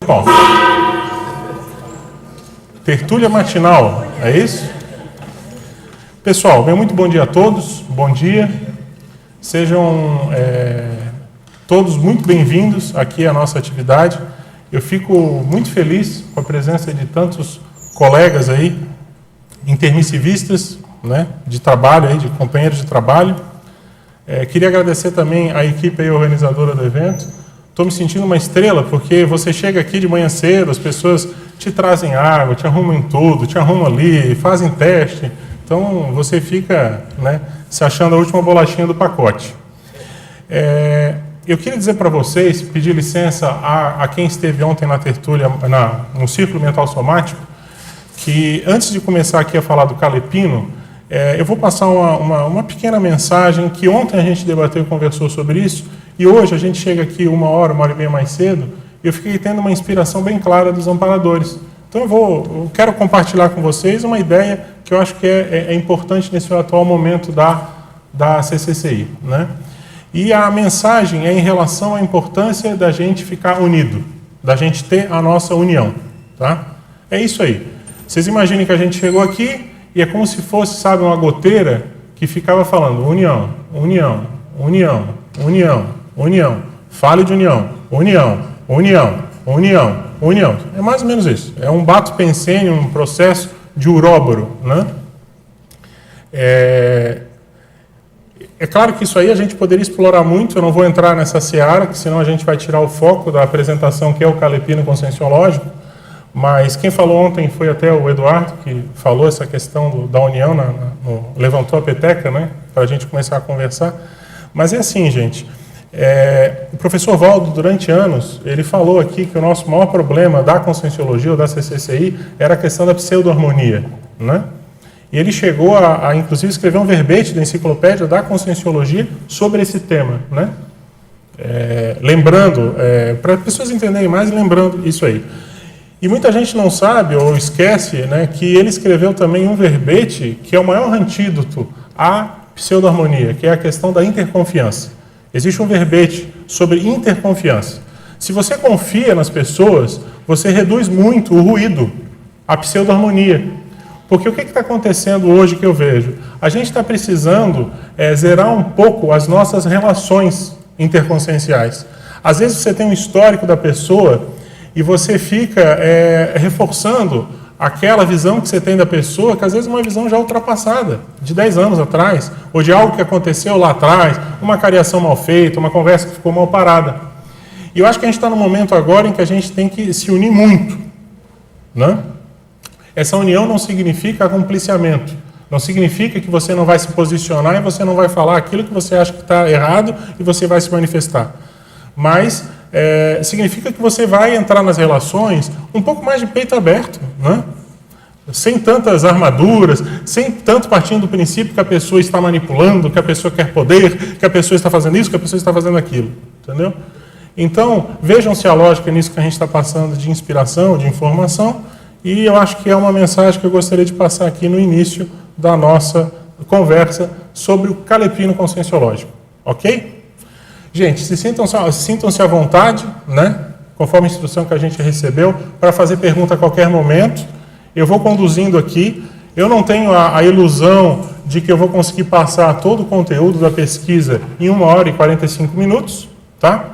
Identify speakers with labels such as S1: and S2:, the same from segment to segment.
S1: Bom, tertúlia matinal, é isso? Pessoal, muito bom dia a todos, bom dia. Sejam todos muito bem-vindos aqui à nossa atividade. Eu fico muito feliz com a presença de tantos colegas aí, intermissivistas, né, de trabalho, aí, de companheiros de trabalho. Queria agradecer também à equipe aí organizadora do evento. Estou me sentindo uma estrela, porque você chega aqui de manhã cedo, as pessoas te trazem água, te arrumam em tudo, te arrumam ali, fazem teste. Então, você fica, né, se achando a última bolachinha do pacote. Eu queria dizer para vocês, pedir licença a quem esteve ontem na tertúlia, no Círculo Mental Somático, que antes de começar aqui a falar do Calepino, eu vou passar uma pequena mensagem que ontem a gente debateu e conversou sobre isso, e hoje a gente chega aqui uma hora e meia mais cedo, e eu fiquei tendo uma inspiração bem clara dos amparadores. Então eu quero compartilhar com vocês uma ideia que eu acho que é importante nesse atual momento da CCCI, né? E a mensagem é em relação à importância da gente ficar unido, da gente ter a nossa união, tá? É isso aí. Vocês imaginem que a gente chegou aqui e é como se fosse, sabe, uma goteira que ficava falando união, união, união, união, união, fale de união, união, união, união, união. É mais ou menos isso. É um bato pensênio, um processo de uróboro, né? É claro que isso aí a gente poderia explorar muito, eu não vou entrar nessa seara, que senão a gente vai tirar o foco da apresentação, que é o Calepino Conscienciológico, mas quem falou ontem foi até o Eduardo, que falou essa questão da união, levantou a peteca, né, para a gente começar a conversar. Mas é assim, gente, o professor Valdo, durante anos, ele falou aqui que o nosso maior problema da Conscienciologia, ou da CCCI, era a questão da pseudo-harmonia, né? E ele chegou a inclusive, escrever um verbete da enciclopédia da Conscienciologia sobre esse tema, né? Lembrando, para as pessoas entenderem mais, lembrando isso aí. E muita gente não sabe ou esquece, né, que ele escreveu também um verbete que é o maior antídoto à pseudo-harmonia, que é a questão da interconfiança. Existe um verbete sobre interconfiança. Se você confia nas pessoas, você reduz muito o ruído, a pseudo-harmonia. Porque o que está acontecendo hoje que eu vejo? A gente está precisando zerar um pouco as nossas relações interconscienciais. Às vezes você tem um histórico da pessoa e você fica reforçando aquela visão que você tem da pessoa, que às vezes é uma visão já ultrapassada, de 10 anos atrás, ou de algo que aconteceu lá atrás, uma cariação mal feita, uma conversa que ficou mal parada. E eu acho que a gente está num momento agora em que a gente tem que se unir muito, né? Essa união não significa acompliciamento, não significa que você não vai se posicionar e você não vai falar aquilo que você acha que está errado e você vai se manifestar. Mas significa que você vai entrar nas relações um pouco mais de peito aberto, né? Sem tantas armaduras, sem tanto partindo do princípio que a pessoa está manipulando, que a pessoa quer poder, que a pessoa está fazendo isso, que a pessoa está fazendo aquilo, entendeu? Então, vejam se a lógica nisso que a gente está passando de inspiração, de informação. E eu acho que é uma mensagem que eu gostaria de passar aqui no início da nossa conversa sobre o Calepino Conscienciológico. Ok? Gente, sintam-se à vontade, né? Conforme a instrução que a gente recebeu, para fazer pergunta a qualquer momento. Eu vou conduzindo aqui. Eu não tenho a ilusão de que eu vou conseguir passar todo o conteúdo da pesquisa em 1 hora e 45 minutos. Tá?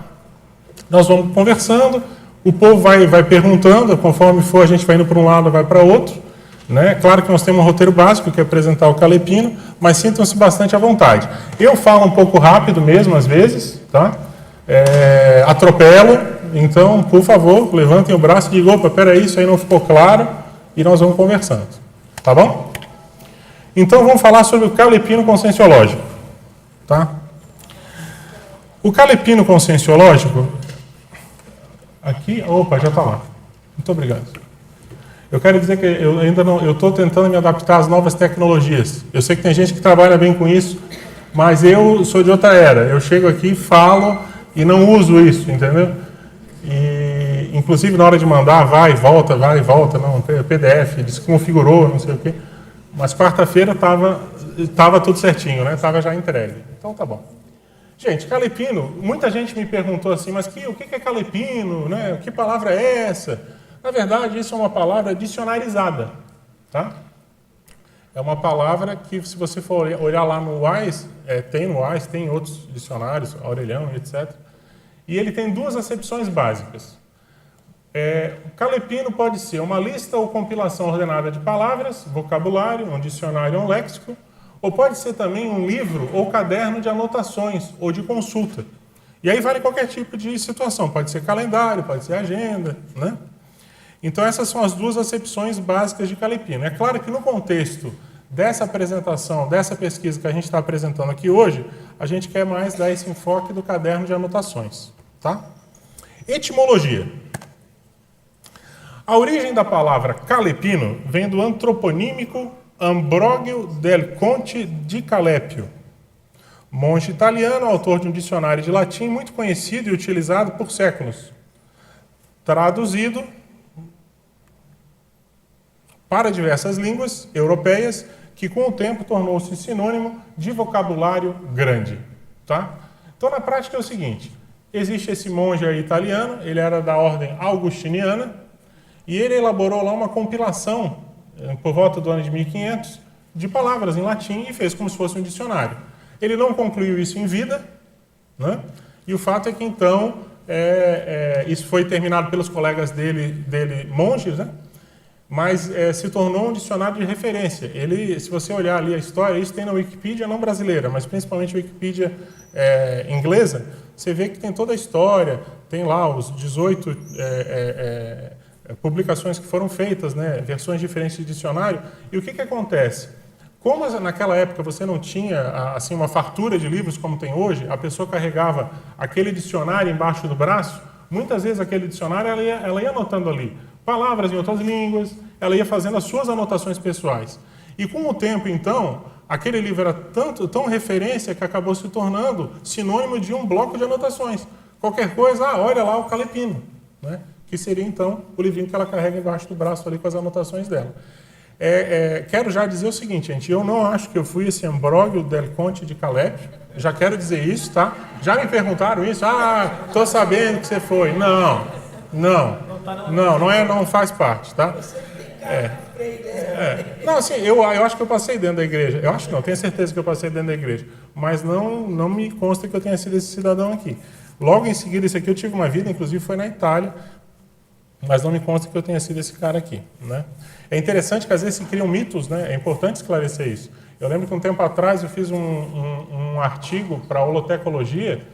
S1: Nós vamos conversando. O povo vai perguntando, conforme for, a gente vai indo para um lado, vai para outro, né? Claro que nós temos um roteiro básico, que é apresentar o Calepino, mas sintam-se bastante à vontade. Eu falo um pouco rápido mesmo, às vezes, tá? Atropelo, então, por favor, levantem o braço e digam, opa, peraí, isso aí não ficou claro, e nós vamos conversando, tá bom? Então, vamos falar sobre o Calepino Conscienciológico, tá? O Calepino Conscienciológico... Aqui, opa, já está lá. Muito obrigado. Eu quero dizer que eu estou tentando me adaptar às novas tecnologias. Eu sei que tem gente que trabalha bem com isso, mas eu sou de outra era. Eu chego aqui, falo e não uso isso, entendeu? E, inclusive, na hora de mandar, vai e volta, não, PDF, desconfigurou, não sei o quê. Mas quarta-feira estava tudo certinho, né? Estava já entregue. Então, tá bom. Gente, calepino, muita gente me perguntou assim, mas o que é calepino, né? Que palavra é essa? Na verdade, isso é uma palavra dicionarizada, tá? É uma palavra que, se você for olhar lá no Wise, tem no Wise, tem em outros dicionários, Aureliano, etc. E ele tem duas acepções básicas. O calepino pode ser uma lista ou compilação ordenada de palavras, vocabulário, um dicionário ou um léxico, ou pode ser também um livro ou caderno de anotações ou de consulta. E aí vale qualquer tipo de situação, pode ser calendário, pode ser agenda, né? Então essas são as duas acepções básicas de calepino. É claro que no contexto dessa apresentação, dessa pesquisa que a gente está apresentando aqui hoje, a gente quer mais dar esse enfoque do caderno de anotações, tá? Etimologia. A origem da palavra calepino vem do antroponímico Ambrogio del Conte di Calepio, monge italiano, autor de um dicionário de latim muito conhecido e utilizado por séculos, traduzido para diversas línguas europeias, que com o tempo tornou-se sinônimo de vocabulário grande. Tá? Então, na prática é o seguinte, existe esse monge aí italiano, ele era da ordem augustiniana, e ele elaborou lá uma compilação, por volta do ano de 1500, de palavras em latim e fez como se fosse um dicionário. Ele não concluiu isso em vida, né? E o fato é que, então, isso foi terminado pelos colegas dele monges, né? Mas se tornou um dicionário de referência. Ele, se você olhar ali a história, isso tem na Wikipedia, não brasileira, mas principalmente a Wikipedia inglesa, você vê que tem toda a história, tem lá os 18 publicações que foram feitas, né, versões diferentes de dicionário. E o que acontece? Como naquela época você não tinha assim uma fartura de livros como tem hoje, a pessoa carregava aquele dicionário embaixo do braço, muitas vezes aquele dicionário ela ia anotando ali palavras em outras línguas, ela ia fazendo as suas anotações pessoais. E com o tempo, então, aquele livro era tão referência que acabou se tornando sinônimo de um bloco de anotações. Qualquer coisa, olha lá o calepino, né? Que seria, então, o livrinho que ela carrega embaixo do braço ali com as anotações dela. Quero já dizer o seguinte, gente, eu não acho que eu fui esse Ambrogio del Conte di Calepio, já quero dizer isso, tá? Já me perguntaram isso, tô sabendo que você foi. Não faz parte, tá? Não, assim, eu acho que eu passei dentro da igreja, eu acho não, tenho certeza que eu passei dentro da igreja, mas não me consta que eu tenha sido esse cidadão aqui. Logo em seguida, esse aqui eu tive uma vida, inclusive foi na Itália, mas não me consta que eu tenha sido esse cara aqui, né? É interessante que às vezes se criam mitos, né? É importante esclarecer isso. Eu lembro que um tempo atrás eu fiz um artigo para a holotecologia,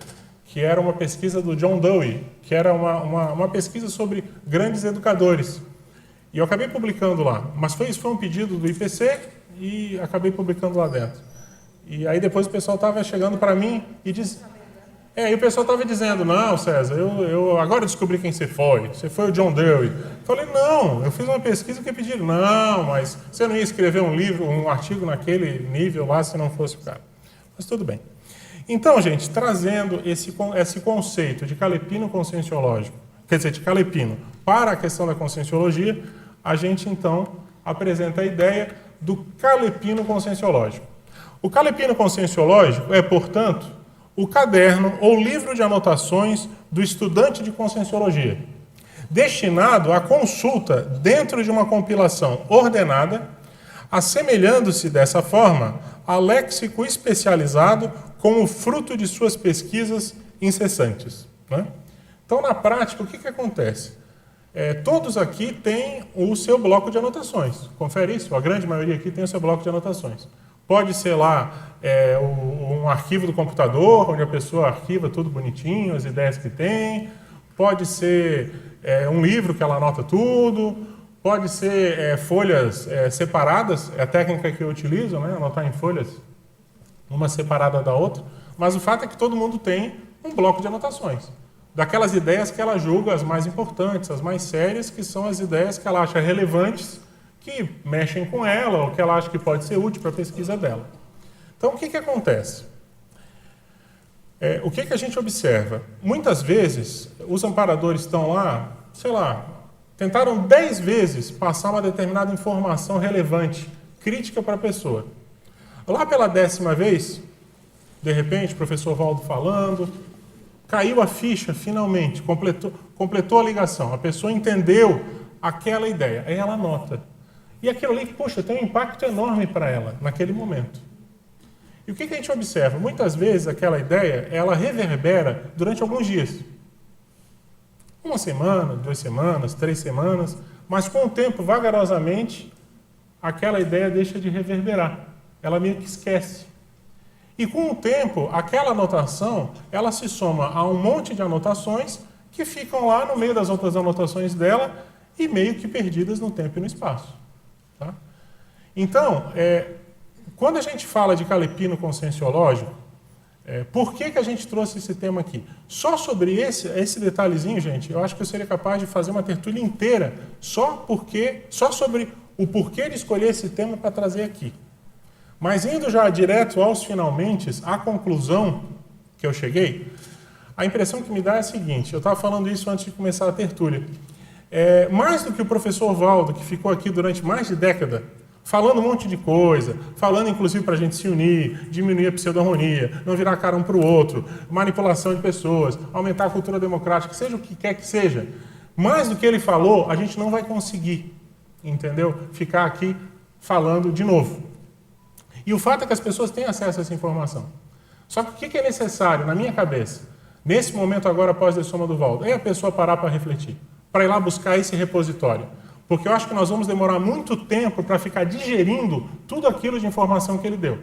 S1: que era uma pesquisa do John Dewey, que era uma pesquisa sobre grandes educadores. E eu acabei publicando lá, mas isso foi um pedido do IPC e acabei publicando lá dentro. E aí depois o pessoal estava chegando para mim e dizia... E o pessoal estava dizendo, não, César, eu agora descobri quem você foi o John Dewey. Falei, não, eu fiz uma pesquisa que pediram, não, mas você não ia escrever um artigo naquele nível lá se não fosse o cara. Mas tudo bem. Então, gente, trazendo esse conceito de calepino conscienciológico, quer dizer, de calepino para a questão da conscienciologia, a gente, então, apresenta a ideia do calepino conscienciológico. O calepino conscienciológico é, portanto, o caderno ou livro de anotações do estudante de conscienciologia, destinado à consulta dentro de uma compilação ordenada, assemelhando-se dessa forma a léxico especializado como fruto de suas pesquisas incessantes, né? Então, na prática, o que acontece? Todos aqui têm o seu bloco de anotações. Confere isso, a grande maioria aqui tem o seu bloco de anotações. Pode ser lá um arquivo do computador, onde a pessoa arquiva tudo bonitinho, as ideias que tem. Pode ser um livro que ela anota tudo. Pode ser folhas separadas, é a técnica que eu utilizo, né? Anotar em folhas, uma separada da outra. Mas o fato é que todo mundo tem um bloco de anotações. Daquelas ideias que ela julga as mais importantes, as mais sérias, que são as ideias que ela acha relevantes, que mexem com ela, ou que ela acha que pode ser útil para a pesquisa dela. Então, o que acontece? O que a gente observa? Muitas vezes, os amparadores estão lá, sei lá, tentaram 10 vezes passar uma determinada informação relevante, crítica para a pessoa. Lá pela 10ª vez, de repente, o professor Valdo falando, caiu a ficha finalmente, completou a ligação, a pessoa entendeu aquela ideia, aí ela anota. E aquilo ali, poxa, tem um impacto enorme para ela naquele momento. E o que a gente observa? Muitas vezes aquela ideia, ela reverbera durante alguns dias. 1 semana, 2 semanas, 3 semanas, mas com o tempo, vagarosamente, aquela ideia deixa de reverberar. Ela meio que esquece. E com o tempo, aquela anotação, ela se soma a um monte de anotações que ficam lá no meio das outras anotações dela e meio que perdidas no tempo e no espaço. Tá? Então, quando a gente fala de calepino conscienciológico, por que a gente trouxe esse tema aqui? Só sobre esse detalhezinho, gente, eu acho que eu seria capaz de fazer uma tertúlia inteira só sobre o porquê de escolher esse tema para trazer aqui. Mas indo já direto aos finalmente, à conclusão que eu cheguei, a impressão que me dá é a seguinte, eu estava falando isso antes de começar a tertúlia. Mais do que o professor Valdo, que ficou aqui durante mais de década, falando um monte de coisa, falando inclusive para a gente se unir, diminuir a pseudo-harmonia, não virar cara um para o outro, manipulação de pessoas, aumentar a cultura democrática, seja o que quer que seja. Mais do que ele falou, a gente não vai conseguir, entendeu? Ficar aqui falando de novo. E o fato é que as pessoas têm acesso a essa informação. Só que o que é necessário, na minha cabeça, nesse momento agora, após a soma do Valdo, é a pessoa parar para refletir, para ir lá buscar esse repositório. Porque eu acho que nós vamos demorar muito tempo para ficar digerindo tudo aquilo de informação que ele deu.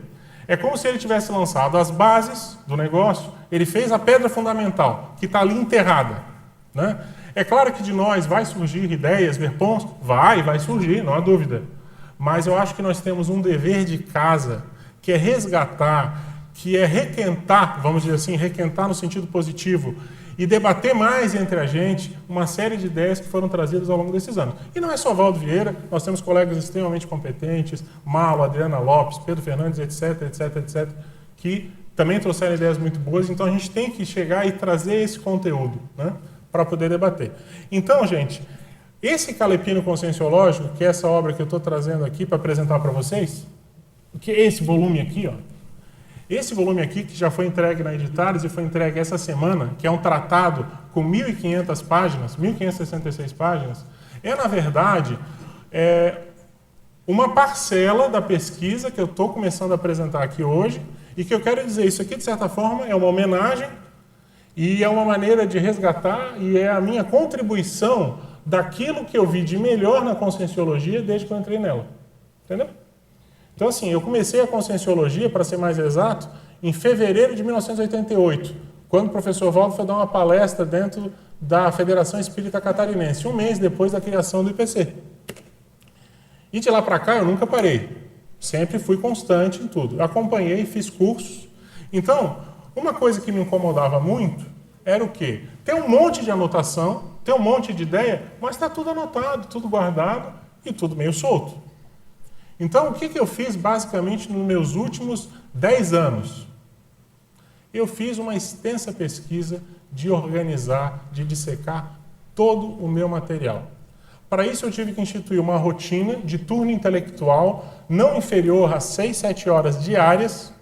S1: É como se ele tivesse lançado as bases do negócio, ele fez a pedra fundamental, que está ali enterrada. Né? É claro que de nós vai surgir ideias, ver pontos, vai surgir, não há dúvida. Mas eu acho que nós temos um dever de casa, que é resgatar, que é requentar, vamos dizer assim, requentar no sentido positivo, e debater mais entre a gente uma série de ideias que foram trazidas ao longo desses anos. E não é só Valdo Vieira, nós temos colegas extremamente competentes, Malo, Adriana Lopes, Pedro Fernandes, etc., que também trouxeram ideias muito boas, então a gente tem que chegar e trazer esse conteúdo, né, para poder debater. Então, gente, esse calepino conscienciológico, que é essa obra que eu estou trazendo aqui para apresentar para vocês, que é esse volume aqui, ó. Esse volume aqui, que já foi entregue na Editares e foi entregue essa semana, que é um tratado com 1.500 páginas, 1.566 páginas, na verdade, uma parcela da pesquisa que eu estou começando a apresentar aqui hoje, e que eu quero dizer, isso aqui, de certa forma, é uma homenagem e é uma maneira de resgatar e é a minha contribuição daquilo que eu vi de melhor na conscienciologia desde que eu entrei nela. Entendeu? Então, assim, eu comecei a conscienciologia, para ser mais exato, em fevereiro de 1988, quando o professor Valdo foi dar uma palestra dentro da Federação Espírita Catarinense, um mês depois da criação do IPC. E de lá para cá eu nunca parei. Sempre fui constante em tudo. Eu acompanhei, fiz cursos. Então, uma coisa que me incomodava muito era o quê? Tem um monte de anotação, tem um monte de ideia, mas está tudo anotado, tudo guardado e tudo meio solto. Então, o que eu fiz basicamente nos meus últimos 10 anos? Eu fiz uma extensa pesquisa de organizar, de dissecar todo o meu material. Para isso, eu tive que instituir uma rotina de turno intelectual não inferior a 6, 7 horas diárias.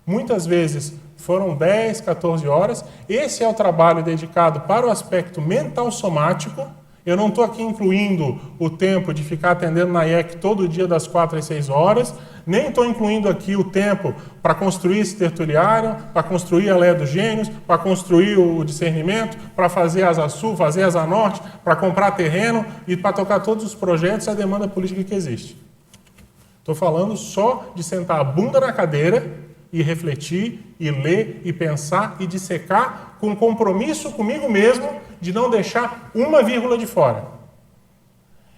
S1: Muitas vezes foram 10, 14 horas. Esse é o trabalho dedicado para o aspecto mental somático. Eu não estou aqui incluindo o tempo de ficar atendendo na IEC todo dia das 4 às 6 horas, nem estou incluindo aqui o tempo para construir esse tertuliário, para construir a Leia dos Gênios, para construir o discernimento, para fazer a Asa Sul, fazer a Asa Norte, para comprar terreno e para tocar todos os projetos e a demanda política que existe. Estou falando só de sentar a bunda na cadeira e refletir, e ler, e pensar, e dissecar com compromisso comigo mesmo de não deixar uma vírgula de fora.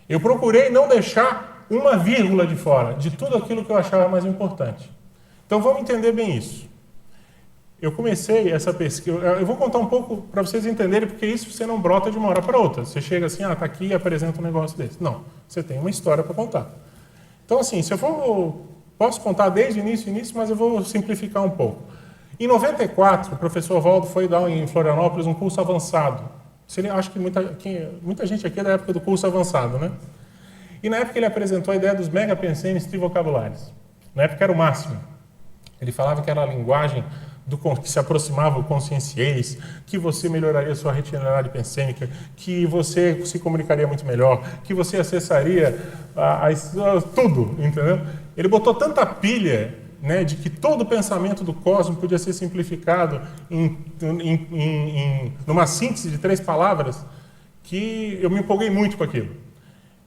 S1: Eu procurei não deixar uma vírgula de fora de tudo aquilo que eu achava mais importante. Então vamos entender bem isso. Eu comecei essa pesquisa, eu vou contar um pouco para vocês entenderem, porque isso você não brota de uma hora para outra. Você chega assim, está aqui e apresenta um negócio desse. Não, você tem uma história para contar. Então assim, se eu for, posso contar desde o início, mas eu vou simplificar um pouco. Em 94, o professor Valdo foi dar em Florianópolis um curso avançado. Acho que muita gente aqui é da época do curso avançado, né? E na época ele apresentou a ideia dos megapensenes trivocabulares. Na época era o máximo. Ele falava que era a linguagem que se aproximava o conscienciês, que você melhoraria sua retinalidade pensênica, que você se comunicaria muito melhor, que você acessaria tudo, entendeu? Ele botou tanta pilha, né, de que todo o pensamento do cosmos podia ser simplificado numa síntese de 3 palavras, que eu me empolguei muito com aquilo.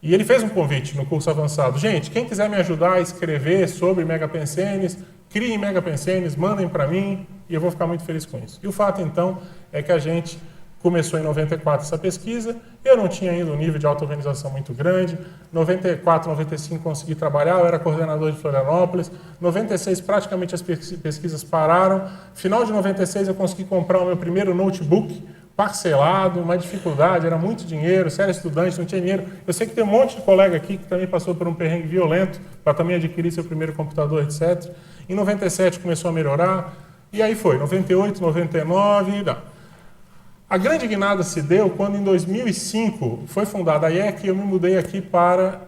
S1: E ele fez um convite no curso avançado. Gente, quem quiser me ajudar a escrever sobre megapensenes, criem megapensenes, mandem para mim, e eu vou ficar muito feliz com isso. E o fato, então, é que a gente começou em 94 essa pesquisa, eu não tinha ainda um nível de auto-organização muito grande, 94, 95 consegui trabalhar, eu era coordenador de Florianópolis, 96 praticamente as pesquisas pararam, final de 96 eu consegui comprar o meu primeiro notebook, parcelado, uma dificuldade, era muito dinheiro, se era estudante, não tinha dinheiro. Eu sei que tem um monte de colega aqui que também passou por um perrengue violento para também adquirir seu primeiro computador, etc. Em 97 começou a melhorar, e aí foi, 98, 99, A grande guinada se deu quando em 2005 foi fundada a IEC e eu me mudei aqui para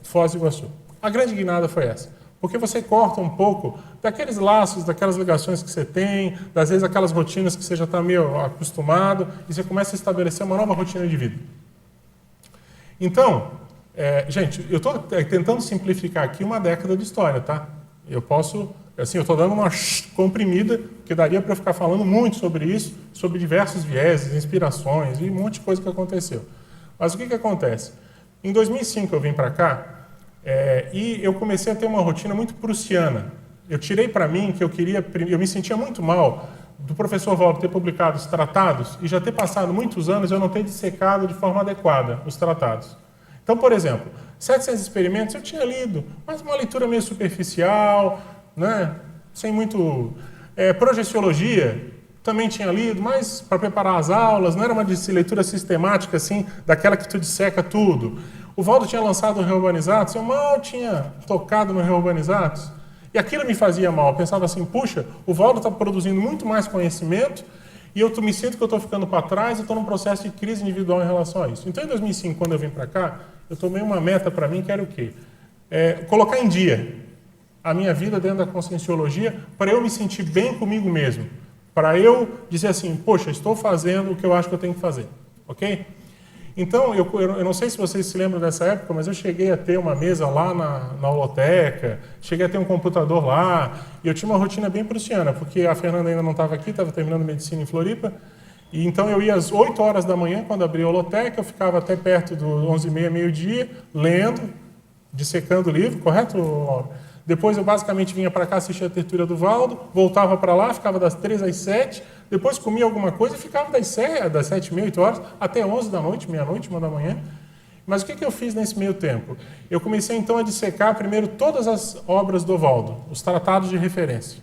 S1: Foz do Iguaçu. A grande guinada foi essa. Porque você corta um pouco daqueles laços, daquelas ligações que você tem, das vezes aquelas rotinas que você já está meio acostumado, e você começa a estabelecer uma nova rotina de vida. Então, gente, eu estou tentando simplificar aqui uma década de história, tá? Eu posso, assim, eu estou dando uma comprimida, que daria para eu ficar falando muito sobre isso, sobre diversos vieses, inspirações e um monte de coisa que aconteceu. Mas o que acontece? Em 2005 eu vim para cá, e eu comecei a ter uma rotina muito prussiana. Eu tirei para mim que eu me sentia muito mal do professor Valdo ter publicado os tratados e já ter passado muitos anos eu não ter dissecado de forma adequada os tratados. Então, por exemplo, 700 experimentos eu tinha lido, mas uma leitura meio superficial, né? Sem muito... projeciologia também tinha lido, mas para preparar as aulas, não era uma leitura sistemática assim, daquela que tu disseca tudo. O Valdo tinha lançado o Reurbanizados, eu mal tinha tocado no Reurbanizados, e aquilo me fazia mal. Eu pensava assim, puxa, o Valdo está produzindo muito mais conhecimento, e eu me sinto que eu estou ficando para trás, eu estou num processo de crise individual em relação a isso. Então, em 2005, quando eu vim para cá, eu tomei uma meta para mim, que era o quê? Colocar em dia a minha vida dentro da conscienciologia, para eu me sentir bem comigo mesmo, para eu dizer assim, poxa, estou fazendo o que eu acho que eu tenho que fazer, ok? Então, eu não sei se vocês se lembram dessa época, mas eu cheguei a ter uma mesa lá na holoteca, cheguei a ter um computador lá, e eu tinha uma rotina bem prussiana, porque a Fernanda ainda não estava aqui, estava terminando medicina em Floripa, e então eu ia às 8 horas da manhã, quando abria a holoteca, eu ficava até perto do 11h30, meio-dia, lendo, dissecando o livro, correto, Laura? Depois eu basicamente vinha para cá assistir a tertúlia do Valdo, voltava para lá, ficava das 3 às 7, depois comia alguma coisa e ficava das 7h30, 8 horas, até 11 da noite, meia-noite, 1 da manhã. Mas o que eu fiz nesse meio tempo? Eu comecei então a dissecar primeiro todas as obras do Valdo, os tratados de referência.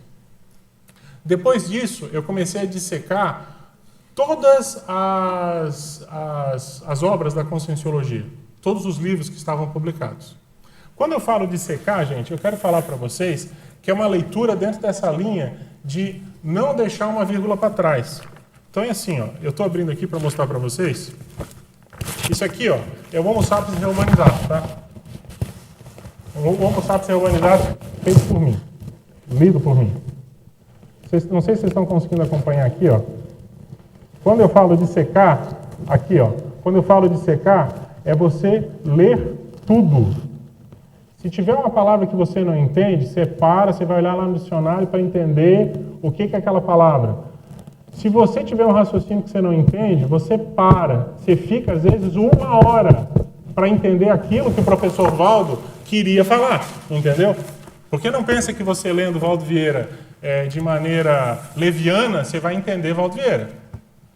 S1: Depois disso, eu comecei a dissecar todas as obras da conscienciologia, todos os livros que estavam publicados. Quando eu falo de secar, gente, eu quero falar para vocês que é uma leitura dentro dessa linha de não deixar uma vírgula para trás. Então é assim, ó, eu estou abrindo aqui para mostrar para vocês. Isso aqui, ó, é o Homo sapiens Reurbanizados, tá? O Homo sapiens Reurbanizados feito por mim, lido por mim. Não sei se vocês estão conseguindo acompanhar aqui, ó. Quando eu falo de secar, aqui, ó, quando eu falo de secar, é você ler tudo. Se tiver uma palavra que você não entende, você para, você vai olhar lá no dicionário para entender o que é aquela palavra. Se você tiver um raciocínio que você não entende, você para. Você fica, às vezes, 1 hora para entender aquilo que o professor Valdo queria falar, entendeu? Porque não pensa que você lendo Valdo Vieira de maneira leviana, você vai entender Valdo Vieira.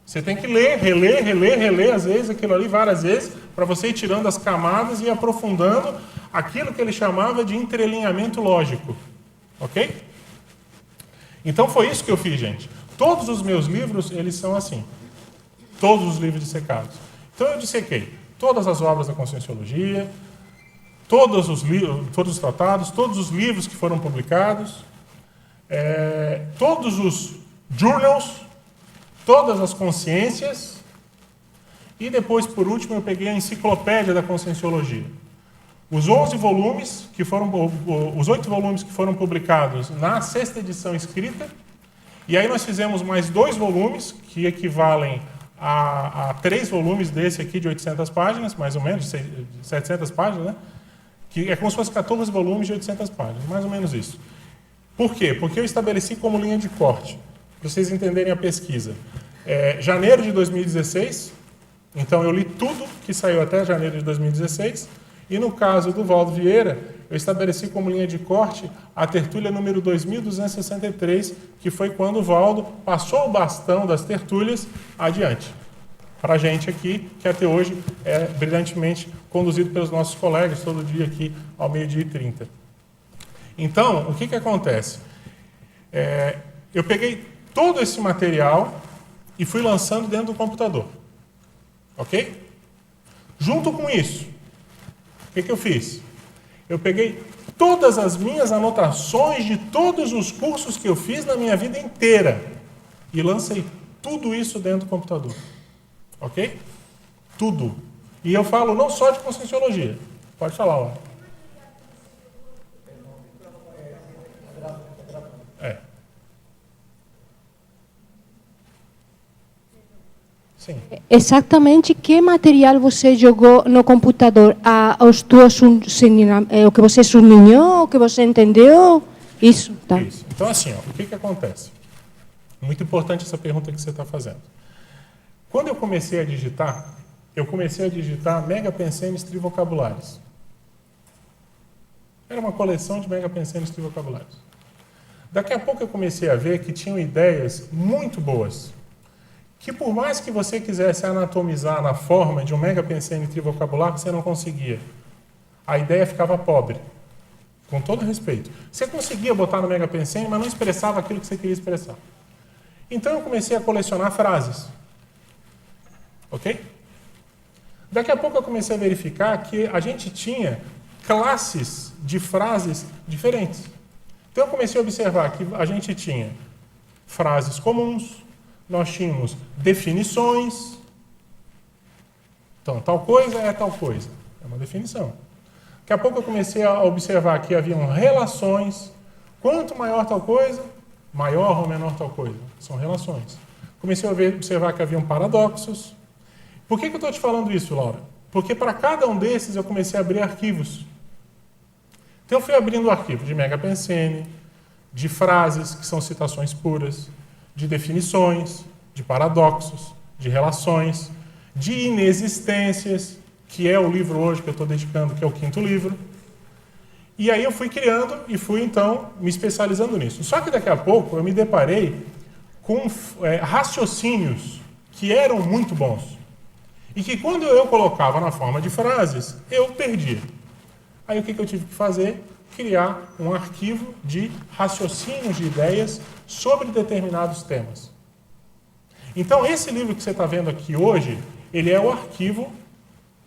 S1: Você tem que ler, reler, às vezes, aquilo ali várias vezes, para você ir tirando as camadas e aprofundando aquilo que ele chamava de entrelinhamento lógico. Ok? Então foi isso que eu fiz, gente. Todos os meus livros, eles são assim. Todos os livros dissecados. Então eu dissequei todas as obras da conscienciologia, todos os tratados, todos os livros que foram publicados, todos os journals, todas as consciências, e depois, por último, eu peguei a enciclopédia da conscienciologia. Os 11 volumes, os 8 volumes que foram publicados na 6ª edição escrita, E aí nós fizemos mais 2 volumes, que equivalem a 3 volumes desse aqui de 800 páginas, mais ou menos, de 700 páginas, né? Que é como se fosse 14 volumes de 800 páginas, mais ou menos isso. Por quê? Porque eu estabeleci como linha de corte, para vocês entenderem a pesquisa. Janeiro de 2016, então eu li tudo que saiu até janeiro de 2016, e no caso do Valdo Vieira, eu estabeleci como linha de corte a tertúlia número 2263, que foi quando o Valdo passou o bastão das tertúlias adiante. Para a gente aqui, que até hoje é brilhantemente conduzido pelos nossos colegas, todo dia aqui ao 12h30. Então, o que acontece? Eu peguei todo esse material e fui lançando dentro do computador. Ok? Junto com isso, o que eu fiz? Eu peguei todas as minhas anotações de todos os cursos que eu fiz na minha vida inteira e lancei tudo isso dentro do computador. Ok? Tudo. E eu falo não só de Conscienciologia. Pode falar, ó. Sim.
S2: Exatamente que material você jogou no computador? O que você sublinhou, o que você entendeu? Isso, tá.
S1: Isso. Então, assim, ó, o que acontece? Muito importante essa pergunta que você está fazendo. Quando eu comecei a digitar Mega Pensenes Trivocabulares. Era uma coleção de Mega Pensenes Trivocabulares. Daqui a pouco eu comecei a ver que tinham ideias muito boas, que por mais que você quisesse anatomizar na forma de um Mega Pensene Trivocabular, você não conseguia. A ideia ficava pobre, com todo respeito. Você conseguia botar no Mega Pensene, mas não expressava aquilo que você queria expressar. Então eu comecei a colecionar frases. Ok? Daqui a pouco eu comecei a verificar que a gente tinha classes de frases diferentes. Então eu comecei a observar que a gente tinha frases comuns, nós tínhamos definições. Então, tal coisa é tal coisa. É uma definição. Daqui a pouco eu comecei a observar que haviam relações. Quanto maior tal coisa, maior ou menor tal coisa. São relações. Comecei a observar que haviam paradoxos. Por que eu estou te falando isso, Laura? Porque para cada um desses eu comecei a abrir arquivos. Então eu fui abrindo o arquivo de Mega Pensene, de frases, que são citações puras, de definições, de paradoxos, de relações, de inexistências, que é o livro hoje que eu estou dedicando, que é o 5º livro. E aí eu fui criando e fui, então, me especializando nisso. Só que daqui a pouco eu me deparei com raciocínios que eram muito bons. E que quando eu colocava na forma de frases, eu perdia. Aí o que eu tive que fazer? Criar um arquivo de raciocínios de ideias sobre determinados temas. Então, esse livro que você está vendo aqui hoje, ele é o arquivo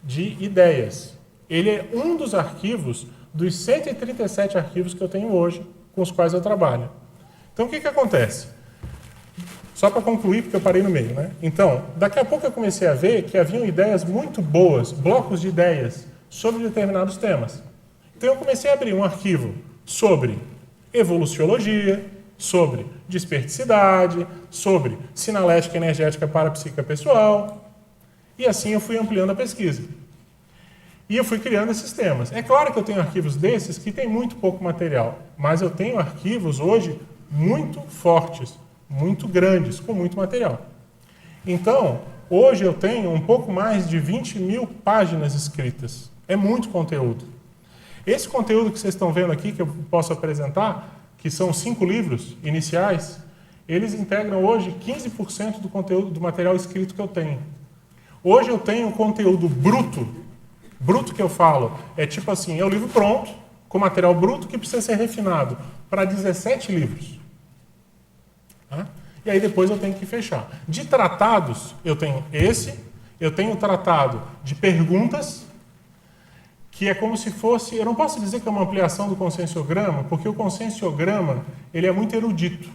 S1: de ideias. Ele é um dos arquivos dos 137 arquivos que eu tenho hoje, com os quais eu trabalho. Então, o que acontece? Só para concluir, porque eu parei no meio, né? Então, daqui a pouco eu comecei a ver que haviam ideias muito boas, blocos de ideias, sobre determinados temas. Então, eu comecei a abrir um arquivo sobre evoluciologia, sobre desperticidade, sobre sinalética energética parapsíquica pessoal. E assim eu fui ampliando a pesquisa. E eu fui criando esses temas. É claro que eu tenho arquivos desses que tem muito pouco material, mas eu tenho arquivos hoje muito fortes, muito grandes, com muito material. Então, hoje eu tenho um pouco mais de 20.000 páginas escritas. É muito conteúdo. Esse conteúdo que vocês estão vendo aqui, que eu posso apresentar, que são 5 livros iniciais, eles integram hoje 15% do conteúdo, do material escrito que eu tenho. Hoje eu tenho conteúdo bruto. Bruto que eu falo é tipo assim, é o livro pronto, com material bruto que precisa ser refinado, para 17 livros. Tá? E aí depois eu tenho que fechar. De tratados, eu tenho eu tenho o tratado de perguntas, que é como se fosse, eu não posso dizer que é uma ampliação do conscienciograma, porque o conscienciograma, ele é muito erudito.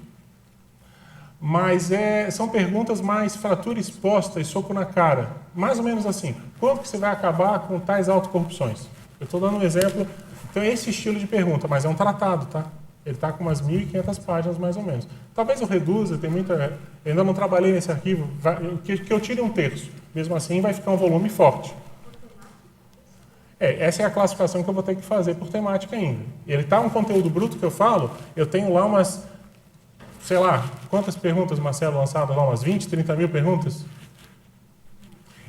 S1: Mas são perguntas mais fratura exposta e soco na cara. Mais ou menos assim, quando que você vai acabar com tais autocorrupções? Eu estou dando um exemplo, então é esse estilo de pergunta, mas é um tratado, tá? Ele está com umas 1.500 páginas, mais ou menos. Talvez eu reduza, tem muita... Eu ainda não trabalhei nesse arquivo, que eu tire um terço. Mesmo assim, vai ficar um volume forte. Essa é a classificação que eu vou ter que fazer por temática ainda. Ele está um conteúdo bruto que eu falo, eu tenho lá umas... Sei lá, quantas perguntas, Marcelo, lançadas lá? Umas 20, 30 mil perguntas?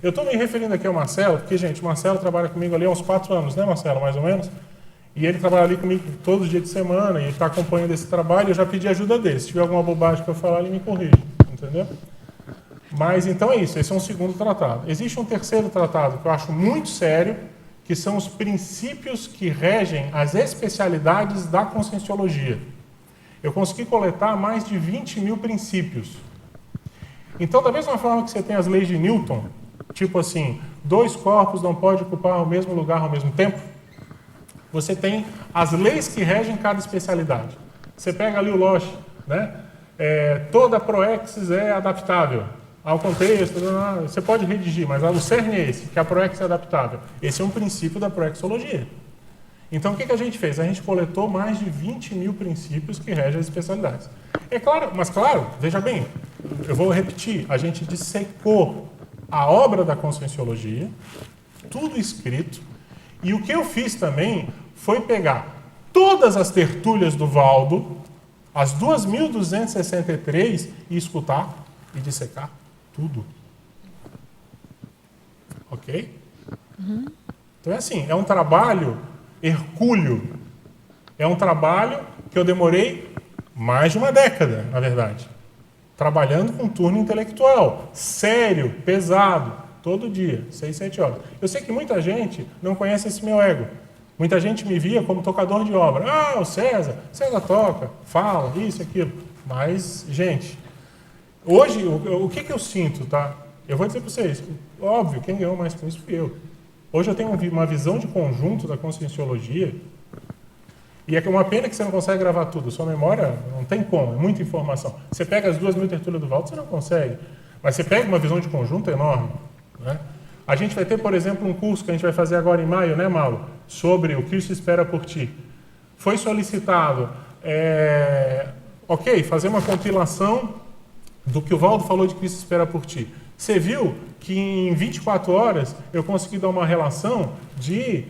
S1: Eu estou me referindo aqui ao Marcelo, porque, gente, o Marcelo trabalha comigo ali há uns 4 anos, né, Marcelo, mais ou menos? E ele trabalha ali comigo todos os dias de semana, e está acompanhando esse trabalho, eu já pedi ajuda dele. Se tiver alguma bobagem que eu falar, ele me corrige, entendeu? Mas, então é isso, esse é um segundo tratado. Existe um terceiro tratado que eu acho muito sério, que são os princípios que regem as especialidades da Conscienciologia. Eu consegui coletar mais de 20 mil princípios. Então, da mesma forma que você tem as leis de Newton, tipo assim, 2 corpos não podem ocupar o mesmo lugar ao mesmo tempo, você tem as leis que regem cada especialidade. Você pega ali o Losch, né? Toda proexis é adaptável ao contexto, você pode redigir, mas o cerne é esse, que a proexis é adaptável. Esse é um princípio da proexologia. Então, o que a gente fez? A gente coletou mais de 20 mil princípios que regem as especialidades. É claro, mas claro, veja bem, eu vou repetir, a gente dissecou a obra da Conscienciologia, tudo escrito, e o que eu fiz também foi pegar todas as tertúlias do Valdo, as 2.263, e escutar e dissecar tudo. Ok?
S2: Uhum.
S1: Então é assim, é um trabalho hercúleo. É um trabalho que eu demorei mais de uma década, na verdade. Trabalhando com turno intelectual, sério, pesado, todo dia, 6, 7 horas. Eu sei que muita gente não conhece esse meu ego. Muita gente me via como tocador de obra. Ah, o César toca, fala, isso, aquilo. Mas, gente, hoje, o que eu sinto, tá? Eu vou dizer para vocês, óbvio, quem ganhou mais com isso fui eu. Hoje eu tenho uma visão de conjunto da Conscienciologia, e é uma pena que você não consegue gravar tudo. Sua memória não tem como, é muita informação. Você pega as 2.000 tertúlias do Valdo, você não consegue. Mas você pega uma visão de conjunto enorme, né? A gente vai ter, por exemplo, um curso que a gente vai fazer agora em maio, né, Mauro? Sobre o Cristo espera por ti. Foi solicitado, fazer uma compilação do que o Valdo falou de Cristo espera por ti. Você viu que em 24 horas eu consegui dar uma relação de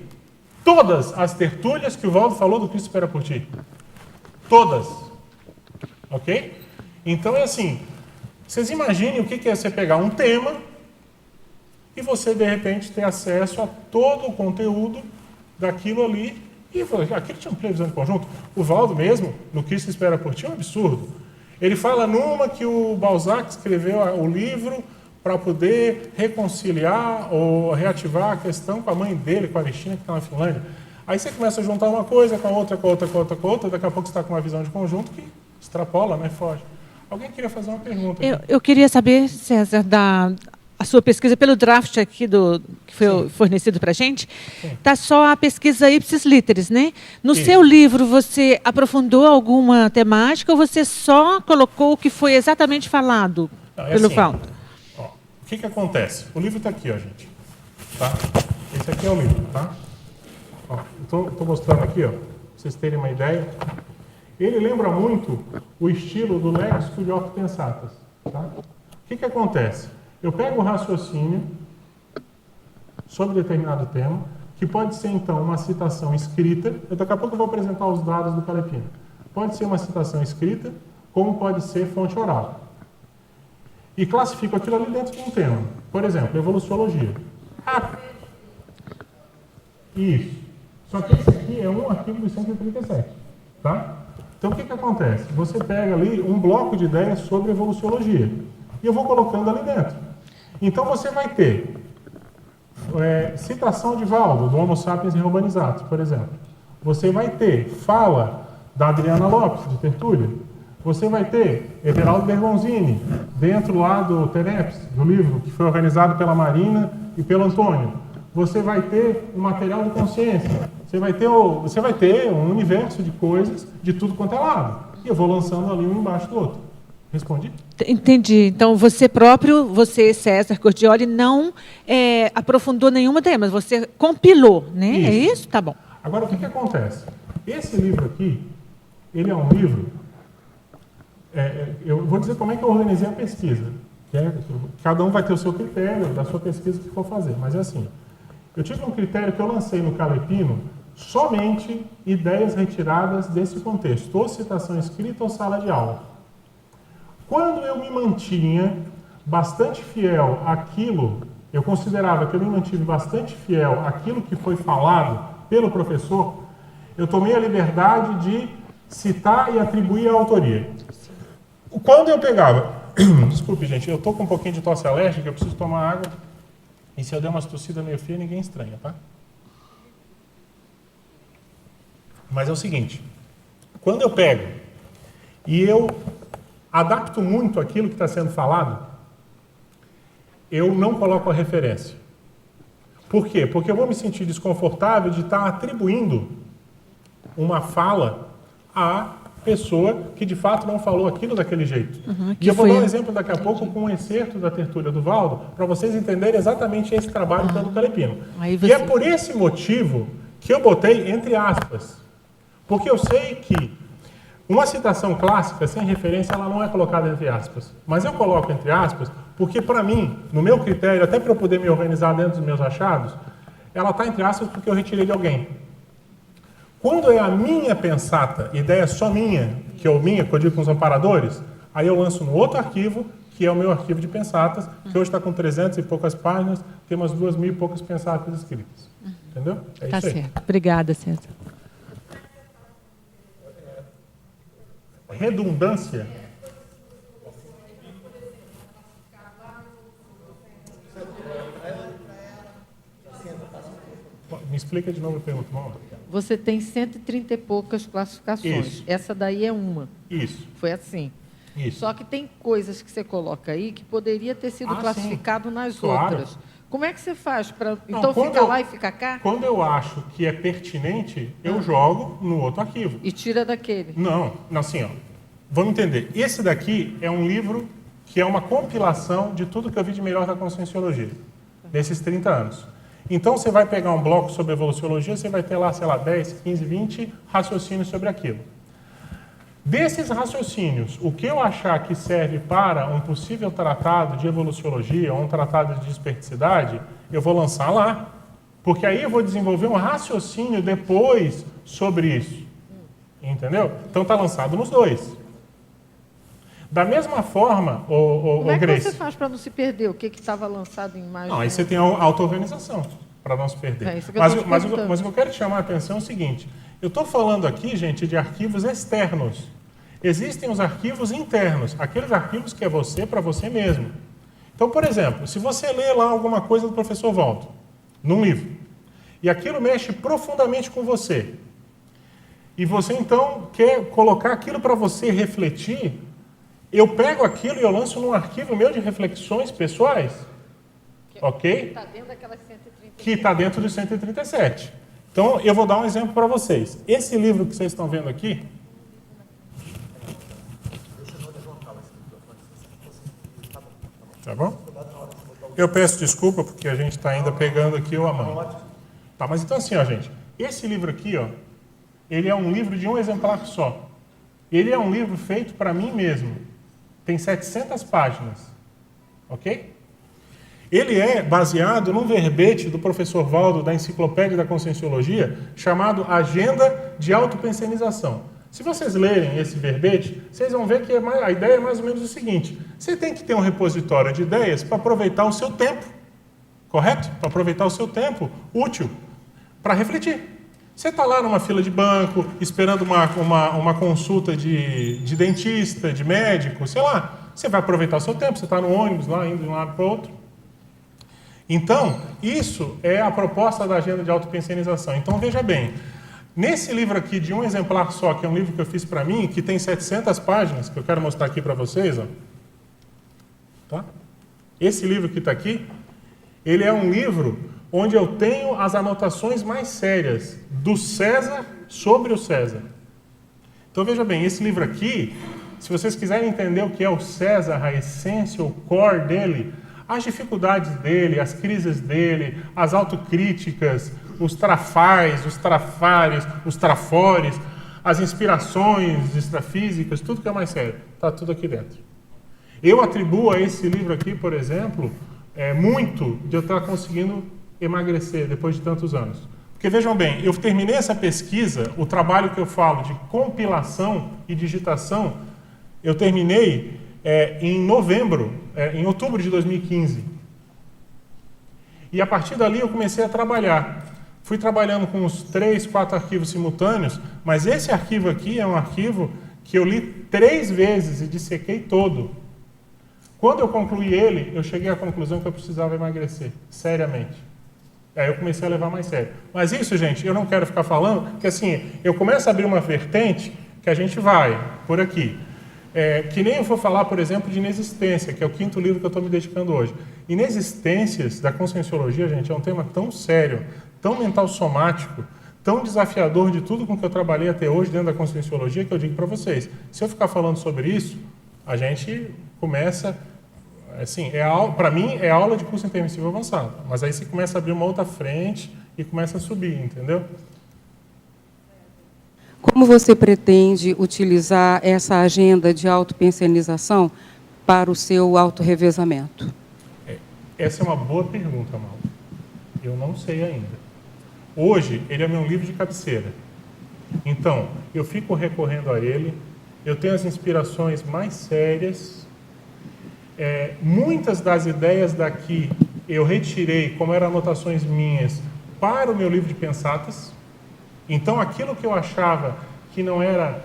S1: todas as tertúlias que o Valdo falou do Cristo espera por ti. Todas. Ok? Então é assim, vocês imaginem o que é você pegar um tema e você, de repente, ter acesso a todo o conteúdo daquilo ali. E aquilo tinha uma previsão de conjunto. O Valdo mesmo, no Cristo espera por ti, é um absurdo. Ele fala numa que o Balzac escreveu o livro para poder reconciliar ou reativar a questão com a mãe dele, com a Aristina, que está na Finlândia. Aí você começa a juntar uma coisa com a outra, com a outra, com a outra, com a outra, daqui a pouco você está com uma visão de conjunto que extrapola, né, foge. Alguém queria fazer uma pergunta?
S3: Eu queria saber, César, a sua pesquisa pelo draft aqui que foi fornecido para a gente, está só a pesquisa ipsis literis, né? No seu livro, você aprofundou alguma temática ou você só colocou o que foi exatamente falado pelo Valdo?
S1: O que acontece? O livro está aqui, ó, gente. Tá? Esse aqui é o livro, tá? Estou mostrando aqui, ó, para vocês terem uma ideia. Ele lembra muito o estilo do Lex Studiorum Pensatas. Tá? O que acontece? Eu pego o raciocínio sobre determinado tema, que pode ser, então, uma citação escrita. Daqui a pouco eu vou apresentar os dados do Calepino. Pode ser uma citação escrita, como pode ser fonte oral. E classifico aquilo ali dentro de um tema. Por exemplo, evoluciologia. Isso. Só que esse aqui é um artigo do 137. Tá? Então, o que acontece? Você pega ali um bloco de ideias sobre evoluciologia. E eu vou colocando ali dentro. Então, você vai ter citação de Valdo, do Homo sapiens Reubanizatus, por exemplo. Você vai ter fala da Adriana Lopes, de Tertúlia. Você vai ter Everaldo Bergonzini, dentro lá do TENEPS, do livro, que foi organizado pela Marina e pelo Antônio. Você vai ter um material de consciência. Você vai ter um universo de coisas de tudo quanto é lado. E eu vou lançando ali um embaixo do outro. Respondi?
S3: Entendi. Então, você próprio, César Cordioli, não aprofundou nenhuma tema, você compilou, né?
S1: Isso.
S3: É isso? Tá bom.
S1: Agora, o que acontece? Esse livro aqui, ele é um livro... eu vou dizer como é que eu organizei a pesquisa. Cada um vai ter o seu critério da sua pesquisa que for fazer, mas é assim. Eu tive um critério que eu lancei no Calepino somente ideias retiradas desse contexto, ou citação escrita ou sala de aula. Quando eu me mantinha bastante fiel àquilo, eu considerava que eu me mantive bastante fiel àquilo que foi falado pelo professor, eu tomei a liberdade de citar e atribuir a autoria. Quando eu pegava... Desculpe, gente, eu estou com um pouquinho de tosse alérgica, eu preciso tomar água, e se eu der umas tossidas meio feias, ninguém estranha, tá? Mas é o seguinte, quando eu pego e eu adapto muito aquilo que está sendo falado, eu não coloco a referência. Por quê? Porque eu vou me sentir desconfortável de estar atribuindo uma fala à pessoa que de fato não falou aquilo daquele jeito. E eu vou dar um exemplo daqui a pouco com um excerto da tertúlia do Valdo, para vocês entenderem exatamente esse trabalho pelo Calepino. E é por esse motivo que eu botei entre aspas. Porque eu sei que uma citação clássica, sem referência, ela não é colocada entre aspas. Mas eu coloco entre aspas porque, para mim, no meu critério, até para eu poder me organizar dentro dos meus achados, ela está entre aspas porque eu retirei de alguém. Quando é a minha pensata, ideia só minha, que eu digo com os amparadores, aí eu lanço no outro arquivo, que é o meu arquivo de pensatas, que hoje está com 300 e poucas páginas, tem umas 2.000 e poucas pensatas escritas. Entendeu? É
S3: tá
S1: isso aí.
S3: certo. Obrigada, César.
S1: Redundância. Me explica de novo a pergunta, vamos lá.
S4: Você tem 130 e poucas classificações.
S1: Isso.
S4: Essa daí é uma.
S1: Isso.
S4: Foi assim.
S1: Isso.
S4: Só que tem coisas que você coloca aí que poderia ter sido classificado nas
S1: claro.
S4: outras. Como é que você faz para...
S1: Não,
S4: Então
S1: quando
S4: fica lá e fica cá?
S1: Quando eu acho que é pertinente, eu jogo no outro arquivo.
S4: E tira daquele?
S1: Não, assim, ó. Vamos entender. Esse daqui é um livro que é uma compilação de tudo que eu vi de melhor da Conscienciologia, nesses 30 anos. Então, você vai pegar um bloco sobre evoluciologia, você vai ter lá, sei lá, 10, 15, 20 raciocínios sobre aquilo. Desses raciocínios, o que eu achar que serve para um possível tratado de evoluciologia ou um tratado de desperticidade, eu vou lançar lá. Porque aí eu vou desenvolver um raciocínio depois sobre isso. Entendeu? Então, está lançado nos dois. Da mesma forma,
S4: Como é que
S1: Grace,
S4: você faz para não se perder? O que estava lançado em mais?
S1: não, aí você tem a auto-organização para não se perder.
S4: É isso que eu tô te perguntando.
S1: Mas o que eu quero te chamar a atenção é o seguinte. Eu estou falando aqui, gente, de arquivos externos. Existem os arquivos internos, aqueles arquivos que é você para você mesmo. Então, por exemplo, se você lê lá alguma coisa do professor Valdo, num livro, e aquilo mexe profundamente com você, e você então quer colocar aquilo para você refletir, eu pego aquilo e eu lanço num arquivo meu de reflexões pessoais, ok?
S4: Está dentro daquelas 130.
S1: Que está dentro dos 137. Então, eu vou dar um exemplo para vocês. Esse livro que vocês estão vendo aqui... Tá bom? Eu peço desculpa, porque a gente está ainda pegando aqui a mão. Tá, mas então assim, ó, gente. Esse livro aqui, ó, ele é um livro de um exemplar só. Ele é um livro feito para mim mesmo. Tem 700 páginas. Ok? Ele é baseado num verbete do professor Valdo, da Enciclopédia da Conscienciologia, chamado Agenda de Autopensionização. Se vocês lerem esse verbete, vocês vão ver que a ideia é mais ou menos o seguinte. Você tem que ter um repositório de ideias para aproveitar o seu tempo. Correto? Para aproveitar o seu tempo útil para refletir. Você está lá numa fila de banco, esperando uma consulta de dentista, de médico, sei lá. Você vai aproveitar o seu tempo, você está no ônibus lá, indo de um lado para o outro. Então, isso é a proposta da agenda de autopensionização. Então, veja bem, nesse livro aqui, de um exemplar só, que é um livro que eu fiz para mim, que tem 700 páginas, que eu quero mostrar aqui para vocês, ó. Tá? Esse livro que está aqui, ele é um livro onde eu tenho as anotações mais sérias do César sobre o César. Então, veja bem, esse livro aqui, se vocês quiserem entender o que é o César, a essência, o core dele, as dificuldades dele, as crises dele, as autocríticas, os trafais, os trafares, os trafores, as inspirações extrafísicas, tudo que é mais sério, está tudo aqui dentro. Eu atribuo a esse livro aqui, por exemplo, muito de eu estar conseguindo emagrecer depois de tantos anos. Porque vejam bem, eu terminei essa pesquisa, o trabalho que eu falo de compilação e digitação, eu terminei em outubro de 2015. E a partir dali eu comecei a trabalhar. Fui trabalhando com uns 3, 4 arquivos simultâneos, mas esse arquivo aqui é um arquivo que eu li 3 vezes e dissequei todo. Quando eu concluí ele, eu cheguei à conclusão que eu precisava emagrecer, seriamente. Aí eu comecei a levar mais sério. Mas isso, gente, eu não quero ficar falando, que assim, eu começo a abrir uma vertente que a gente vai por aqui. Que nem eu vou falar, por exemplo, de inexistência, que é o 5º livro que eu estou me dedicando hoje. Inexistências da conscienciologia, gente, é um tema tão sério, tão mental somático, tão desafiador de tudo com que eu trabalhei até hoje dentro da conscienciologia, que eu digo para vocês, se eu ficar falando sobre isso, a gente começa... Assim, para mim é aula de curso intermissivo avançado, mas aí você começa a abrir uma outra frente e começa a subir, entendeu?
S5: Como você pretende utilizar essa agenda de autopensionização para o seu autorrevezamento?
S1: Essa é uma boa pergunta, Mauro. Eu não sei ainda. Hoje, ele é meu livro de cabeceira. Então, eu fico recorrendo a ele, eu tenho as inspirações mais sérias. Muitas das ideias daqui eu retirei, como eram anotações minhas, para o meu livro de pensatas. Então, aquilo que eu achava que não era,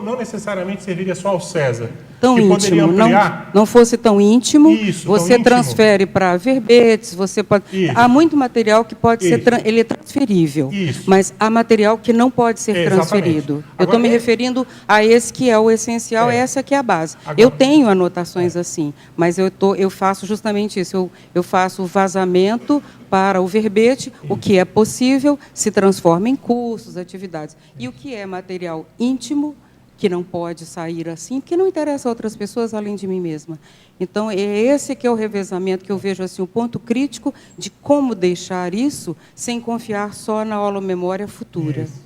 S1: não necessariamente serviria só ao César,
S5: tão
S1: que
S5: íntimo,
S1: poderia ampliar,
S5: não fosse tão íntimo,
S1: isso,
S5: você
S1: tão íntimo.
S5: transfere para verbetes, você pode...
S1: Isso.
S5: Há muito material que pode ser, ele é transferível,
S1: Isso.
S5: mas há material que não pode ser
S1: Exatamente.
S5: transferido. Eu
S1: Agora,
S5: estou me referindo a esse que é o essencial, essa que é a base.
S1: Agora,
S5: eu tenho anotações assim, mas eu faço justamente isso, eu faço o vazamento para o verbete, o que é possível se transforma em cursos, atividades. E o que é material íntimo, que não pode sair assim, porque não interessa a outras pessoas além de mim mesma. Então, é esse que é o revezamento, que eu vejo assim, o ponto crítico de como deixar isso sem confiar só na holomemória futura.
S1: Isso.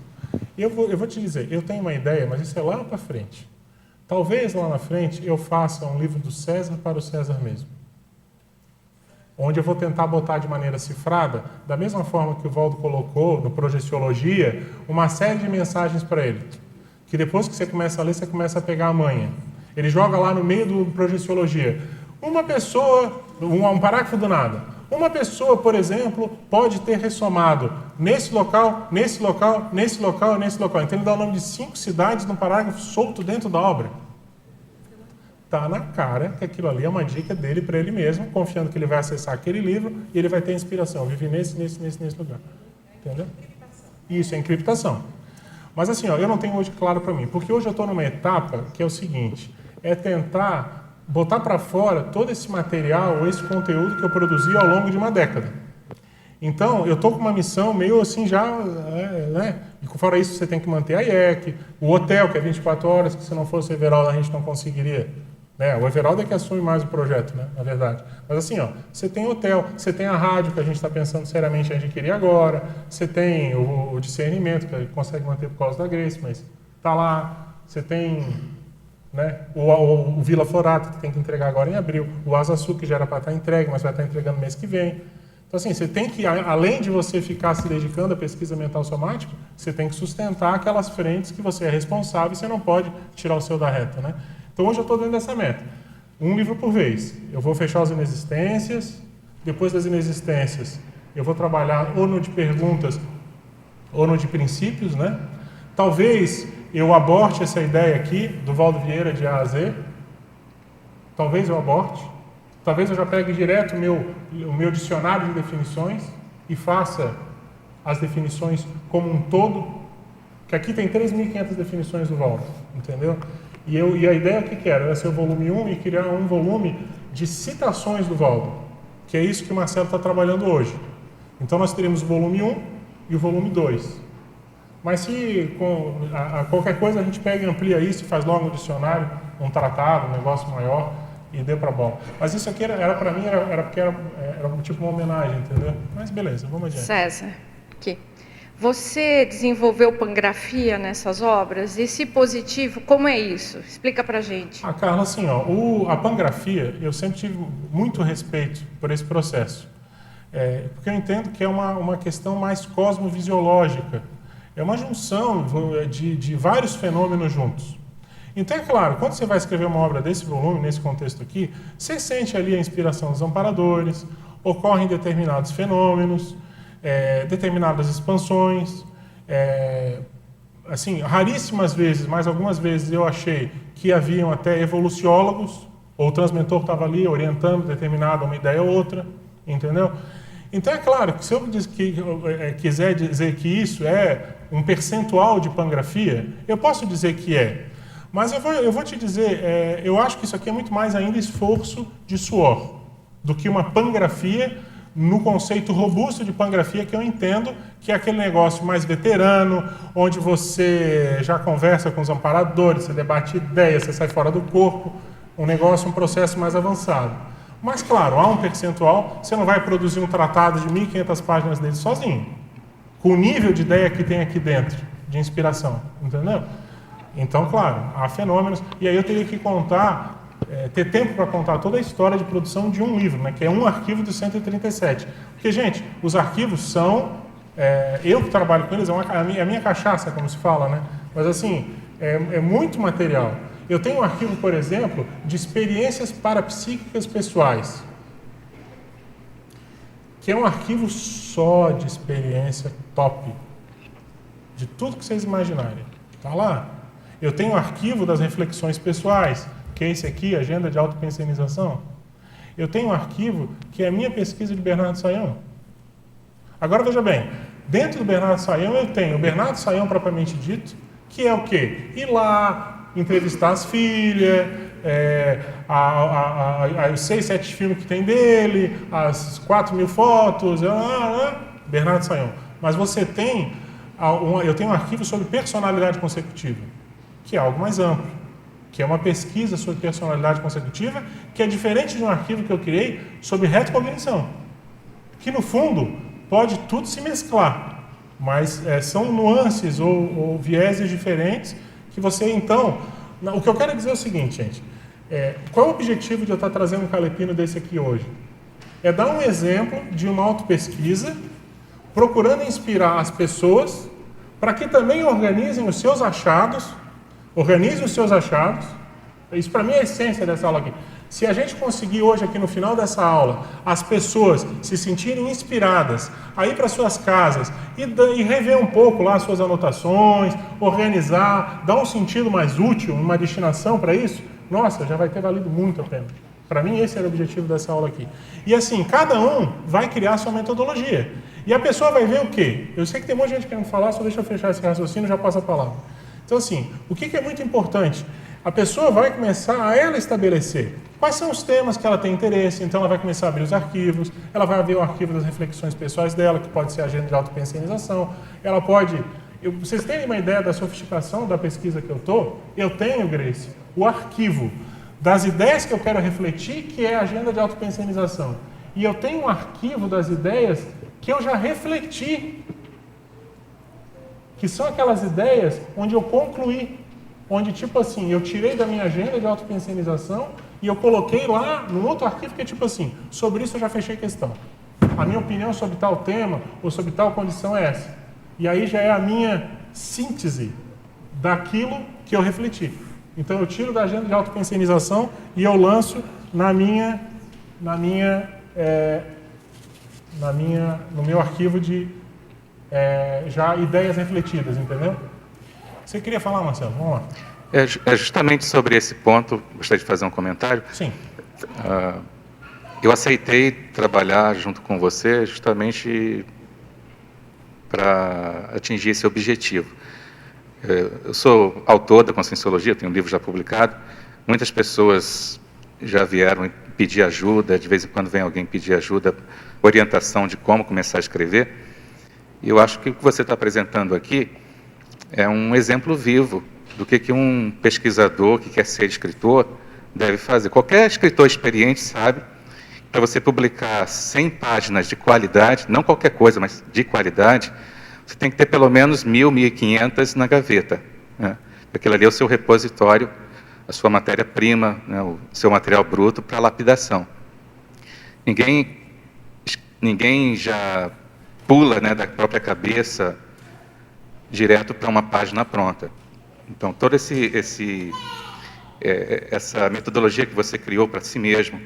S1: Eu vou te dizer, eu tenho uma ideia, mas isso é lá para frente. Talvez lá na frente eu faça um livro do César para o César mesmo. Onde eu vou tentar botar de maneira cifrada, da mesma forma que o Valdo colocou no Projeciologia, uma série de mensagens para ele. Que depois que você começa a ler, você começa a pegar a manha. Ele joga lá no meio do Projeciologia. Uma pessoa, um parágrafo do nada. Uma pessoa, por exemplo, pode ter ressomado nesse local, nesse local, nesse local, nesse local. Então ele dá o nome de 5 cidades num parágrafo solto dentro da obra. Está na cara que aquilo ali é uma dica dele para ele mesmo, confiando que ele vai acessar aquele livro e ele vai ter inspiração. Vive nesse lugar. Entendeu? Isso é encriptação. Mas assim, eu não tenho hoje claro para mim, porque hoje eu estou numa etapa que é o seguinte, é tentar botar para fora todo esse material, esse conteúdo que eu produzi ao longo de uma década. Então, eu estou com uma missão meio assim já, né? E fora isso, você tem que manter a IEC, o hotel, que é 24 horas, que se não fosse o Everaldo a gente não conseguiria. Né? O Everaldo é que assume mais o projeto, né? Na verdade. Mas assim, você tem hotel, você tem a rádio, que a gente está pensando seriamente em adquirir agora, você tem o discernimento, que a gente consegue manter por causa da Grace, mas está lá, você tem, né, o Vila Florato, que tem que entregar agora em abril, o Asa Sul, que já era para estar entregue, mas vai estar entregando mês que vem. Então assim, você tem que, além de você ficar se dedicando à pesquisa mental somática, você tem que sustentar aquelas frentes que você é responsável e você não pode tirar o seu da reta, né? Então, hoje eu estou dentro dessa meta. Um livro por vez. Eu vou fechar as inexistências. Depois das inexistências, eu vou trabalhar ou no de perguntas ou no de princípios, né? Talvez eu aborte essa ideia aqui, do Valdo Vieira, de A a Z. Talvez eu aborte. Talvez eu já pegue direto o meu dicionário de definições e faça as definições como um todo. Que aqui tem 3.500 definições do Valdo, entendeu? E a ideia que era ser o volume 1 e criar um volume de citações do Valdo, que é isso que o Marcelo está trabalhando hoje. Então nós teremos o volume 1 e o volume 2. Mas se qualquer coisa a gente pega e amplia isso e faz logo um dicionário, um tratado, um negócio maior e dê para bola. Mas isso aqui era para mim, era porque era tipo uma homenagem, entendeu? Mas beleza, vamos adiante.
S6: César, aqui. Você desenvolveu pangrafia nessas obras? E se positivo, como é isso? Explica pra gente.
S1: Carla, assim, a pangrafia, eu sempre tive muito respeito por esse processo. Porque eu entendo que é uma questão mais cosmovisiológica. É uma junção de vários fenômenos juntos. Então, é claro, quando você vai escrever uma obra desse volume, nesse contexto aqui, você sente ali a inspiração dos amparadores, ocorrem determinados fenômenos, determinadas expansões. Assim, raríssimas vezes, mas algumas vezes eu achei que haviam até evoluciólogos, ou o transmentor estava ali orientando determinada uma ideia ou outra, entendeu? Então, é claro que se eu quiser dizer que isso é um percentual de pangrafia, eu posso dizer que é. Mas eu vou te dizer, eu acho que isso aqui é muito mais ainda esforço de suor do que uma pangrafia no conceito robusto de pangrafia que eu entendo, que é aquele negócio mais veterano, onde você já conversa com os amparadores, você debate ideias, você sai fora do corpo, um processo mais avançado. Mas, claro, há um percentual, você não vai produzir um tratado de 1.500 páginas dele sozinho, com o nível de ideia que tem aqui dentro, de inspiração, entendeu? Então, claro, há fenômenos, e aí eu teria que ter tempo para contar toda a história de produção de um livro, né, que é um arquivo dos 137. Porque, gente, os arquivos são, eu que trabalho com eles, é a minha cachaça, como se fala, né? Mas, assim, é muito material. Eu tenho um arquivo, por exemplo, de experiências parapsíquicas pessoais, que é um arquivo só de experiência top, de tudo que vocês imaginarem. Está lá. Eu tenho um arquivo das reflexões pessoais, que é esse aqui, Agenda de Autopensionização. Eu tenho um arquivo que é a minha pesquisa de Bernardo Sayão. Agora, veja bem, dentro do Bernardo Sayão eu tenho o Bernardo Sayão propriamente dito, que é o quê? Ir lá, entrevistar as filhas, os 6, 7 filmes que tem dele, as 4.000 fotos, Bernardo Sayão. Mas você tem, eu tenho um arquivo sobre personalidade consecutiva, que é algo mais amplo, que é uma pesquisa sobre personalidade consecutiva, que é diferente de um arquivo que eu criei sobre retrocognição, que no fundo pode tudo se mesclar, mas são nuances ou vieses diferentes que você, então... O que eu quero dizer é o seguinte, gente. Qual é o objetivo de eu estar trazendo um calepino desse aqui hoje? É dar um exemplo de uma autopesquisa, procurando inspirar as pessoas para que também organizem os seus achados. Isso para mim é a essência dessa aula aqui. Se a gente conseguir hoje aqui no final dessa aula, as pessoas se sentirem inspiradas a ir para suas casas e rever um pouco lá as suas anotações, organizar, dar um sentido mais útil, uma destinação para isso, nossa, já vai ter valido muito a pena. Para mim esse era o objetivo dessa aula aqui. E assim, cada um vai criar sua metodologia. E a pessoa vai ver o quê? Eu sei que tem um monte de gente querendo falar, só deixa eu fechar esse raciocínio e já passo a palavra. Então assim, o que é muito importante? A pessoa vai começar a ela estabelecer quais são os temas que ela tem interesse, então ela vai começar a abrir os arquivos, ela vai ver o arquivo das reflexões pessoais dela, que pode ser a agenda de autopensionização, ela pode... vocês terem uma ideia da sofisticação da pesquisa que eu tenho, Grace, o arquivo das ideias que eu quero refletir, que é a agenda de autopensionização. E eu tenho um arquivo das ideias que eu já refleti, que são aquelas ideias onde eu concluí, onde, tipo assim, eu tirei da minha agenda de autopensionização e eu coloquei lá no outro arquivo que é tipo assim, sobre isso eu já fechei questão. A minha opinião sobre tal tema ou sobre tal condição é essa. E aí já é a minha síntese daquilo que eu refleti. Então eu tiro da agenda de autopensionização e eu lanço no meu arquivo de já ideias refletidas, entendeu? Você queria falar, Marcelo? Vamos lá.
S7: É justamente sobre esse ponto, gostaria de fazer um comentário.
S1: Sim.
S7: Eu aceitei trabalhar junto com você justamente para atingir esse objetivo. Eu sou autor da Conscienciologia, tenho um livro já publicado. Muitas pessoas já vieram pedir ajuda, de vez em quando vem alguém pedir ajuda, orientação de como começar a escrever. E eu acho que o que você está apresentando aqui é um exemplo vivo do que um pesquisador que quer ser escritor deve fazer. Qualquer escritor experiente sabe, para você publicar 100 páginas de qualidade, não qualquer coisa, mas de qualidade, você tem que ter pelo menos 1.000, 1.500 na gaveta, né? Aquilo ali é o seu repositório, a sua matéria-prima, né, o seu material bruto para lapidação. Ninguém já pula, né, da própria cabeça direto para uma página pronta. Então, toda essa metodologia que você criou para si mesmo,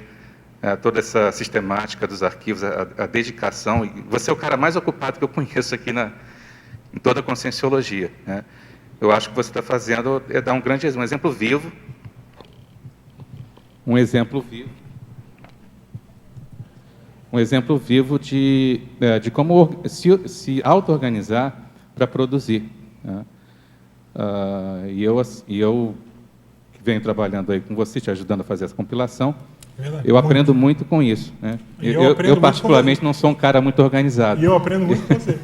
S7: toda essa sistemática dos arquivos, a dedicação, e você é o cara mais ocupado que eu conheço aqui em toda a Conscienciologia, né? Eu acho que você está fazendo é dar um exemplo vivo. Um exemplo vivo de como se auto-organizar para produzir, né? E eu que venho trabalhando aí com você, te ajudando a fazer essa compilação, eu aprendo muito com isso, né? Eu particularmente não sou um cara muito organizado.
S1: E eu aprendo muito com você.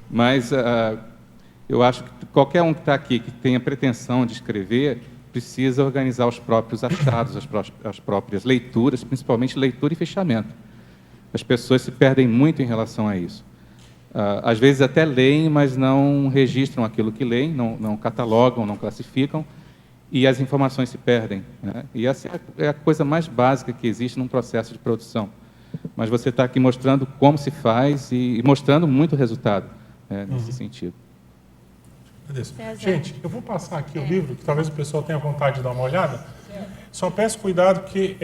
S7: Mas eu acho que qualquer um que está aqui, que tenha pretensão de escrever, precisa organizar os próprios achados, as próprias leituras, principalmente leitura e fechamento. As pessoas se perdem muito em relação a isso. Às vezes até leem, mas não registram aquilo que leem, não catalogam, não classificam, e as informações se perdem, né? E essa é a coisa mais básica que existe num processo de produção. Mas você está aqui mostrando como se faz e mostrando muito resultado, nesse sentido.
S1: Gente, eu vou passar aqui o livro, que talvez o pessoal tenha vontade de dar uma olhada. Só peço cuidado, porque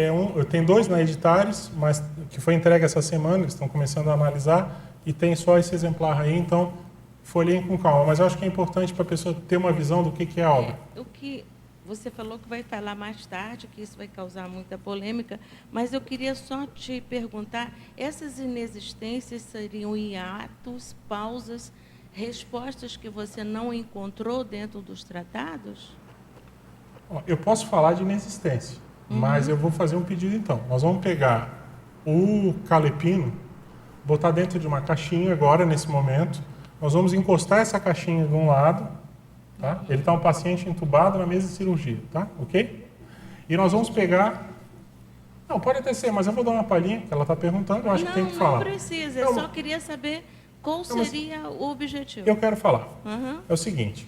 S1: tem 2 na Editares, mas que foi entregue essa semana, eles estão começando a analisar, e tem só esse exemplar aí, então folheiem com calma. Mas eu acho que é importante para a pessoa ter uma visão do que é a obra.
S8: O que você falou que vai falar mais tarde, que isso vai causar muita polêmica, mas eu queria só te perguntar, essas inexistências seriam hiatos, pausas, respostas que você não encontrou dentro dos tratados?
S1: Eu posso falar de inexistência, mas eu vou fazer um pedido então. Nós vamos pegar o calepino, botar dentro de uma caixinha agora, nesse momento. Nós vamos encostar essa caixinha de um lado, tá? Ele está um paciente entubado na mesa de cirurgia, tá? Ok? E nós vamos pegar... Não, pode até ser, mas eu vou dar uma palhinha, que ela está perguntando, eu acho que tem que falar.
S8: Não precisa, eu só queria saber qual seria o objetivo.
S1: Eu quero falar. É o seguinte,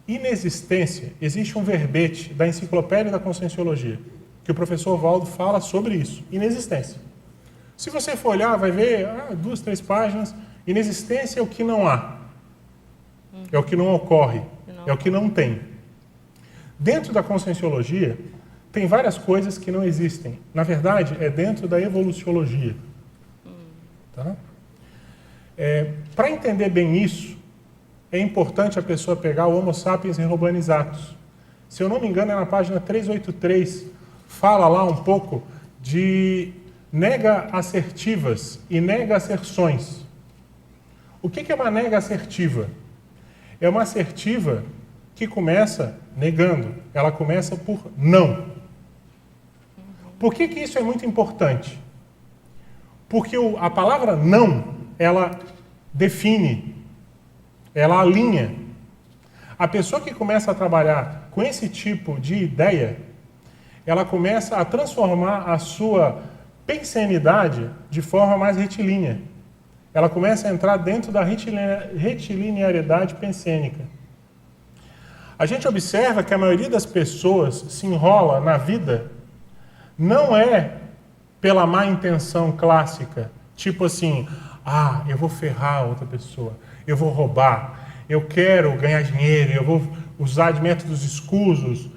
S1: inexistência, existe um verbete da Enciclopédia da Conscienciologia, que o professor Valdo fala sobre isso, inexistência. Se você for olhar, vai ver 2, 3 páginas, inexistência é o que não há, é o que não ocorre, é o que não tem. Dentro da Conscienciologia, tem várias coisas que não existem. Na verdade, é dentro da evoluciologia. Tá? Para entender bem isso, é importante a pessoa pegar o Homo sapiens Enrobanizatus. Se eu não me engano, é na página 383, fala lá um pouco de nega-assertivas e nega-asserções. O que é uma nega-assertiva? É uma assertiva que começa negando, ela começa por não. Por que isso é muito importante? Porque a palavra não, ela define, ela alinha. A pessoa que começa a trabalhar com esse tipo de ideia, ela começa a transformar a sua pensenidade de forma mais retilínea. Ela começa a entrar dentro da retilinearidade pensênica. A gente observa que a maioria das pessoas se enrola na vida não é pela má intenção clássica, tipo assim, eu vou ferrar a outra pessoa, eu vou roubar, eu quero ganhar dinheiro, eu vou usar de métodos escusos.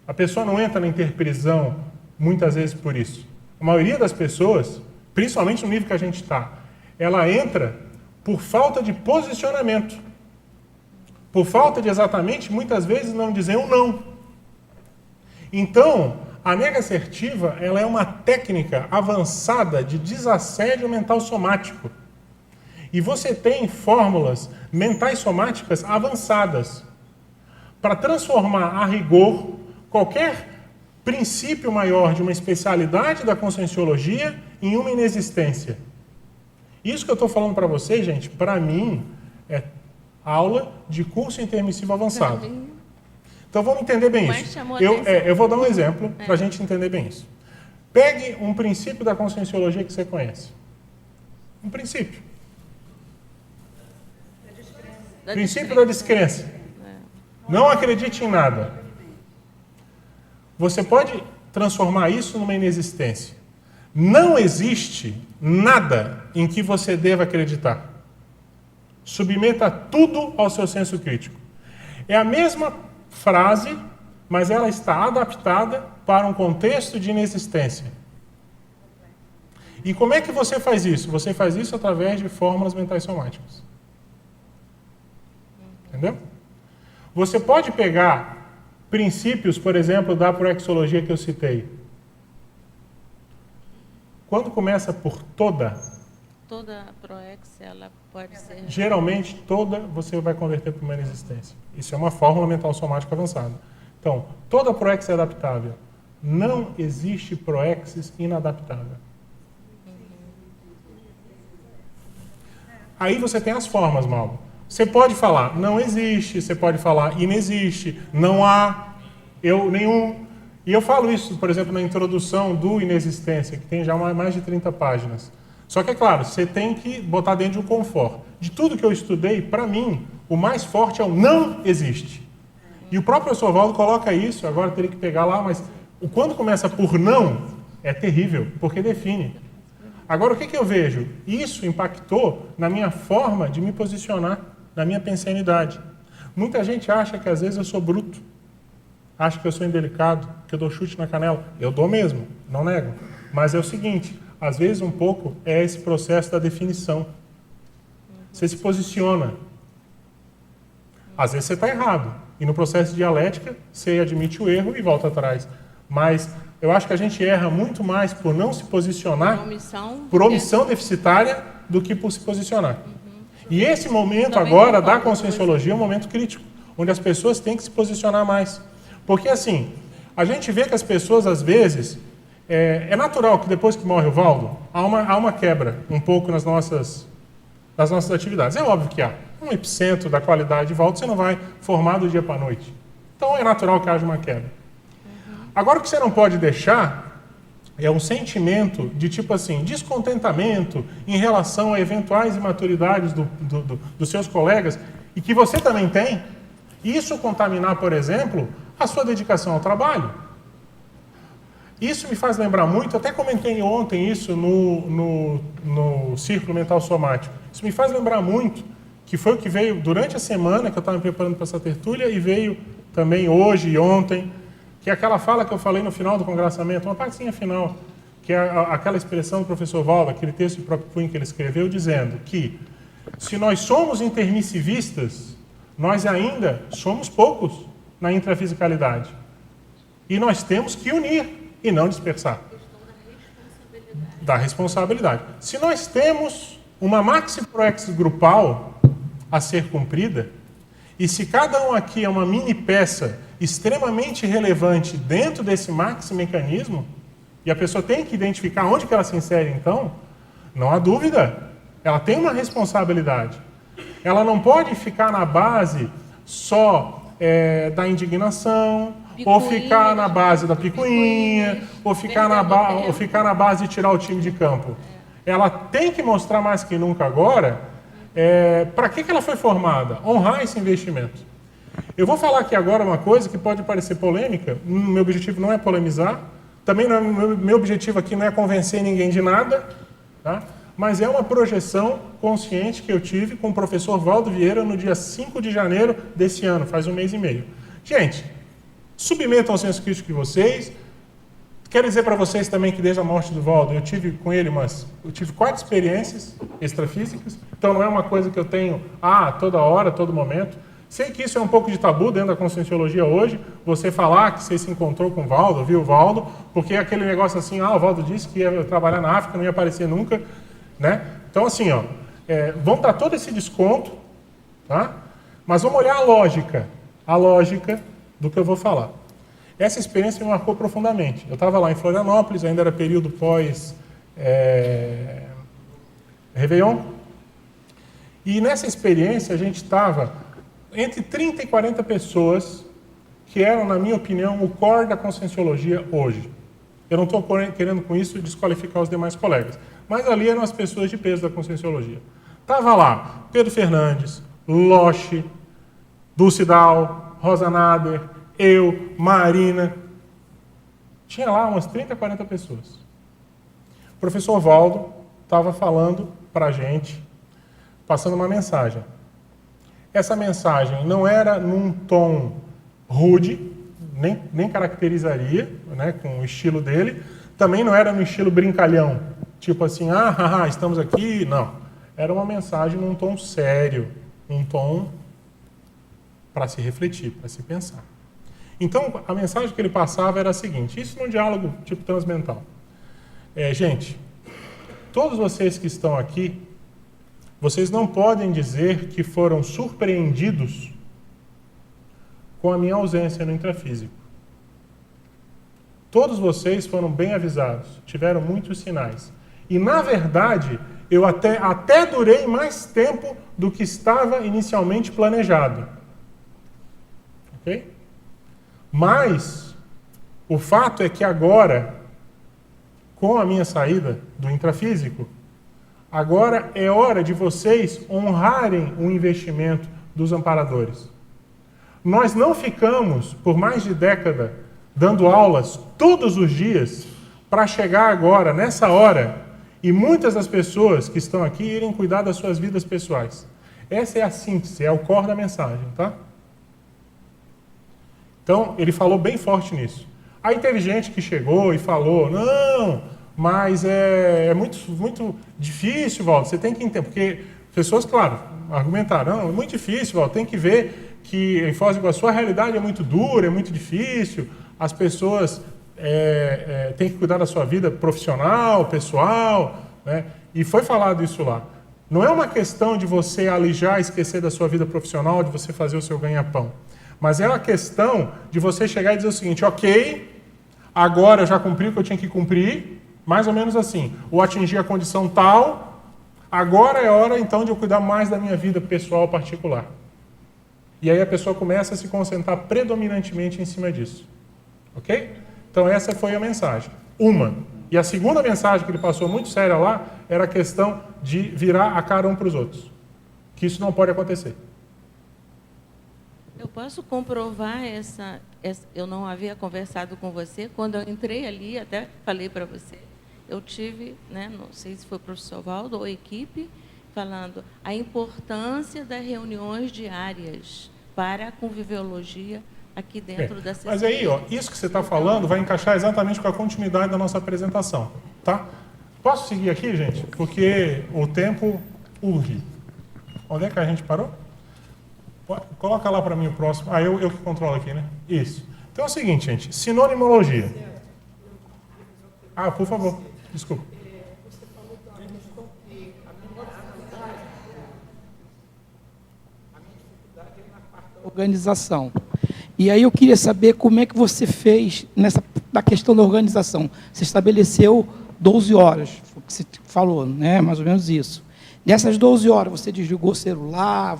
S1: A pessoa não entra na interprisão muitas vezes por isso. A maioria das pessoas, principalmente no nível que a gente está, ela entra por falta de posicionamento. Por falta de exatamente, muitas vezes, não dizer um não. Então, a nega assertiva, ela é uma técnica avançada de desassédio mental somático. E você tem fórmulas mentais somáticas avançadas para transformar a rigor qualquer princípio maior de uma especialidade da conscienciologia em uma inexistência. Isso que eu estou falando para vocês, gente, para mim, é aula de curso intermissivo avançado. Então vamos entender bem isso. Eu vou dar um exemplo para a gente entender bem isso. Pegue um princípio da conscienciologia que você conhece. Um princípio. Princípio da descrença. Não acredite em nada. Você pode transformar isso numa inexistência. Não existe nada em que você deva acreditar. Submeta tudo ao seu senso crítico. É a mesma frase, mas ela está adaptada para um contexto de inexistência. E como é que você faz isso? Você faz isso através de fórmulas mentais somáticas. Entendeu? Você pode pegar princípios, por exemplo, da proexologia que eu citei. Quando começa por toda,
S8: Toda proex, ela pode ser...
S1: geralmente toda você vai converter para uma inexistência. Isso é uma fórmula mental somática avançada. Então, toda proex é adaptável. Não existe proexis inadaptável. Aí você tem as formas, Mauro. Você pode falar não existe, você pode falar inexiste, não há, nenhum. E eu falo isso, por exemplo, na introdução do Inexistência, que tem já mais de 30 páginas. Só que, é claro, você tem que botar dentro de um confort. De tudo que eu estudei, para mim, o mais forte é o não existe. E o próprio professor Valdo coloca isso, agora eu teria que pegar lá, mas quando começa por não, é terrível, porque define. Agora, o que eu vejo? Isso impactou na minha forma de me posicionar, na minha pensanidade. Muita gente acha que às vezes eu sou bruto, acha que eu sou indelicado, que eu dou chute na canela. Eu dou mesmo, não nego. Mas é o seguinte, às vezes um pouco é esse processo da definição. Você se posiciona. Às vezes você está errado. E no processo de dialética, você admite o erro e volta atrás. Mas eu acho que a gente erra muito mais por não se posicionar, por omissão deficitária, do que por se posicionar. E esse momento agora da conscienciologia é um momento crítico, onde as pessoas têm que se posicionar mais. Porque assim, a gente vê que as pessoas às vezes, é natural que depois que morre o Valdo, há uma quebra um pouco nas nossas atividades. É óbvio que há. Um epicentro da qualidade de Valdo você não vai formar do dia para a noite. Então é natural que haja uma quebra. Agora o que você não pode deixar é um sentimento de tipo assim, descontentamento em relação a eventuais imaturidades dos seus colegas e que você também tem. Isso contaminar, por exemplo, a sua dedicação ao trabalho. Isso me faz lembrar muito, até comentei ontem isso no Círculo Mental Somático. Isso me faz lembrar muito, que foi o que veio durante a semana que eu estava me preparando para essa tertúlia e veio também hoje e ontem, que é aquela fala que eu falei no final do congraçamento, uma partezinha final, que é aquela expressão do professor Valdo, aquele texto de próprio punho que ele escreveu, dizendo que se nós somos intermissivistas, nós ainda somos poucos na intrafisicalidade. E nós temos que unir e não dispersar. Da responsabilidade. Se nós temos uma maxi proexis grupal a ser cumprida, e se cada um aqui é uma mini peça extremamente relevante dentro desse maxi mecanismo, e a pessoa tem que identificar onde que ela se insere então, não há dúvida, ela tem uma responsabilidade. Ela não pode ficar na base só da indignação, ou ficar na base da picuinha, ou ficar na base de tirar o time de campo. Ela tem que mostrar mais que nunca agora para que ela foi formada, honrar esse investimento. Eu vou falar aqui agora uma coisa que pode parecer polêmica, meu objetivo não é polemizar, também não é, meu objetivo aqui não é convencer ninguém de nada, tá? Mas é uma projeção consciente que eu tive com o professor Valdo Vieira no dia 5 de janeiro desse ano, faz um mês e meio. Gente, submetam ao senso crítico de vocês. Quero dizer para vocês também que desde a morte do Valdo, eu tive com ele eu tive 4 experiências extrafísicas, então não é uma coisa que eu tenho toda hora, todo momento. Sei que isso é um pouco de tabu dentro da conscienciologia hoje, você falar que você se encontrou com o Valdo, viu o Valdo, porque é aquele negócio assim, o Valdo disse que ia trabalhar na África, não ia aparecer nunca, né? Então assim, vamos dar todo esse desconto, tá? Mas vamos olhar a lógica do que eu vou falar. Essa experiência me marcou profundamente. Eu estava lá em Florianópolis, ainda era período pós Réveillon, e nessa experiência a gente estava entre 30 e 40 pessoas que eram, na minha opinião, o core da conscienciologia hoje. Eu não estou querendo com isso desqualificar os demais colegas, mas ali eram as pessoas de peso da conscienciologia. Estava lá Pedro Fernandes, Loche, Dulce Dal, Rosa Nader, eu, Marina. Tinha lá umas 30, 40 pessoas. O professor Valdo estava falando para a gente, passando uma mensagem. Essa mensagem não era num tom rude, nem caracterizaria, né, com o estilo dele, também não era no estilo brincalhão, tipo assim, estamos aqui, não. Era uma mensagem num tom sério, um tom para se refletir, para se pensar. Então, a mensagem que ele passava era a seguinte, isso num diálogo tipo transmental. Gente, todos vocês que estão aqui, vocês não podem dizer que foram surpreendidos com a minha ausência no intrafísico. Todos vocês foram bem avisados, tiveram muitos sinais. E, na verdade, eu até durei mais tempo do que estava inicialmente planejado. Ok? Mas, o fato é que agora, com a minha saída do intrafísico, agora é hora de vocês honrarem o investimento dos amparadores. Nós não ficamos, por mais de década, dando aulas todos os dias para chegar agora, nessa hora, e muitas das pessoas que estão aqui irem cuidar das suas vidas pessoais. Essa é a síntese, é o core da mensagem, tá? Então, ele falou bem forte nisso. Aí teve gente que chegou e falou, não, mas é muito difícil, Valdo, você tem que entender, porque pessoas, claro, argumentaram, não, é muito difícil, Valdo, tem que ver que em Foz do Iguaçu a realidade é muito dura, é muito difícil, as pessoas têm que cuidar da sua vida profissional, pessoal, né? E foi falado isso lá. Não é uma questão de você alijar, esquecer da sua vida profissional, de você fazer o seu ganha-pão. Mas é uma questão de você chegar e dizer o seguinte, ok, agora eu já cumpri o que eu tinha que cumprir, mais ou menos assim, ou atingir a condição tal, agora é hora então de eu cuidar mais da minha vida pessoal particular. E aí a pessoa começa a se concentrar predominantemente em cima disso. Ok? Então essa foi a mensagem. Uma. E a segunda mensagem que ele passou muito séria lá era a questão de virar a cara um para os outros. Que isso não pode acontecer.
S8: Eu posso comprovar eu não havia conversado com você, quando eu entrei ali, até falei para você, eu tive, né, não sei se foi o professor Valdo ou a equipe, falando a importância das reuniões diárias para a conviviologia aqui dentro da CCI.
S1: Mas aí, isso que você está falando vai encaixar exatamente com a continuidade da nossa apresentação, tá? Posso seguir aqui, gente? Porque o tempo urge. Onde é que a gente parou? Coloca lá para mim o próximo. Eu que controlo aqui, né? Isso. Então é o seguinte, gente. Sinonimologia. Por favor. Desculpa.
S9: Você falou da questão que a minha dificuldade é na parte da organização. E aí eu queria saber como é que você fez na questão da organização. Você estabeleceu 12 horas, o que você falou, né? Mais ou menos isso. Nessas 12 horas, você desligou o celular,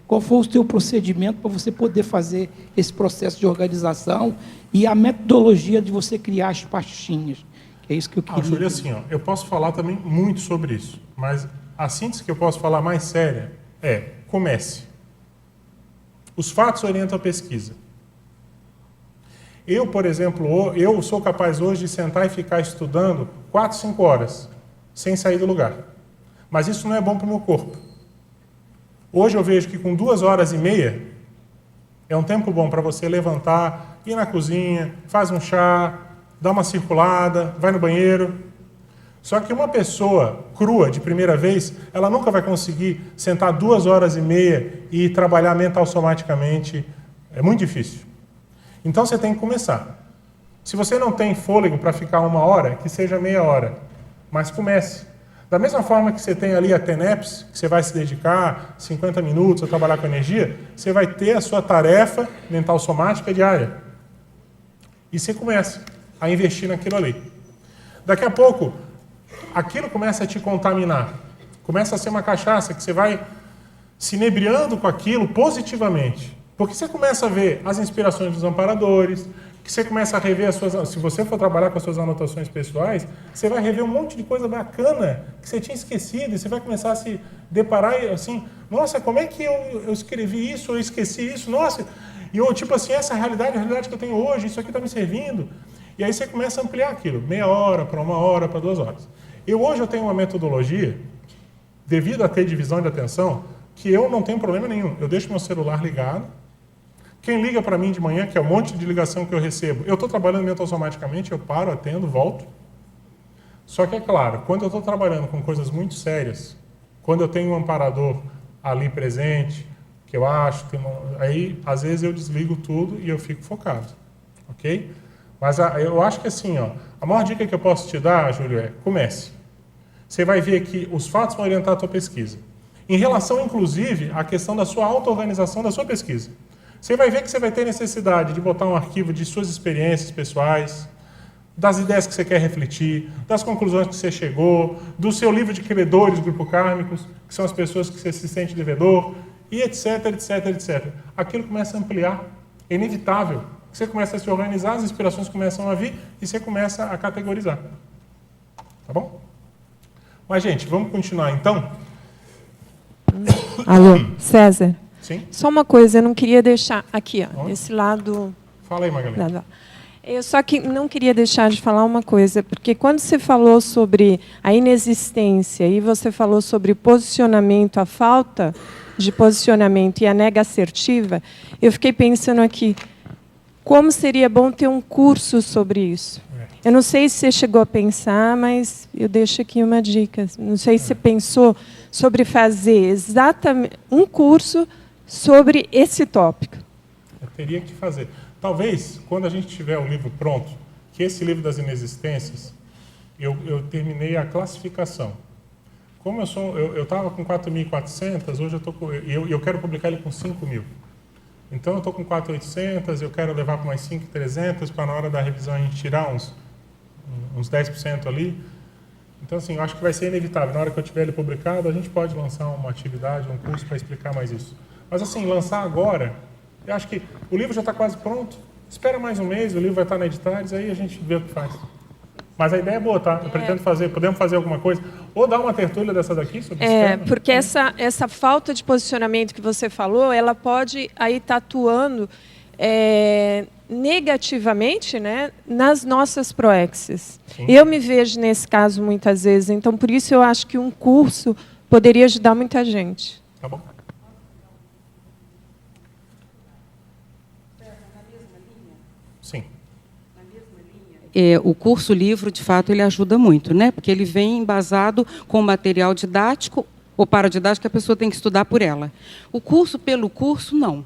S9: qual foi o seu procedimento para você poder fazer esse processo de organização e a metodologia de você criar as pastinhas? É isso que eu queria.
S1: Júlia, assim, eu posso falar também muito sobre isso, mas a síntese que eu posso falar mais séria é, comece. Os fatos orientam a pesquisa. Eu, por exemplo, eu sou capaz hoje de sentar e ficar estudando 4, 5 horas, sem sair do lugar. Mas isso não é bom para o meu corpo. Hoje eu vejo que com 2 horas e meia é um tempo bom para você levantar, ir na cozinha, faz um chá, dá uma circulada, vai no banheiro. Só que uma pessoa crua, de primeira vez, ela nunca vai conseguir sentar 2 horas e meia e trabalhar mental somaticamente. É muito difícil. Então você tem que começar. Se você não tem fôlego para ficar 1 hora, que seja meia hora. Mas comece. Da mesma forma que você tem ali a TENEPS, que você vai se dedicar 50 minutos a trabalhar com energia, você vai ter a sua tarefa mental somática diária. E você começa a investir naquilo ali. Daqui a pouco, aquilo começa a te contaminar. Começa a ser uma cachaça que você vai se inebriando com aquilo positivamente. Porque você começa a ver as inspirações dos amparadores, que você começa a rever as suas... Se você for trabalhar com as suas anotações pessoais, você vai rever um monte de coisa bacana que você tinha esquecido, e você vai começar a se deparar assim, nossa, como é que eu escrevi isso, eu esqueci isso, nossa... E eu, tipo assim, essa realidade é a realidade que eu tenho hoje, isso aqui está me servindo. E aí você começa a ampliar aquilo, meia hora, para 1 hora, para 2 horas. Hoje eu tenho uma metodologia, devido a ter divisão de atenção, que eu não tenho problema nenhum. Eu deixo meu celular ligado. Quem liga para mim de manhã, que é um monte de ligação que eu recebo, eu estou trabalhando automaticamente, eu paro, atendo, volto. Só que é claro, quando eu estou trabalhando com coisas muito sérias, quando eu tenho um amparador ali presente, que eu acho, aí às vezes eu desligo tudo e eu fico focado, ok? Mas eu acho que assim, ó, a maior dica que eu posso te dar, Júlio, é comece. Você vai ver que os fatos vão orientar a tua pesquisa. Em relação, inclusive, à questão da sua auto-organização da sua pesquisa. Você vai ver que você vai ter necessidade de botar um arquivo de suas experiências pessoais, das ideias que você quer refletir, das conclusões que você chegou, do seu livro de credores do grupo kármicos, que são as pessoas que você se sente devedor, e etc, etc, etc. Aquilo começa a ampliar. É inevitável. Você começa a se organizar, as inspirações começam a vir e você começa a categorizar. Tá bom? Mas, gente, vamos continuar então?
S10: Alô, César?
S1: Sim?
S10: Só uma coisa, eu não queria deixar... Aqui, ó, desse lado...
S1: Fala aí, Magalhães.
S10: Eu só que não queria deixar de falar uma coisa, porque quando você falou sobre a inexistência e você falou sobre posicionamento, a falta de posicionamento e a nega assertiva, eu fiquei pensando aqui, como seria bom ter um curso sobre isso. Eu não sei se você chegou a pensar, mas eu deixo aqui uma dica. Não sei se você pensou sobre fazer exatamente um curso sobre esse tópico.
S1: Eu teria que fazer. Talvez, quando a gente tiver o livro pronto, que esse livro das inexistências, eu terminei a classificação. Como eu estava com 4.400, hoje eu quero publicar ele com 5.000. Então eu estou com 4.800, eu quero levar para mais 5.300, para na hora da revisão a gente tirar uns 10% ali. Então, assim, eu acho que vai ser inevitável. Na hora que eu tiver ele publicado, a gente pode lançar uma atividade, um curso para explicar mais isso. Mas, assim, lançar agora, eu acho que o livro já está quase pronto. Espera mais um mês, o livro vai estar na Editares, aí a gente vê o que faz. Mas a ideia é boa, tá? Eu pretendo fazer, podemos fazer alguma coisa. Ou dar uma tertúlia dessa daqui sobre sistema.
S10: Porque essa falta de posicionamento que você falou, ela pode aí estar atuando negativamente, né, nas nossas proexes. Eu me vejo nesse caso muitas vezes, então por isso eu acho que um curso poderia ajudar muita gente.
S1: Tá bom. Sim.
S5: O curso livro, de fato, ele ajuda muito, né? Porque ele vem embasado com material didático ou paradidático que a pessoa tem que estudar por ela. O curso pelo curso, não.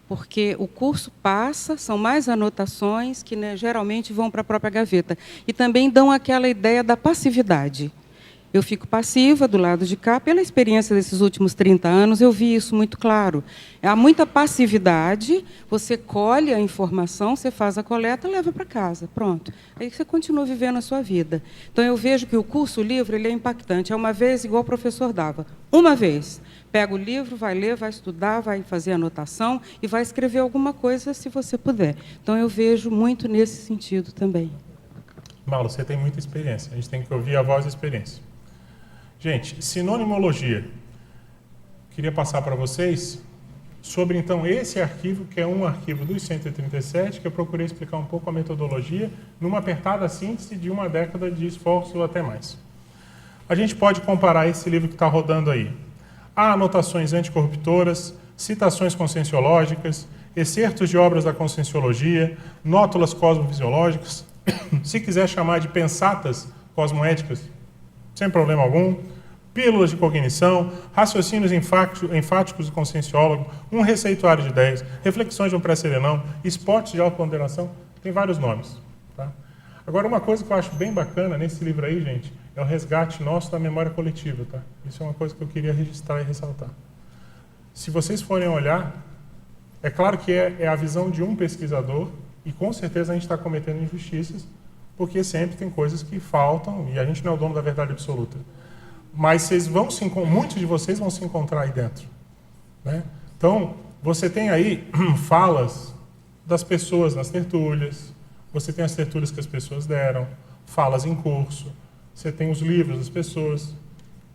S5: Porque o curso passa, são mais anotações que, né, geralmente vão para a própria gaveta. E também dão aquela ideia da passividade. Eu fico passiva do lado de cá, pela experiência desses últimos 30 anos, eu vi isso muito claro. Há muita passividade, você colhe a informação, você faz a coleta, leva para casa, pronto. Aí você continua vivendo a sua vida. Então, eu vejo que o curso, o livro, ele é impactante. É uma vez, igual o professor dava. Uma vez. Pega o livro, vai ler, vai estudar, vai fazer anotação e vai escrever alguma coisa, se você puder. Então, eu vejo muito nesse sentido também.
S1: Malu, você tem muita experiência. A gente tem que ouvir a voz da experiência. Gente, sinonimologia. Queria passar para vocês sobre, então, esse arquivo, que é um arquivo dos 137, que eu procurei explicar um pouco a metodologia, numa apertada síntese de uma década de esforço ou até mais. A gente pode comparar esse livro que está rodando aí. Há anotações anticorruptoras, citações conscienciológicas, excertos de obras da conscienciologia, nótulas cosmofisiológicas, se quiser chamar de pensatas cosmoéticas, sem problema algum, pílulas de cognição, raciocínios enfáticos do conscienciólogo, um receituário de ideias, reflexões de um pré-serenão, esportes de autoponderação, tem vários nomes. Tá? Agora, uma coisa que eu acho bem bacana nesse livro aí, gente, é o resgate nosso da memória coletiva. Tá? Isso é uma coisa que eu queria registrar e ressaltar. Se vocês forem olhar, é claro que é a visão de um pesquisador, e com certeza a gente está cometendo injustiças, porque sempre tem coisas que faltam, e a gente não é o dono da verdade absoluta. Mas vocês vão muitos de vocês vão se encontrar aí dentro. Né? Então, você tem aí falas das pessoas nas tertúlias, você tem as tertúlias que as pessoas deram, falas em curso, você tem os livros das pessoas.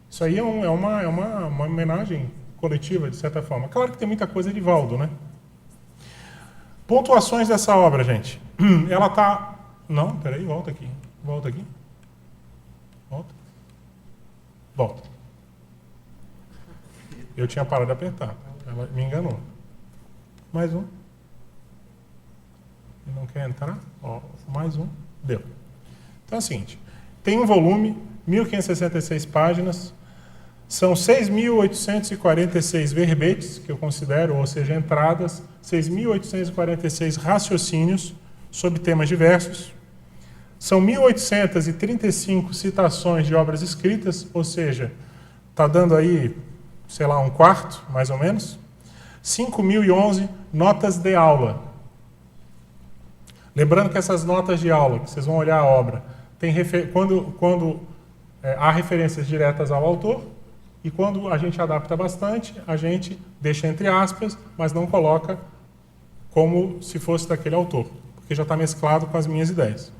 S1: Isso aí é uma homenagem coletiva, de certa forma. Claro que tem muita coisa de Valdo, né? Pontuações dessa obra, gente. Ela está... Não, peraí, volta aqui. Volta aqui. Volta. Volta. Eu tinha parado de apertar. Ela me enganou. Mais um. Não quer entrar? Ó, mais um. Deu. Então é o seguinte. Tem um volume, 1.566 páginas. São 6.846 verbetes, que eu considero, ou seja, entradas, 6.846 raciocínios sobre temas diversos. São 1.835 citações de obras escritas, ou seja, está dando aí, sei lá, um quarto, mais ou menos. 5.011 notas de aula. Lembrando que essas notas de aula, que vocês vão olhar a obra, tem quando há referências diretas ao autor, e quando a gente adapta bastante, a gente deixa entre aspas, mas não coloca como se fosse daquele autor, porque já está mesclado com as minhas ideias.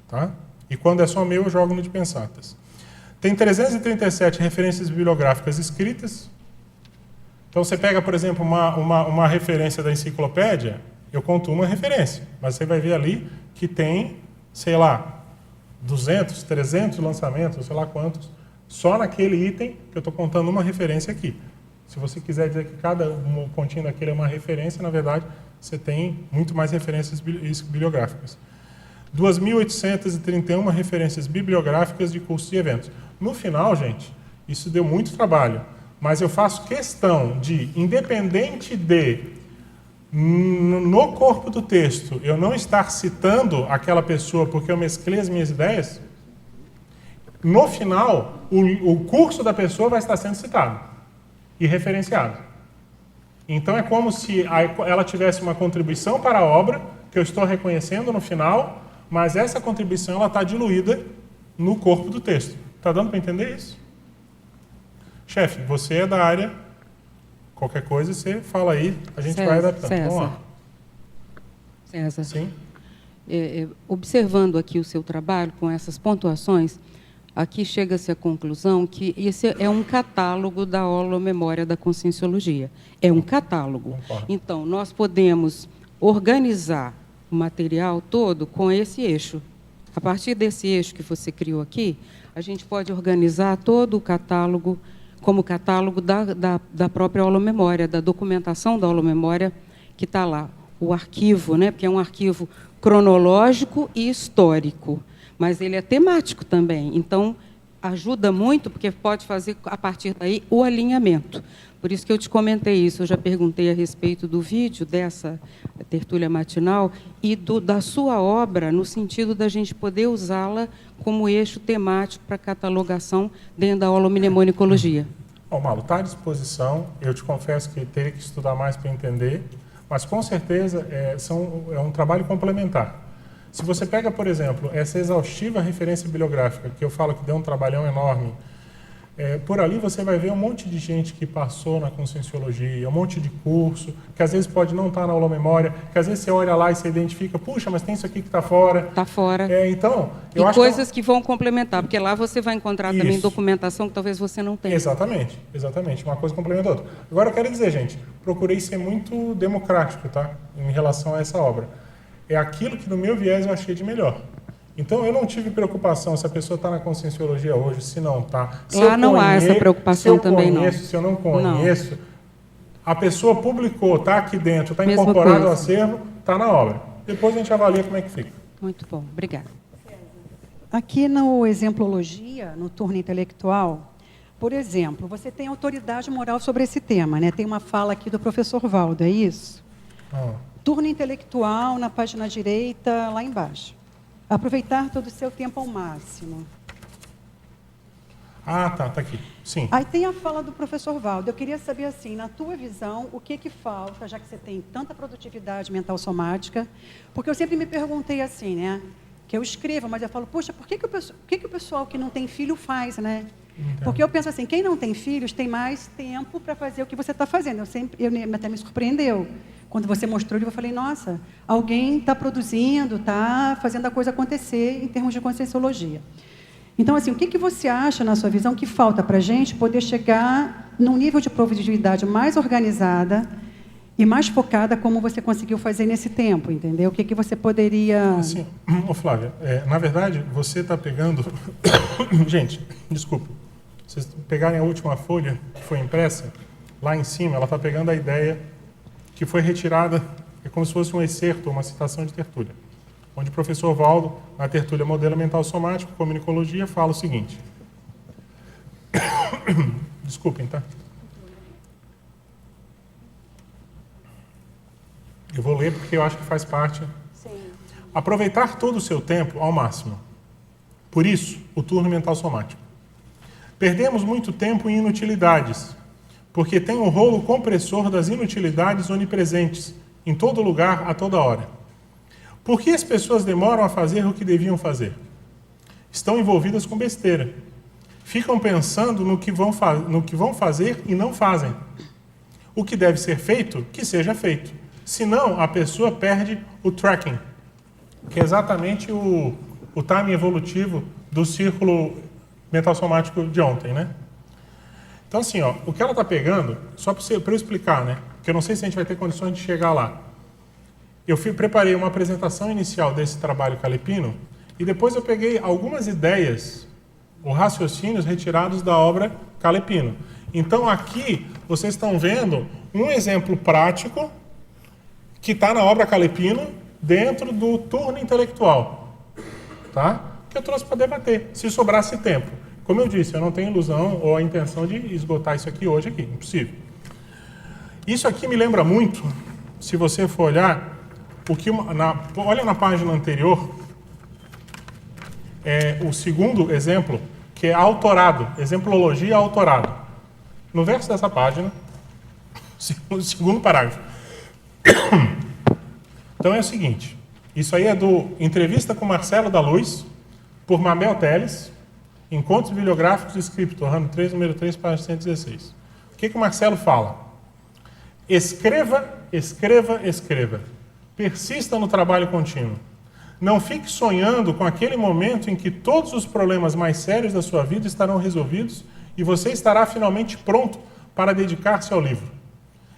S1: Tá? E quando é só meu, eu jogo no de Pensatas. Tem 337 referências bibliográficas escritas. Então, você pega, por exemplo, uma referência da enciclopédia, eu conto uma referência, mas você vai ver ali que tem, sei lá, 200, 300 lançamentos, sei lá quantos, só naquele item que eu estou contando uma referência aqui. Se você quiser dizer que cada pontinho daquele é uma referência, na verdade, você tem muito mais referências bibliográficas. 2.831 referências bibliográficas de cursos e eventos. No final, gente, isso deu muito trabalho, mas eu faço questão de, independente de, no corpo do texto, eu não estar citando aquela pessoa porque eu mesclei as minhas ideias, no final, o curso da pessoa vai estar sendo citado e referenciado. Então, é como se ela tivesse uma contribuição para a obra, que eu estou reconhecendo no final, mas essa contribuição está diluída no corpo do texto. Está dando para entender isso? Chefe, você é da área, qualquer coisa você fala aí, a gente vai adaptando. Vamos lá.
S5: César.
S1: Sim?
S5: Observando aqui o seu trabalho com essas pontuações, aqui chega-se à conclusão que esse é um catálogo da holomemória da Conscienciologia. É um catálogo.
S1: Concordo.
S5: Então, nós podemos organizar o material todo com esse eixo. A partir desse eixo que você criou aqui, a gente pode organizar todo o catálogo como catálogo da própria holomemória, da documentação da holomemória que está lá. O arquivo, né, porque é um arquivo cronológico e histórico, mas ele é temático também. Então, ajuda muito, porque pode fazer, a partir daí, o alinhamento. Por isso que eu te comentei isso, eu já perguntei a respeito do vídeo dessa tertúlia matinal e da sua obra, no sentido da gente poder usá-la como eixo temático para catalogação dentro da holomnemonicologia.
S1: Bom, Malu, está à disposição. Eu te confesso que teria que estudar mais para entender, mas, com certeza, é um trabalho complementar. Se você pega, por exemplo, essa exaustiva referência bibliográfica, que eu falo que deu um trabalhão enorme, por ali você vai ver um monte de gente que passou na Conscienciologia, um monte de curso, que às vezes pode não estar na aula-memória, que às vezes você olha lá e você identifica, puxa, mas tem isso aqui que está fora.
S5: Está fora.
S1: Então,
S5: eu acho coisas que vão complementar, porque lá você vai encontrar também documentação que talvez você não tenha.
S1: Exatamente, exatamente. Uma coisa complementa a outra. Agora, eu quero dizer, gente, procurei ser muito democrático, tá? Em relação a essa obra. É aquilo que, no meu viés, eu achei de melhor. Então, eu não tive preocupação se a pessoa está na Conscienciologia hoje, se não está.
S5: Lá não há essa preocupação também, não.
S1: Se eu não conheço, a pessoa publicou, está aqui dentro, está incorporado ao acervo, está na obra. Depois a gente avalia como é que fica.
S5: Muito bom, obrigada.
S11: Aqui no Exemplologia, no turno intelectual, por exemplo, você tem autoridade moral sobre esse tema, né? Tem uma fala aqui do professor Valdo, é isso? Turno intelectual, na página direita, lá embaixo. Aproveitar todo o seu tempo ao máximo.
S1: Tá aqui. Sim.
S11: Aí tem a fala do professor Valdo. Eu queria saber, assim, na tua visão, o que falta, já que você tem tanta produtividade mental somática, porque eu sempre me perguntei assim, né? Que eu escrevo, mas eu falo, poxa, por que o pessoal que não tem filho faz, né? Entendo. Porque eu penso assim, quem não tem filhos tem mais tempo para fazer o que você está fazendo. Até me surpreendeu. Quando você mostrou o livro, eu falei, nossa, alguém está produzindo, está fazendo a coisa acontecer em termos de conscienciologia. Então, assim, o que você acha, na sua visão, que falta para a gente poder chegar num nível de produtividade mais organizada e mais focada, como você conseguiu fazer nesse tempo, entendeu? O que você poderia...
S1: Assim, ô Flávia, na verdade, você está pegando... Gente, desculpa. Vocês pegarem a última folha que foi impressa, lá em cima, ela está pegando a ideia que foi retirada, é como se fosse um excerto, uma citação de Tertúlia, onde o professor Valdo, na Tertúlia Modelo Mental Somático, Comunicologia, fala o seguinte. Desculpem, tá? Eu vou ler porque eu acho que faz parte. Sim. Aproveitar todo o seu tempo ao máximo. Por isso, o turno mental somático. Perdemos muito tempo em inutilidades, porque tem o rolo compressor das inutilidades onipresentes, em todo lugar, a toda hora. Por que as pessoas demoram a fazer o que deviam fazer? Estão envolvidas com besteira. Ficam pensando no que vão fazer e não fazem. O que deve ser feito, que seja feito. Senão, a pessoa perde o tracking, que é exatamente o timing evolutivo do círculo mental somático de ontem, né? Então, assim, ó, o que ela está pegando, só para eu explicar, né? Porque eu não sei se a gente vai ter condições de chegar lá. Eu preparei uma apresentação inicial desse trabalho calepino e depois eu peguei algumas ideias, ou raciocínios retirados da obra Calepino. Então, aqui, vocês estão vendo um exemplo prático que está na obra Calepino dentro do turno intelectual, tá? Que eu trouxe para debater, se sobrasse tempo. Como eu disse, eu não tenho ilusão ou a intenção de esgotar isso aqui hoje, impossível. Isso aqui me lembra muito, se você for olhar, olha na página anterior, o segundo exemplo, que é autorado, exemplologia autorado. No verso dessa página, o segundo parágrafo. Então é o seguinte, isso aí é do Entrevista com Marcelo da Luz, por Mabel Teles, Encontros Bibliográficos do Scripto, ramo 3, número 3, página 116. O que o Marcelo fala? Escreva, escreva, escreva. Persista no trabalho contínuo. Não fique sonhando com aquele momento em que todos os problemas mais sérios da sua vida estarão resolvidos e você estará finalmente pronto para dedicar-se ao livro.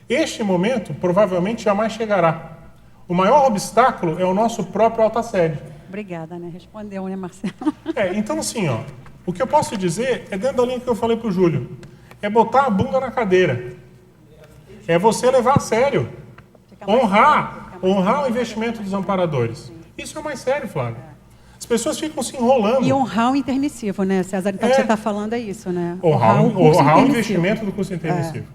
S1: Este momento provavelmente jamais chegará. O maior obstáculo é o nosso próprio autoassédio.
S11: Obrigada, né? Respondeu, né, Marcelo?
S1: Então, assim, ó, o que eu posso dizer é dentro da linha que eu falei para o Júlio. É botar a bunda na cadeira. É você levar a sério. Honrar o investimento dos amparadores. Isso é o mais sério, Flávio. As pessoas ficam se enrolando.
S11: E honrar o intermissivo, né, César? Então, o que você está falando é isso, né?
S1: Honrar o investimento do curso intermissivo.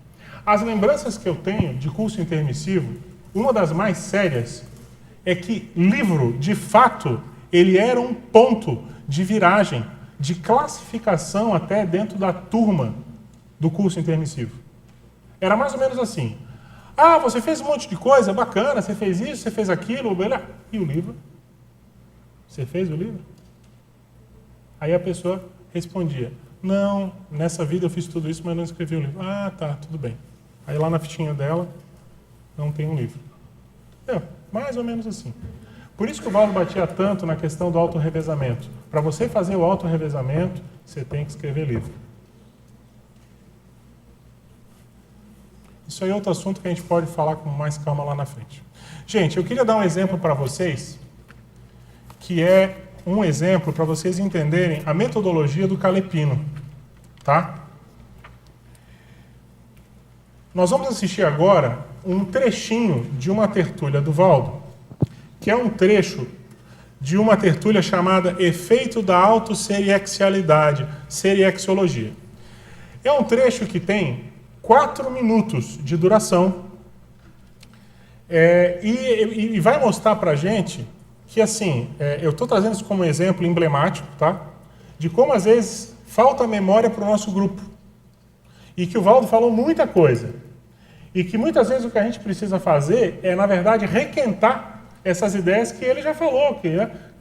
S1: As lembranças que eu tenho de curso intermissivo, uma das mais sérias é que livro, de fato, ele era um ponto de viragem, de classificação até dentro da turma do curso intermissivo. Era mais ou menos assim. Ah, você fez um monte de coisa, bacana, você fez isso, você fez aquilo, beleza. E o livro? Você fez o livro? Aí a pessoa respondia, não, nessa vida eu fiz tudo isso, mas não escrevi o livro. Ah, tá, tudo bem. Aí lá na fichinha dela, não tem um livro. Mais ou menos assim. Por isso que o Valdo batia tanto na questão do autorrevezamento. Para você fazer o autorrevezamento, você tem que escrever livro. Isso aí é outro assunto que a gente pode falar com mais calma lá na frente. Gente, eu queria dar um exemplo para vocês, que é um exemplo para vocês entenderem a metodologia do Calepino. Tá? Nós vamos assistir agora um trechinho de uma tertúlia do Valdo, que é um trecho de uma tertúlia chamada Efeito da Autosseriaxialidade, Seriaxiologia. É um trecho que tem 4 minutos de duração e vai mostrar para a gente que, assim, eu estou trazendo isso como um exemplo emblemático, tá? De como, às vezes, falta memória para o nosso grupo. E que o Valdo falou muita coisa. E que muitas vezes o que a gente precisa fazer é, na verdade, requentar essas ideias que ele já falou, que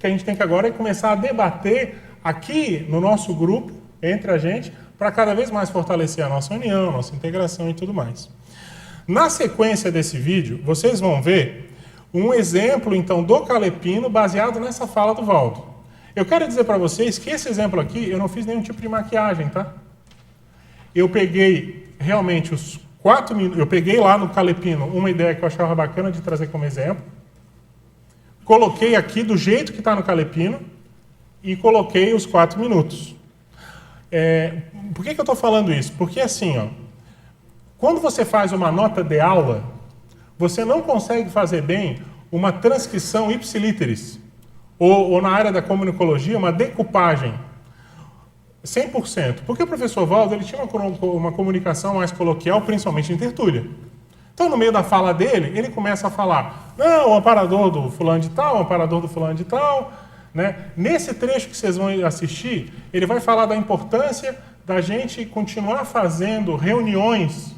S1: a gente tem que agora começar a debater aqui no nosso grupo, entre a gente, para cada vez mais fortalecer a nossa união, nossa integração e tudo mais. Na sequência desse vídeo, vocês vão ver um exemplo, então, do Calepino baseado nessa fala do Valdo. Eu quero dizer para vocês que esse exemplo aqui, eu não fiz nenhum tipo de maquiagem, tá? Eu peguei realmente os 4 minutos, eu peguei lá no Calepino uma ideia que eu achava bacana de trazer como exemplo, coloquei aqui do jeito que está no Calepino e coloquei os 4 minutos. Por que eu estou falando isso? Porque assim, ó, quando você faz uma nota de aula, você não consegue fazer bem uma transcrição ipsiliteris, ou na área da comunicologia, uma decupagem 100%. Porque o professor Valdo ele tinha uma comunicação mais coloquial, principalmente em tertúlia. Então, no meio da fala dele, ele começa a falar, não, o amparador do fulano de tal, o amparador do fulano de tal. Né? Nesse trecho que vocês vão assistir, ele vai falar da importância da gente continuar fazendo reuniões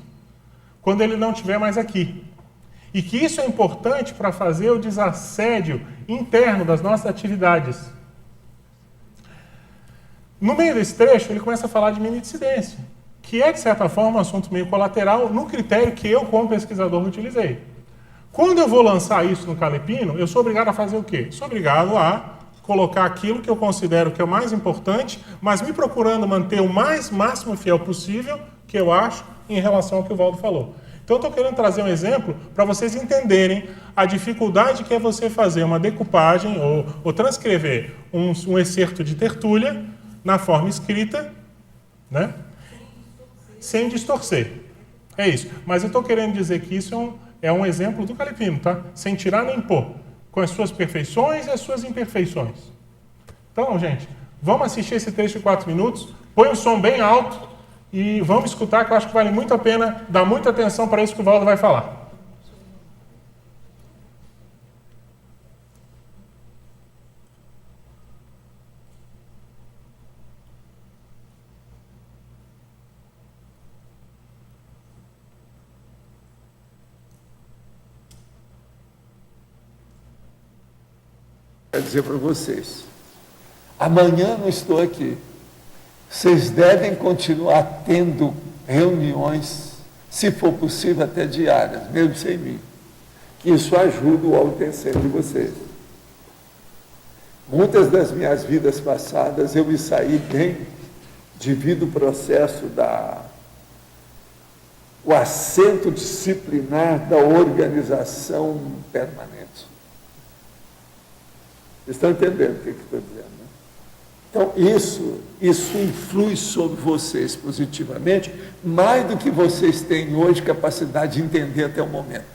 S1: quando ele não estiver mais aqui. E que isso é importante para fazer o desassédio interno das nossas atividades. No meio desse trecho, ele começa a falar de mini-dissidência, que é, de certa forma, um assunto meio colateral no critério que eu, como pesquisador, utilizei. Quando eu vou lançar isso no Calepino, eu sou obrigado a fazer o quê? Sou obrigado a colocar aquilo que eu considero que é o mais importante, mas me procurando manter o máximo fiel possível, que eu acho, em relação ao que o Valdo falou. Então, eu estou querendo trazer um exemplo para vocês entenderem a dificuldade que é você fazer uma decupagem ou transcrever um excerto de tertúlia na forma escrita, né? Sem distorcer. É isso. Mas eu estou querendo dizer que isso é um exemplo do Calepino, tá? Sem tirar nem pôr, com as suas perfeições e as suas imperfeições. Então, gente, vamos assistir esse trecho de 4 minutos, põe o som bem alto e vamos escutar, que eu acho que vale muito a pena dar muita atenção para isso que o Valdo vai falar.
S12: Quero dizer para vocês, amanhã não estou aqui. Vocês devem continuar tendo reuniões, se for possível até diárias, mesmo sem mim. Que isso ajuda o autotensendo de vocês. Muitas das minhas vidas passadas eu me saí bem devido ao processo o assento disciplinar da organização permanente. Vocês estão entendendo o que estou dizendo, né? Então, isso influi sobre vocês positivamente, mais do que vocês têm hoje capacidade de entender até o momento.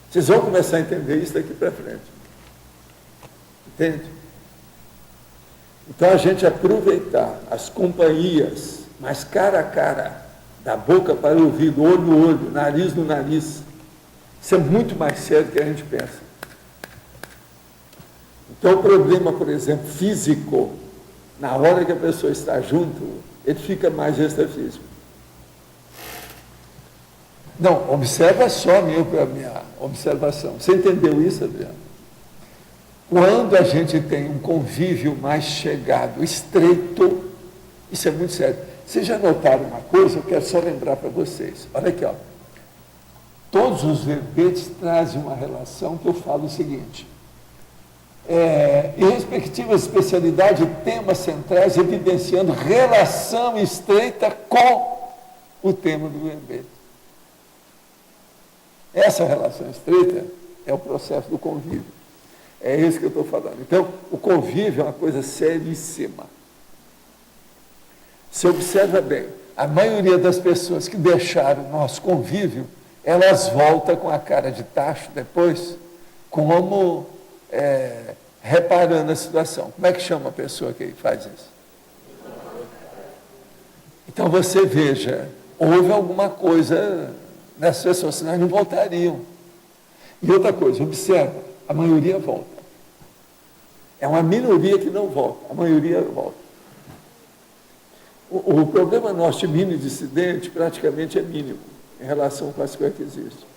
S12: Vocês vão começar a entender isso daqui para frente. Entende? Então, a gente aproveitar as companhias, mas cara a cara, da boca para o ouvido, olho no olho, nariz no nariz, isso é muito mais sério do que a gente pensa. Então, o problema, por exemplo, físico, na hora que a pessoa está junto, ele fica mais extrafísico. Não, observa só a minha observação. Você entendeu isso, Adriano? Quando a gente tem um convívio mais chegado, estreito, isso é muito sério. Vocês já notaram uma coisa? Eu quero só lembrar para vocês. Olha aqui, ó. Todos os verbetes trazem uma relação que eu falo o seguinte. Em respectivas especialidades, temas centrais evidenciando relação estreita com o tema do verbete. Essa relação estreita é o processo do convívio. É isso que eu estou falando. Então, o convívio é uma coisa seríssima. Se observa bem, a maioria das pessoas que deixaram o nosso convívio, elas voltam com a cara de tacho depois, como reparando a situação. Como é que chama a pessoa que faz isso? Então você veja, houve alguma coisa nessas pessoas, senão não voltariam. E outra coisa, observa, a maioria volta. É uma minoria que não volta, a maioria volta. O problema nosso de mini dissidente praticamente é mínimo em relação com as coisas que existem.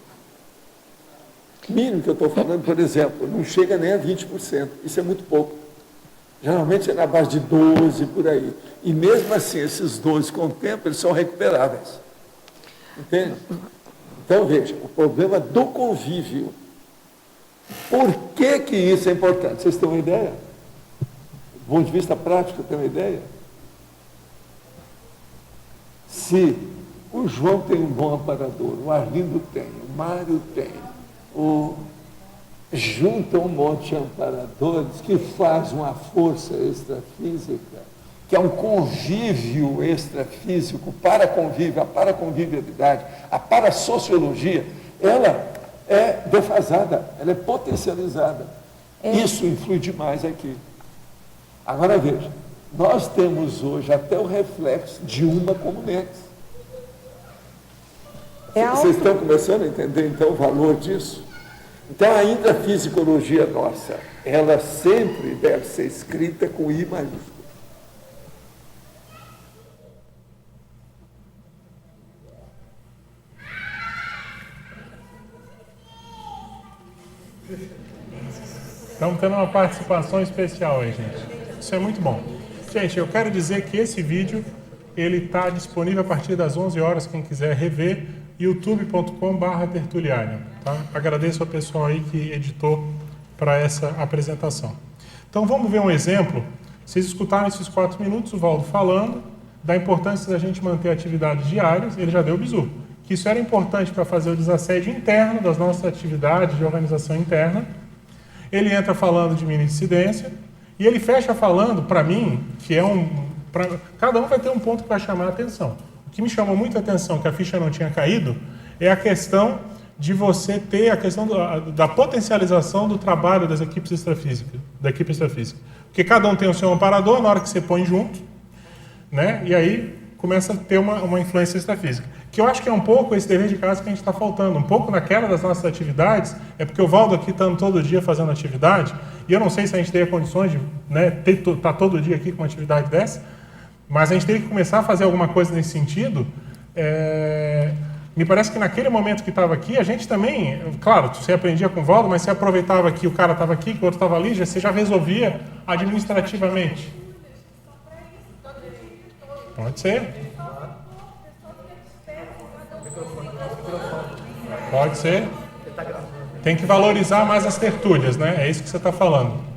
S12: Mínimo que eu estou falando, por exemplo, não chega nem a 20%. Isso é muito pouco. Geralmente é na base de 12%, por aí. E mesmo assim, esses 12%, com o tempo, eles são recuperáveis. Entende? Então, veja, o problema do convívio. Por que que isso é importante? Vocês têm uma ideia? Do ponto de vista prático, tem uma ideia? Se o João tem um bom amparador, o Arlindo tem, o Mário tem, junta um monte de amparadores que faz uma força extrafísica, que é um convívio extrafísico, para convívio, a paraconvivialidade, a parasociologia, ela é defasada, ela é potencializada. Isso influi demais aqui. Agora veja, nós temos hoje até o reflexo de uma comunex. Vocês estão começando a entender, então, o valor disso? Então, a intrafisicologia nossa, ela sempre deve ser escrita com I maiúsculo.
S1: Estamos tendo uma participação especial aí, gente. Isso é muito bom. Gente, eu quero dizer que esse vídeo ele está disponível a partir das 11 horas, quem quiser rever, youtube.com/tertuliário. Tá? Agradeço ao pessoal aí que editou para essa apresentação. Então vamos ver um exemplo. Vocês escutaram esses 4 minutos, o Valdo falando da importância da gente manter atividades diárias, ele já deu o bizu. Que isso era importante para fazer o desassédio interno das nossas atividades de organização interna. Ele entra falando de mini-dissidência e ele fecha falando, para mim, que é cada um vai ter um ponto que vai chamar a atenção. O que me chamou muita atenção, que a ficha não tinha caído, é a questão de você ter a questão da potencialização do trabalho das equipes extrafísicas, da equipe extrafísica. Porque cada um tem o seu amparador, na hora que você põe junto, né? E aí começa a ter uma influência extrafísica. Que eu acho que é um pouco esse dever de casa que a gente está faltando. Um pouco naquela das nossas atividades, é porque o Valdo aqui está todo dia fazendo atividade, e eu não sei se a gente teria condições de estar todo dia aqui com uma atividade dessa, mas a gente teria que começar a fazer alguma coisa nesse sentido. Me parece que naquele momento que estava aqui, a gente também, claro, você aprendia com o Valdo, mas você aproveitava que o cara estava aqui, que o outro estava ali, você já resolvia administrativamente. Pode ser. Pode ser. Tem que valorizar mais as tertúlias, né? É isso que você está falando.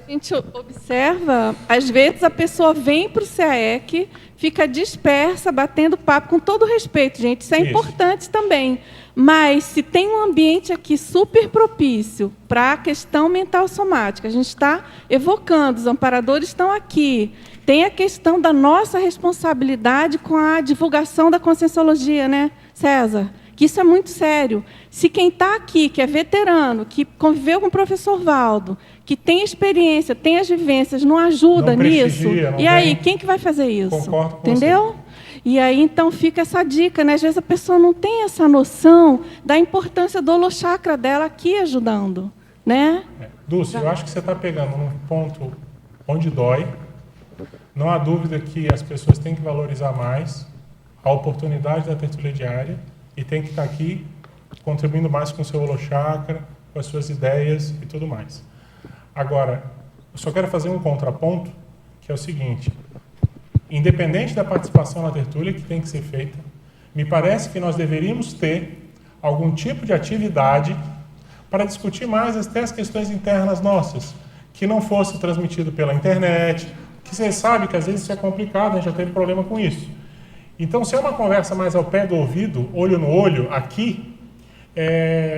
S13: A gente observa, às vezes a pessoa vem para o CAEC, fica dispersa, batendo papo, com todo respeito, gente, isso é importante também. Mas se tem um ambiente aqui super propício para a questão mental somática, a gente está evocando, os amparadores estão aqui, tem a questão da nossa responsabilidade com a divulgação da conscienciologia, né, César? Que isso é muito sério. Se quem está aqui, que é veterano, que conviveu com o professor Valdo, que tem experiência, tem as vivências, não ajuda nisso, e aí, quem que vai fazer isso?
S1: Concordo com
S13: entendeu? Você. E aí, então, fica essa dica, né? Às vezes a pessoa não tem essa noção da importância do holochakra dela aqui ajudando, né?
S1: Dulce, eu acho que você está pegando um ponto onde dói. Não há dúvida que as pessoas têm que valorizar mais a oportunidade da tertúlia diária e tem que estar aqui contribuindo mais com o seu holochakra, com as suas ideias e tudo mais. Agora, eu só quero fazer um contraponto, que é o seguinte: independente da participação na tertúlia que tem que ser feita, me parece que nós deveríamos ter algum tipo de atividade para discutir mais até as questões internas nossas, que não fosse transmitido pela internet, que você sabe que às vezes isso é complicado, a gente já teve problema com isso. Então, se é uma conversa mais ao pé do ouvido, olho no olho, aqui,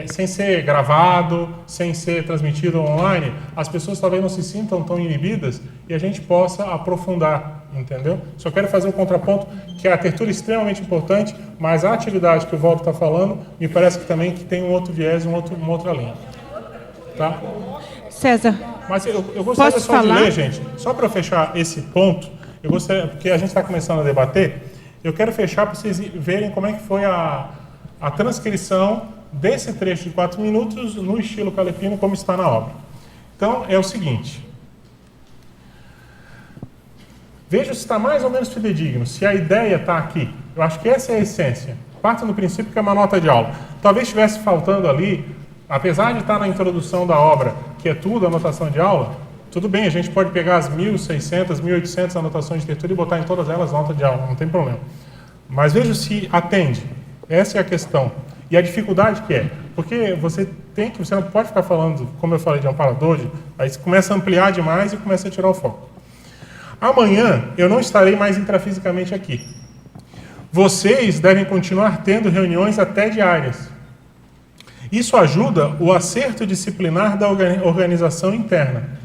S1: sem ser gravado, sem ser transmitido online, as pessoas talvez não se sintam tão inibidas e a gente possa aprofundar, entendeu? Só quero fazer um contraponto, que a tertúlia é extremamente importante, mas a atividade que o Valdo está falando, me parece que também que tem um outro viés, uma outra linha. Tá?
S3: César,
S1: mas eu gostaria só de ler, gente, só para eu fechar esse ponto, eu gostaria, porque a gente está começando a debater, eu quero fechar para vocês verem como é que foi a transcrição desse trecho de 4 minutos no estilo Calepino, como está na obra. Então, é o seguinte. Veja se está mais ou menos fidedigno, se a ideia está aqui. Eu acho que essa é a essência. Parta do princípio que é uma nota de aula. Talvez estivesse faltando ali, apesar de estar na introdução da obra, que é tudo anotação de aula, tudo bem, a gente pode pegar as 1.600, 1.800 anotações de tertúlia e botar em todas elas nota de aula, não tem problema. Mas veja se atende. Essa é a questão. E a dificuldade que é. Porque você não pode ficar falando, como eu falei, de amparador, aí você começa a ampliar demais e começa a tirar o foco. Amanhã eu não estarei mais intrafisicamente aqui. Vocês devem continuar tendo reuniões até diárias. Isso ajuda o acerto disciplinar da organização interna.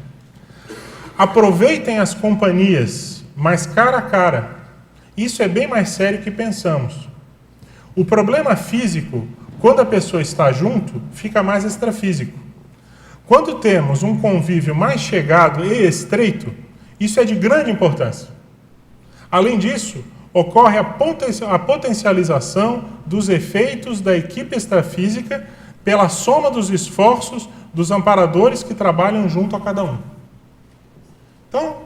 S1: Aproveitem as companhias, mas cara a cara. Isso é bem mais sério que pensamos. O problema físico, quando a pessoa está junto, fica mais extrafísico. Quando temos um convívio mais chegado e estreito, isso é de grande importância. Além disso, ocorre a potencialização dos efeitos da equipe extrafísica pela soma dos esforços dos amparadores que trabalham junto a cada um. Então,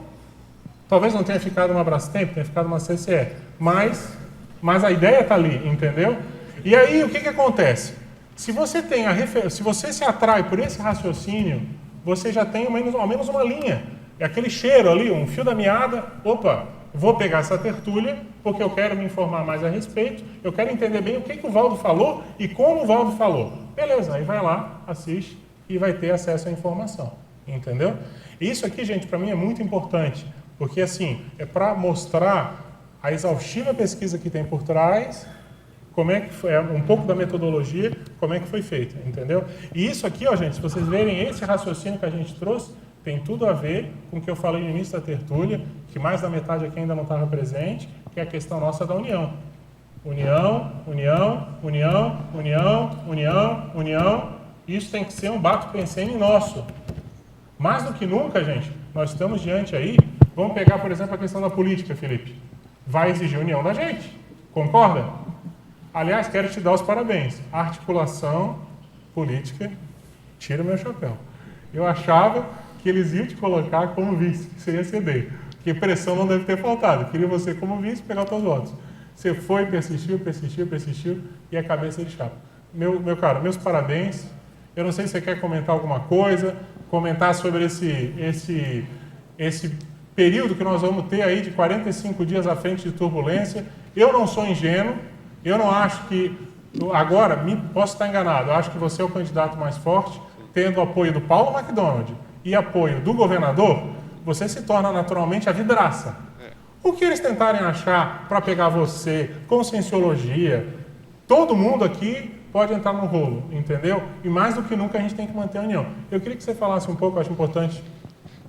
S1: talvez não tenha ficado uma Brastemp, tenha ficado uma CCE, mas a ideia está ali, entendeu? E aí, o que acontece? Se você se você se atrai por esse raciocínio, você já tem ao menos uma linha. É aquele cheiro ali, um fio da meada. Opa, vou pegar essa tertúlia, porque eu quero me informar mais a respeito, eu quero entender bem o que o Valdo falou e como o Valdo falou. Beleza, aí vai lá, assiste e vai ter acesso à informação. Entendeu? Isso aqui, gente, para mim é muito importante, porque assim, é para mostrar a exaustiva pesquisa que tem por trás, como é que foi, um pouco da metodologia, como é que foi feito, entendeu? E isso aqui, ó, gente, se vocês verem esse raciocínio que a gente trouxe, tem tudo a ver com o que eu falei no início da tertúlia, que mais da metade aqui ainda não estava presente, que é a questão nossa da união. União, união, união, união, união, união. Isso tem que ser um bato-pensene nosso. Mais do que nunca, gente, nós estamos diante aí, vamos pegar, por exemplo, a questão da política, Felipe. Vai exigir união da gente, concorda? Aliás, quero te dar os parabéns. A articulação política, tira o meu chapéu. Eu achava que eles iam te colocar como vice, que você ia ceder. Porque pressão não deve ter faltado. Eu queria você como vice pegar os teus votos. Você foi, persistiu, persistiu, persistiu e é cabeça de chapa. Meu caro, meus parabéns. Eu não sei se você quer comentar alguma coisa, comentar sobre esse período que nós vamos ter aí de 45 dias à frente de turbulência. Eu não sou ingênuo, eu não acho que... Agora, posso estar enganado, eu acho que você é o candidato mais forte, tendo o apoio do Paulo McDonald e apoio do governador, você se torna naturalmente a vidraça. O que eles tentarem achar para pegar você, conscienciologia, todo mundo aqui pode entrar no rolo, entendeu? E mais do que nunca a gente tem que manter a união. Eu queria que você falasse um pouco, eu acho importante.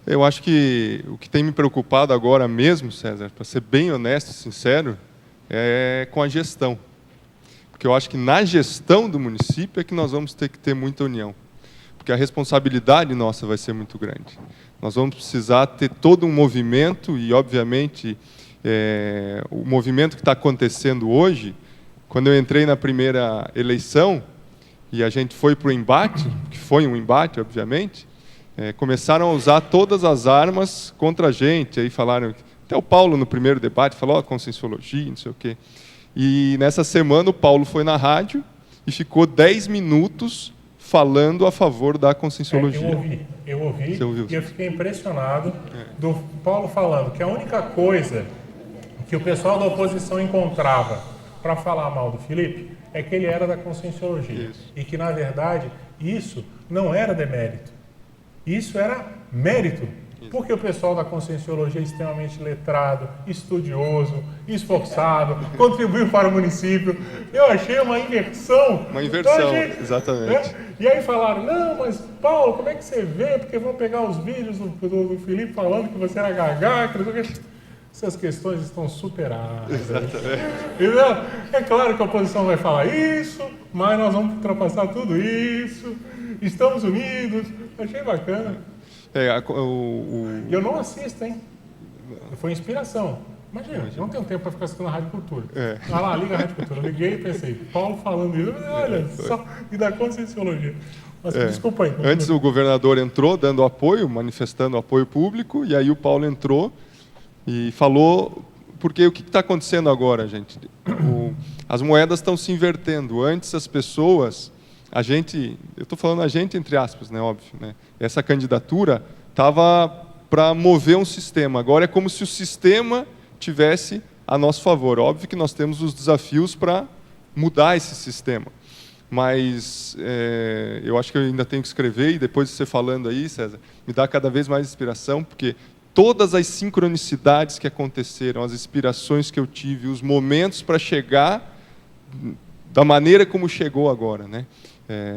S14: Eu acho que o que tem me preocupado agora mesmo, César, para ser bem honesto e sincero, é com a gestão. Porque eu acho que na gestão do município é que nós vamos ter que ter muita união. Porque a responsabilidade nossa vai ser muito grande. Nós vamos precisar ter todo um movimento e, obviamente, o movimento que está acontecendo hoje, quando eu entrei na primeira eleição e a gente foi para o embate, que foi um embate, obviamente, começaram a usar todas as armas contra a gente. Aí falaram, até o Paulo no primeiro debate falou, conscienciologia, não sei o quê. E nessa semana o Paulo foi na rádio e ficou 10 minutos falando a favor da conscienciologia.
S1: Eu ouvi e eu fiquei impressionado do Paulo falando que a única coisa que o pessoal da oposição encontrava para falar mal do Felipe é que ele era da conscienciologia. Isso. E que, na verdade, isso não era demérito. Isso era mérito. Porque o pessoal da conscienciologia é extremamente letrado, estudioso, esforçado, contribuiu para o município. Eu achei uma inversão.
S14: Uma inversão, exatamente.
S1: E aí falaram, não, mas Paulo, como é que você vê? Porque vão pegar os vídeos do Felipe falando que você era gagá, que essas questões estão superadas. Exatamente. Entendeu? É claro que a oposição vai falar isso, mas nós vamos ultrapassar tudo isso. Estamos unidos. Achei bacana. Eu não assisto, hein? Foi inspiração. Imagina, eu não tenho tempo para ficar assistindo a Rádio Cultura. Ah lá, liga a Rádio Cultura. Eu liguei e pensei, Paulo falando isso, olha só, e da conscienciologia. Mas desculpa aí.
S14: Antes o governador entrou dando apoio, manifestando apoio público, e aí o Paulo entrou e falou, porque o que está acontecendo agora, gente? As moedas estão se invertendo. Antes as pessoas... eu estou falando a gente entre aspas, né, óbvio, né? Essa candidatura estava para mover um sistema. Agora é como se o sistema tivesse a nosso favor. Óbvio que nós temos os desafios para mudar esse sistema. Mas eu acho que eu ainda tenho que escrever, e depois de você falando aí, César, me dá cada vez mais inspiração, porque todas as sincronicidades que aconteceram, as inspirações que eu tive, os momentos para chegar da maneira como chegou agora, né?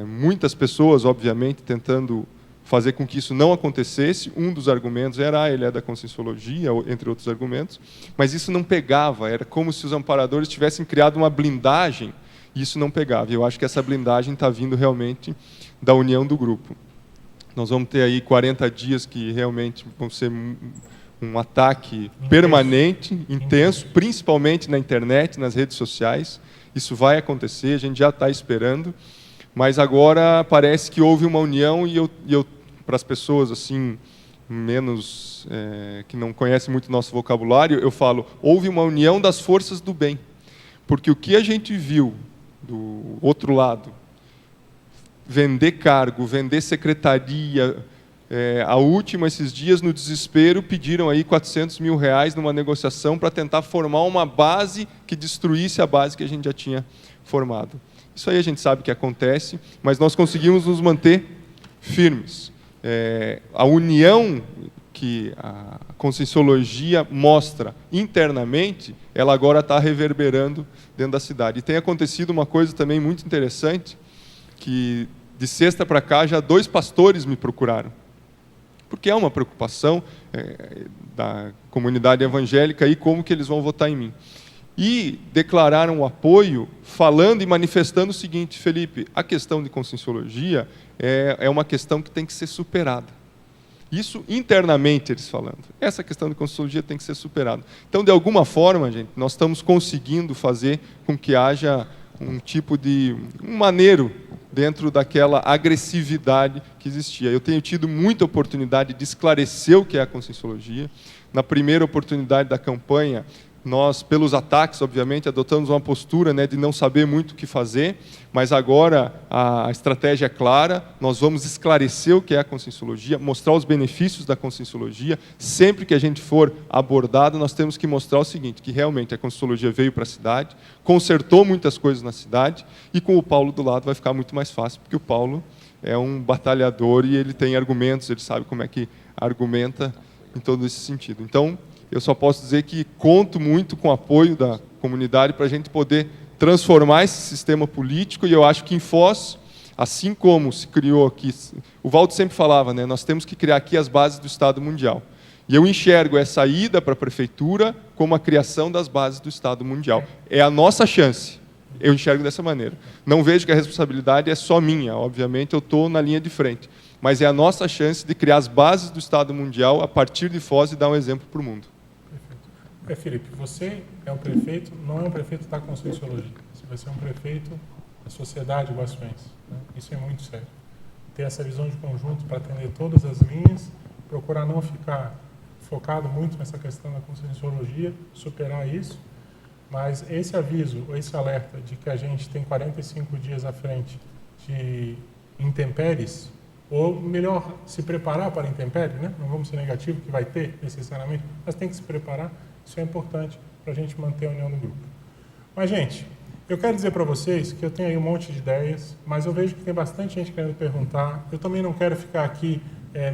S14: Muitas pessoas, obviamente, tentando fazer com que isso não acontecesse. Um dos argumentos era, ele é da Conscienciologia, entre outros argumentos, mas isso não pegava, era como se os amparadores tivessem criado uma blindagem, e isso não pegava. E eu acho que essa blindagem está vindo realmente da união do grupo. Nós vamos ter aí 40 dias que realmente vão ser um ataque permanente, intenso, principalmente na internet, nas redes sociais. Isso vai acontecer, a gente já está esperando, mas agora parece que houve uma união, e eu para as pessoas assim menos que não conhecem muito o nosso vocabulário, eu falo, houve uma união das forças do bem, porque o que a gente viu do outro lado, vender cargo, vender secretaria, a última, esses dias, no desespero, pediram aí R$400 mil numa negociação para tentar formar uma base que destruísse a base que a gente já tinha formado. Isso aí a gente sabe que acontece, mas nós conseguimos nos manter firmes. A união que a Conscienciologia mostra internamente, ela agora está reverberando dentro da cidade. E tem acontecido uma coisa também muito interessante, que de sexta para cá já 2 pastores me procuraram, porque é uma preocupação da comunidade evangélica e como que eles vão votar em mim. E declararam o apoio, falando e manifestando o seguinte: Felipe, a questão de Conscienciologia é uma questão que tem que ser superada. Isso internamente eles falando. Essa questão de Conscienciologia tem que ser superada. Então, de alguma forma, gente, nós estamos conseguindo fazer com que haja um tipo de maneiro dentro daquela agressividade que existia. Eu tenho tido muita oportunidade de esclarecer o que é a Conscienciologia. Na primeira oportunidade da campanha, nós, pelos ataques, obviamente, adotamos uma postura, né, de não saber muito o que fazer, mas agora a estratégia é clara, nós vamos esclarecer o que é a Conscienciologia, mostrar os benefícios da Conscienciologia. Sempre que a gente for abordado, nós temos que mostrar o seguinte, que realmente a Conscienciologia veio para a cidade, consertou muitas coisas na cidade, e com o Paulo do lado vai ficar muito mais fácil, porque o Paulo é um batalhador e ele tem argumentos, ele sabe como é que argumenta em todo esse sentido. Então, eu só posso dizer que conto muito com o apoio da comunidade para a gente poder transformar esse sistema político, e eu acho que em Foz, assim como se criou aqui, o Valdo sempre falava, né, nós temos que criar aqui as bases do Estado Mundial. E eu enxergo essa ida para a prefeitura como a criação das bases do Estado Mundial. É a nossa chance. Eu enxergo dessa maneira. Não vejo que a responsabilidade é só minha, obviamente eu estou na linha de frente, mas é a nossa chance de criar as bases do Estado Mundial a partir de Foz e dar um exemplo para o mundo.
S1: Felipe, você é um prefeito, não é um prefeito da Conscienciologia, você vai ser um prefeito da sociedade guaçuense, né? Isso é muito sério. Ter essa visão de conjunto para atender todas as linhas, procurar não ficar focado muito nessa questão da Conscienciologia, superar isso, mas esse aviso, esse alerta de que a gente tem 45 dias à frente de intempéries, ou melhor, se preparar para a intempérie, né? Não vamos ser negativo que vai ter necessariamente, mas tem que se preparar. Isso é importante para a gente manter a união no grupo. Mas, gente, eu quero dizer para vocês que eu tenho aí um monte de ideias, mas eu vejo que tem bastante gente querendo perguntar. Eu também não quero ficar aqui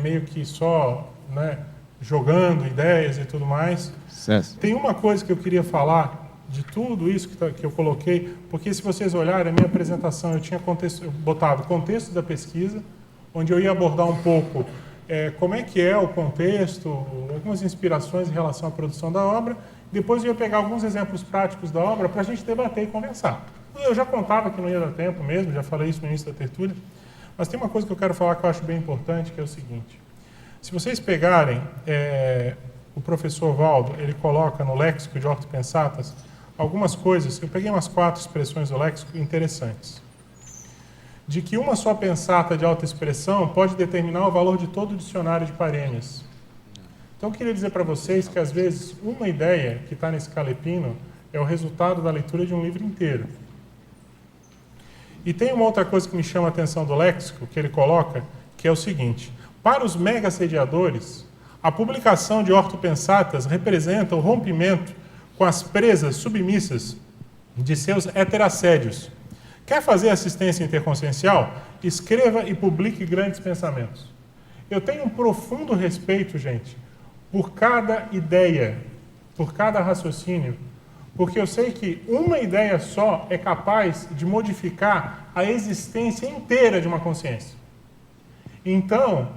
S1: meio que só, né, jogando ideias e tudo mais.
S15: Certo.
S1: Tem uma coisa que eu queria falar de tudo isso que eu coloquei, porque se vocês olharem a minha apresentação, eu tinha botado o contexto da pesquisa, onde eu ia abordar um pouco como é que é o contexto, algumas inspirações em relação à produção da obra. Depois eu ia pegar alguns exemplos práticos da obra para a gente debater e conversar. Eu já contava que não ia dar tempo mesmo, já falei isso no início da tertúlia, mas tem uma coisa que eu quero falar que eu acho bem importante, que é o seguinte. Se vocês pegarem, o professor Valdo, ele coloca no léxico de ortopensatas algumas coisas, eu peguei umas 4 expressões do léxico interessantes. De que uma só pensata de alta expressão pode determinar o valor de todo o dicionário de parênias. Então, eu queria dizer para vocês que, às vezes, uma ideia que está nesse calepino é o resultado da leitura de um livro inteiro. E tem uma outra coisa que me chama a atenção do léxico, que ele coloca, que é o seguinte: para os mega-sediadores, a publicação de ortopensatas representa o rompimento com as presas submissas de seus heterassédios. Quer fazer assistência interconsciencial? Escreva e publique grandes pensamentos. Eu tenho um profundo respeito, gente, por cada ideia, por cada raciocínio, porque eu sei que uma ideia só é capaz de modificar a existência inteira de uma consciência. Então,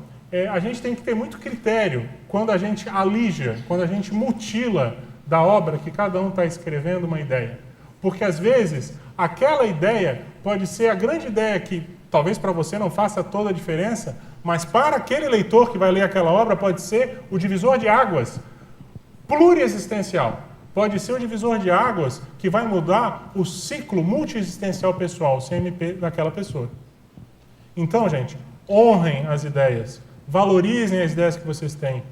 S1: a gente tem que ter muito critério quando a gente alija, quando a gente mutila da obra que cada um está escrevendo uma ideia. Porque, às vezes, aquela ideia pode ser a grande ideia que talvez para você não faça toda a diferença, mas para aquele leitor que vai ler aquela obra pode ser o divisor de águas pluriexistencial. Pode ser o divisor de águas que vai mudar o ciclo multiexistencial pessoal, o CMP daquela pessoa. Então, gente, honrem as ideias, valorizem as ideias que vocês têm.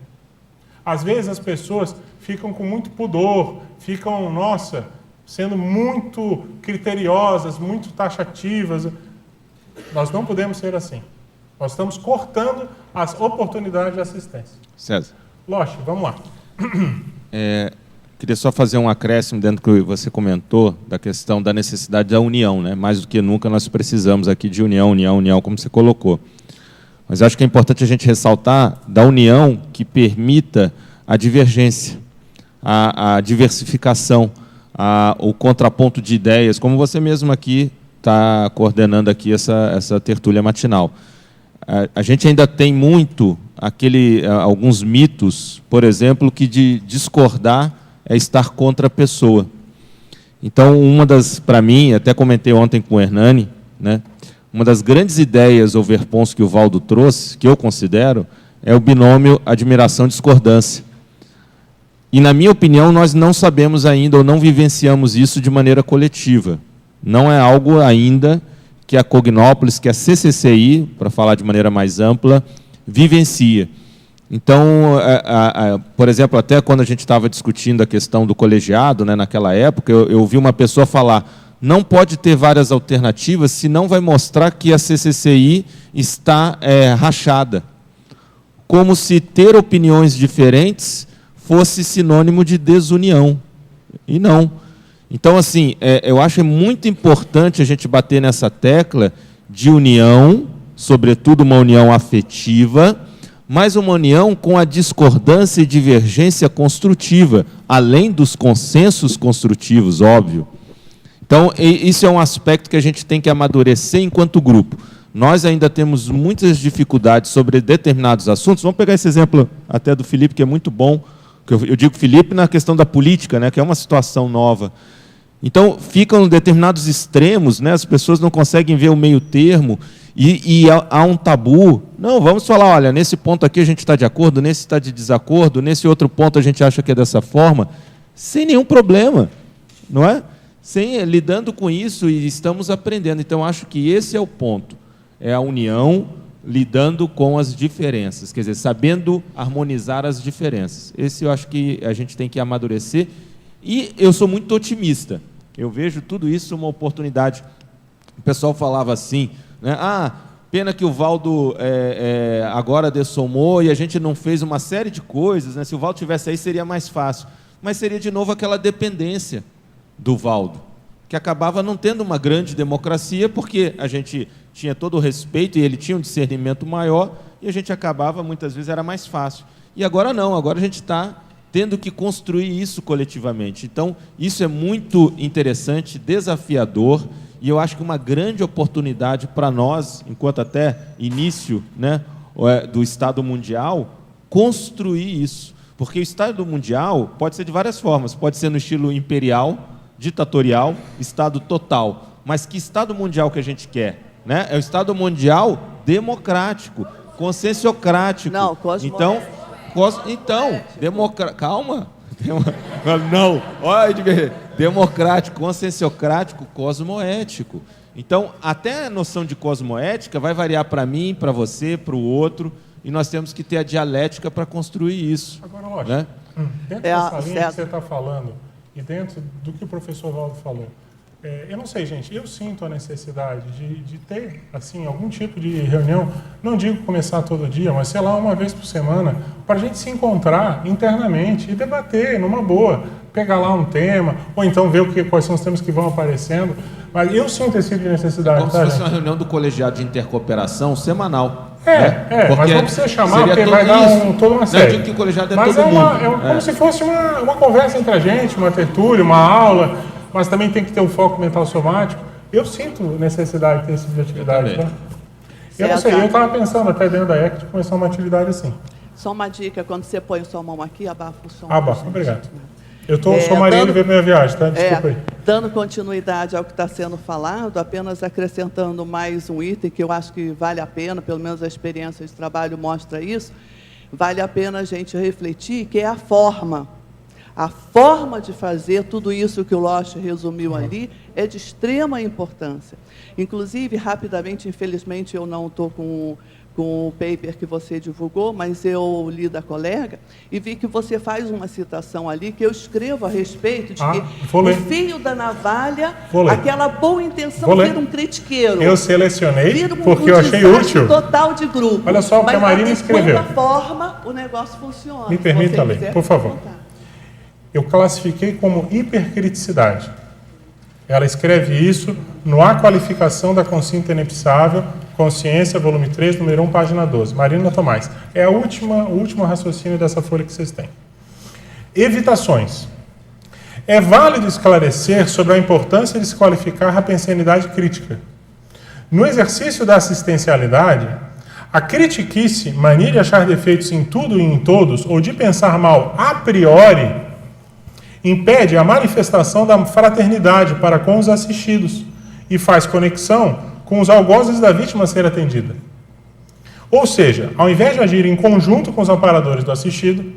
S1: Às vezes as pessoas ficam com muito pudor, ficam, nossa, sendo muito criteriosas, muito taxativas. Nós não podemos ser assim. Nós estamos cortando as oportunidades de assistência.
S15: César.
S1: Loche, vamos lá.
S15: Queria só fazer um acréscimo dentro do que você comentou, da questão da necessidade da união, né? Mais do que nunca nós precisamos aqui de união, como você colocou. Mas acho que é importante a gente ressaltar da união que permita a divergência, a diversificação, o contraponto de ideias, como você mesmo aqui está coordenando aqui essa tertúlia matinal. A gente ainda tem muito alguns mitos, por exemplo, que de discordar é estar contra a pessoa. Então, para mim, até comentei ontem com o Hernani, né, uma das grandes ideias ou verpons que o Valdo trouxe, que eu considero, é o binômio admiração-discordância. E, na minha opinião, nós não sabemos ainda ou não vivenciamos isso de maneira coletiva. Não é algo ainda que a Cognópolis, que a CCCI, para falar de maneira mais ampla, vivencia. Então, por exemplo, até quando a gente estava discutindo a questão do colegiado, né, naquela época, eu ouvi uma pessoa falar, não pode ter várias alternativas, senão vai mostrar que a CCCI está rachada. Como se ter opiniões diferentes fosse sinônimo de desunião. E não. Então, assim, eu acho muito importante a gente bater nessa tecla de união, sobretudo uma união afetiva, mas uma união com a discordância e divergência construtiva, além dos consensos construtivos, óbvio. Então, isso é um aspecto que a gente tem que amadurecer enquanto grupo. Nós ainda temos muitas dificuldades sobre determinados assuntos. Vamos pegar esse exemplo até do Felipe, que é muito bom. Eu digo Felipe na questão da política, né, que é uma situação nova. Então, ficam determinados extremos, né, as pessoas não conseguem ver o meio termo, e há um tabu. Não, vamos falar, olha, nesse ponto aqui a gente está de acordo, nesse está de desacordo, nesse outro ponto a gente acha que é dessa forma, sem nenhum problema, não é? Lidando com isso e estamos aprendendo. Então, acho que esse é o ponto, é a união lidando com as diferenças, quer dizer, sabendo harmonizar as diferenças. Esse eu acho que a gente tem que amadurecer, e eu sou muito otimista, eu vejo tudo isso uma oportunidade. O pessoal falava assim, né, pena que o Valdo agora dessomou e a gente não fez uma série de coisas, né? Se o Valdo tivesse aí seria mais fácil, mas seria de novo aquela dependência do Valdo, que acabava não tendo uma grande democracia, porque a gente tinha todo o respeito e ele tinha um discernimento maior, e a gente acabava, muitas vezes, era mais fácil. E agora não, agora a gente está tendo que construir isso coletivamente. Então, isso é muito interessante, desafiador, e eu acho que uma grande oportunidade para nós, enquanto até início, né, do Estado Mundial, construir isso. Porque o Estado Mundial pode ser de várias formas, pode ser no estilo imperial, ditatorial, Estado total. Mas que Estado Mundial que a gente quer? Né? É o Estado Mundial democrático, conscienciocrático.
S16: Não,
S15: calma. Não, olha, democrático, conscienciocrático, cosmoético. Então, até a noção de cosmoética vai variar para mim, para você, para o outro, e nós temos que ter a dialética para construir isso.
S1: Agora, lógico, né? Dentro dessa linha que você está falando, e dentro do que o professor Valdo falou, Eu não sei, gente, eu sinto a necessidade de ter, assim, algum tipo de reunião, não digo começar todo dia, mas, sei lá, uma vez por semana, para a gente se encontrar internamente e debater numa boa, pegar lá um tema, ou então ver quais são os temas que vão aparecendo. Mas eu sinto esse tipo de necessidade.
S15: Como se fosse uma reunião do colegiado de intercooperação semanal.
S1: Mas não precisa chamar, porque vai dar toda uma série.
S15: Não, eu digo que o colegiado é
S1: mas
S15: todo mundo.
S1: Como se fosse uma conversa entre a gente, uma tertúlia, uma aula, mas também tem que ter um foco mental somático. Eu sinto necessidade de ter esse tipo de atividade. Eu não sei, eu estava pensando até dentro da ECT de começar uma atividade assim.
S16: Só uma dica, quando você põe sua mão aqui, abafa o som.
S1: Abafa, obrigado. Eu sou Maria e veio minha viagem, tá? Desculpa aí.
S16: Dando continuidade ao que está sendo falado, apenas acrescentando mais um item que eu acho que vale a pena, pelo menos a experiência de trabalho mostra isso, vale a pena a gente refletir, que é a forma. A forma de fazer tudo isso que o Losch resumiu ali é de extrema importância. Inclusive, rapidamente, infelizmente, eu não estou com o paper que você divulgou, mas eu li da colega e vi que você faz uma citação ali que eu escrevo a respeito de que o fio da navalha, aquela boa intenção vira um critiqueiro.
S1: Eu selecionei porque eu achei útil.
S16: Total de grupo.
S1: Olha só o que a Marina escreveu.
S16: Mas da forma, o negócio funciona.
S1: Me permita ler, por favor. Eu classifiquei como hipercriticidade. Ela escreve isso no A Qualificação da Consciência Inepsável, Consciência, volume 3, número 1, página 12. Marina Tomás. É o último raciocínio dessa folha que vocês têm. Evitações. É válido esclarecer sobre a importância de se qualificar a pensanidade crítica. No exercício da assistencialidade, a critiquice, mania de achar defeitos em tudo e em todos, ou de pensar mal a priori, impede a manifestação da fraternidade para com os assistidos e faz conexão com os algozes da vítima a ser atendida. Ou seja, ao invés de agir em conjunto com os amparadores do assistido,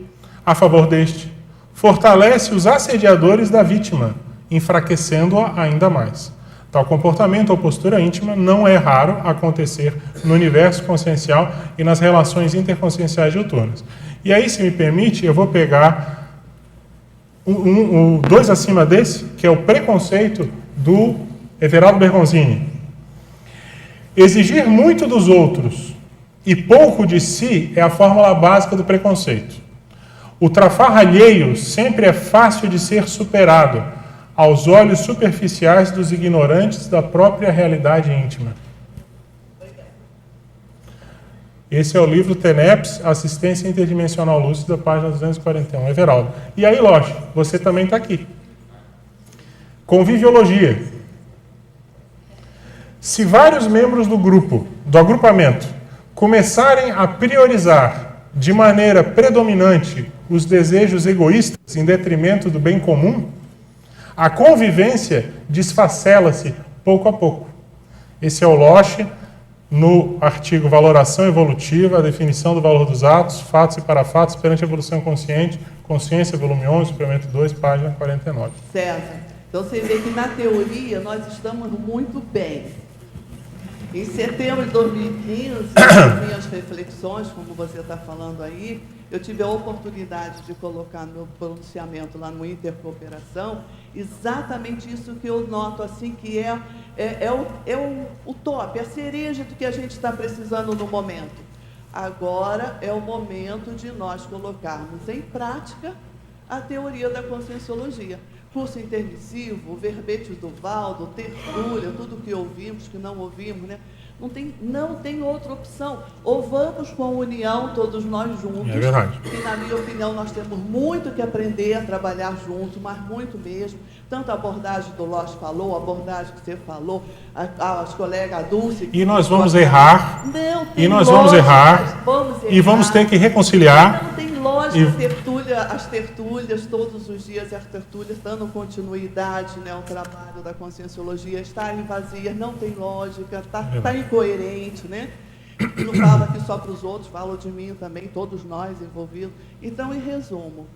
S1: a favor deste, fortalece os assediadores da vítima, enfraquecendo-a ainda mais. Tal comportamento ou postura íntima não é raro acontecer no universo consciencial e nas relações interconscienciais diuturnas. E aí, se me permite, eu vou pegar dois acima desse, que é o preconceito do Everaldo Bergonzini. Exigir muito dos outros e pouco de si é a fórmula básica do preconceito. O trafar alheio sempre é fácil de ser superado aos olhos superficiais dos ignorantes da própria realidade íntima. Esse é o livro TENEPS, Assistência Interdimensional Lúcida, página 241, Everaldo. E aí, Losch, você também está aqui. Conviviologia. Se vários membros do agrupamento, começarem a priorizar de maneira predominante os desejos egoístas em detrimento do bem comum, a convivência desfacela-se pouco a pouco. Esse é o Losch, no artigo Valoração Evolutiva, a definição do valor dos atos, fatos e parafatos perante a evolução consciente, Consciência, volume 11, suplemento 2, página 49.
S16: César, então você vê que na teoria nós estamos muito bem. Em setembro de 2015, nas minhas reflexões, como você está falando aí, eu tive a oportunidade de colocar no meu pronunciamento lá no Intercooperação exatamente isso que eu noto assim, que é o top, a cereja do que a gente está precisando no momento. Agora é o momento de nós colocarmos em prática a teoria da conscienciologia. Curso intermissivo, o verbete do Valdo, tertúlia, tudo que ouvimos, que não ouvimos, né? Não tem outra opção. Ou vamos com a união, todos nós juntos.
S1: É verdade.
S16: Que, na minha opinião, nós temos muito que aprender a trabalhar juntos, mas muito mesmo. Tanto a abordagem do Losch falou, a abordagem que você falou, as colegas Dulce...
S1: E nós vamos errar.
S16: Não
S1: e nós vamos errar. E vamos ter que reconciliar.
S16: Não tem lógica as tertúlias, todos os dias as tertúlias, dando continuidade, né, ao trabalho da conscienciologia, estarem vazias, não tem lógica, está incoerente, né? Não falo aqui só para os outros, falo de mim também, todos nós envolvidos. Então, em resumo,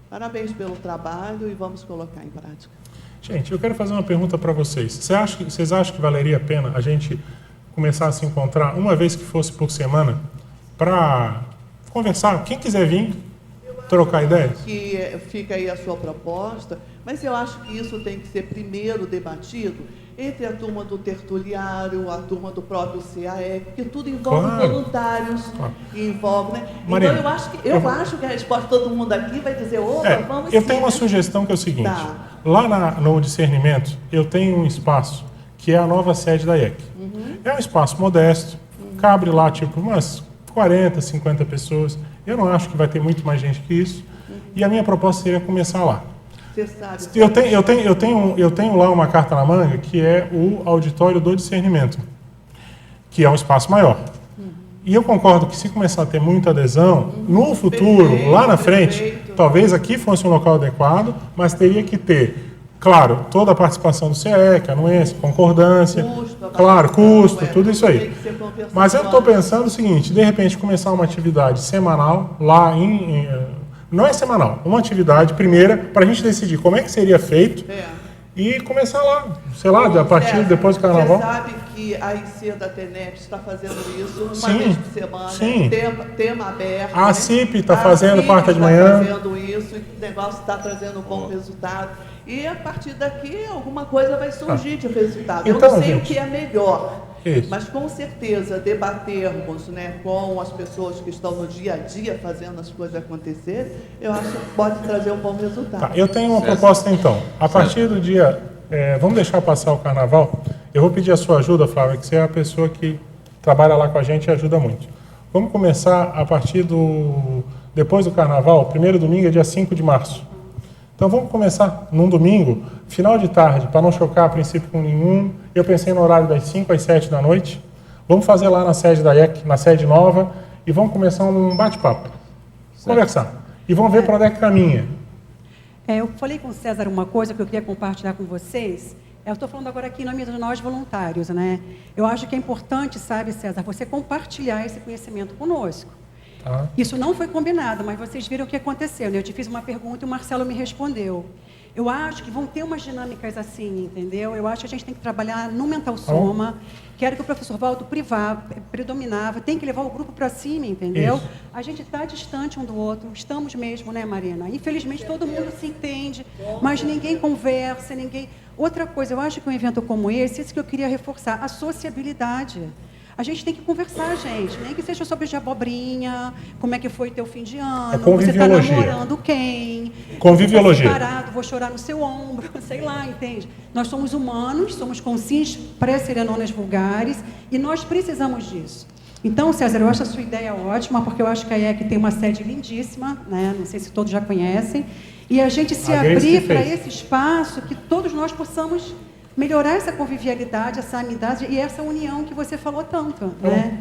S16: parabéns pelo trabalho e vamos colocar em prática.
S1: Gente, eu quero fazer uma pergunta para vocês. Vocês acham que valeria a pena a gente começar a se encontrar uma vez que fosse por semana para conversar? Quem quiser vir, trocar ideias.
S16: Que fica aí a sua proposta, mas eu acho que isso tem que ser primeiro debatido entre a turma do tertuliário, a turma do próprio CAE, porque tudo envolve voluntários, envolve, né?
S1: Marina,
S16: então eu acho que a resposta de todo mundo aqui vai dizer, vamos
S1: eu
S16: sim,
S1: tenho uma
S16: né?
S1: sugestão que é o seguinte, lá no discernimento, eu tenho um espaço que é a nova sede da IEC. É um espaço modesto, cabe lá tipo umas 40, 50 pessoas, eu não acho que vai ter muito mais gente que isso, e a minha proposta seria começar lá.
S16: Você sabe.
S1: Eu tenho lá uma carta na manga que é o auditório do discernimento, que é um espaço maior. E eu concordo que se começar a ter muita adesão, no futuro, lá na frente, talvez aqui fosse um local adequado, mas teria que ter, claro, toda a participação do CEEC, anuência, concordância, custo, tudo isso aí. Mas eu estou pensando o seguinte, de repente começar uma atividade semanal lá não é semanal, uma atividade primeira, para a gente decidir como é que seria feito e começar lá, sei lá, a partir depois do carnaval.
S16: Você sabe que a IC da TENEP está fazendo isso uma vez por semana, tema aberto.
S1: A CIP está fazendo quarta de manhã.
S16: Está fazendo isso, e o negócio está trazendo um bom resultado. E a partir daqui alguma coisa vai surgir de resultado. Eu não sei o que é melhor.
S1: Isso.
S16: Mas com certeza debatermos, né, com as pessoas que estão no dia a dia fazendo as coisas acontecerem, eu acho que pode trazer um bom resultado.
S1: Eu tenho uma proposta então. A partir do dia, vamos deixar passar o carnaval. Eu vou pedir a sua ajuda, Flávia, que você é a pessoa que trabalha lá com a gente e ajuda muito. Vamos começar a partir depois do carnaval, o primeiro domingo é dia 5 de março. Então vamos começar num domingo, final de tarde, para não chocar a princípio com nenhum. Eu pensei no horário das 5 às 7 da noite. Vamos fazer lá na sede da IEC, na sede nova, e vamos começar um bate-papo. Conversar. E vamos ver para onde é que caminha.
S11: Eu falei com o César uma coisa que eu queria compartilhar com vocês. Eu estou falando agora aqui em nome de nós voluntários, né? Eu acho que é importante, sabe, César, você compartilhar esse conhecimento conosco. Isso não foi combinado, mas vocês viram o que aconteceu, né? Eu te fiz uma pergunta e o Marcelo me respondeu. Eu acho que vão ter umas dinâmicas assim, entendeu? Eu acho que a gente tem que trabalhar no mental soma, que era que o professor Valdo predominava, tem que levar o grupo para cima, entendeu? Isso. A gente está distante um do outro, estamos mesmo, né, Marina? Infelizmente todo mundo se entende, mas ninguém conversa, ninguém... Outra coisa, eu acho que um evento como esse, isso que eu queria reforçar, a sociabilidade. A gente tem que conversar, gente, nem que seja sobre de abobrinha, como é que foi teu fim de ano, você está namorando quem,
S1: conviviologia.
S11: Você tá separado, vou chorar no seu ombro, sei lá, entende? Nós somos humanos, somos conscientes pré-serenonas vulgares e nós precisamos disso. Então, César, eu acho a sua ideia ótima, porque eu acho que a IEC tem uma sede lindíssima, né? Não sei se todos já conhecem, e a gente se abrir para esse espaço que todos nós possamos melhorar essa convivialidade, essa amizade e essa união que você falou tanto, né?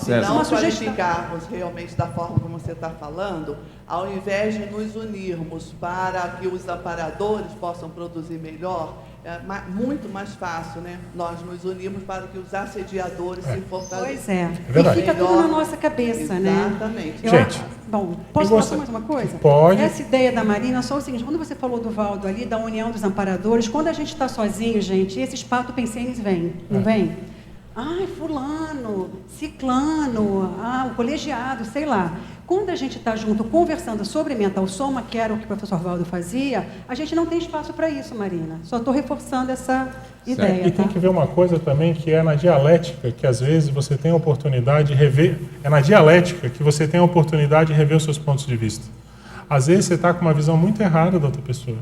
S16: Se não qualificarmos realmente da forma como você está falando, ao invés de nos unirmos para que os amparadores possam produzir melhor, é muito mais fácil, né? Nós nos unirmos para que os assediadores se fortaleçam.
S11: Pois é. E fica tudo na nossa cabeça, né?
S16: Exatamente.
S1: Gente,
S11: bom, posso falar mais uma coisa?
S1: Pode.
S11: Essa ideia da Marina, só o seguinte, quando você falou do Valdo ali, da união dos amparadores, quando a gente está sozinho, gente, esses pato-pensenes vêm, não vem? Ai, fulano, ciclano, o colegiado, sei lá. Quando a gente está junto conversando sobre mental soma, que era o que o professor Valdo fazia, a gente não tem espaço para isso, Marina. Só estou reforçando essa ideia.
S1: E tem que ver uma coisa também, que é na dialética, que às vezes você tem a oportunidade de rever, é na dialética que você tem a oportunidade de rever os seus pontos de vista. Às vezes você está com uma visão muito errada da outra pessoa.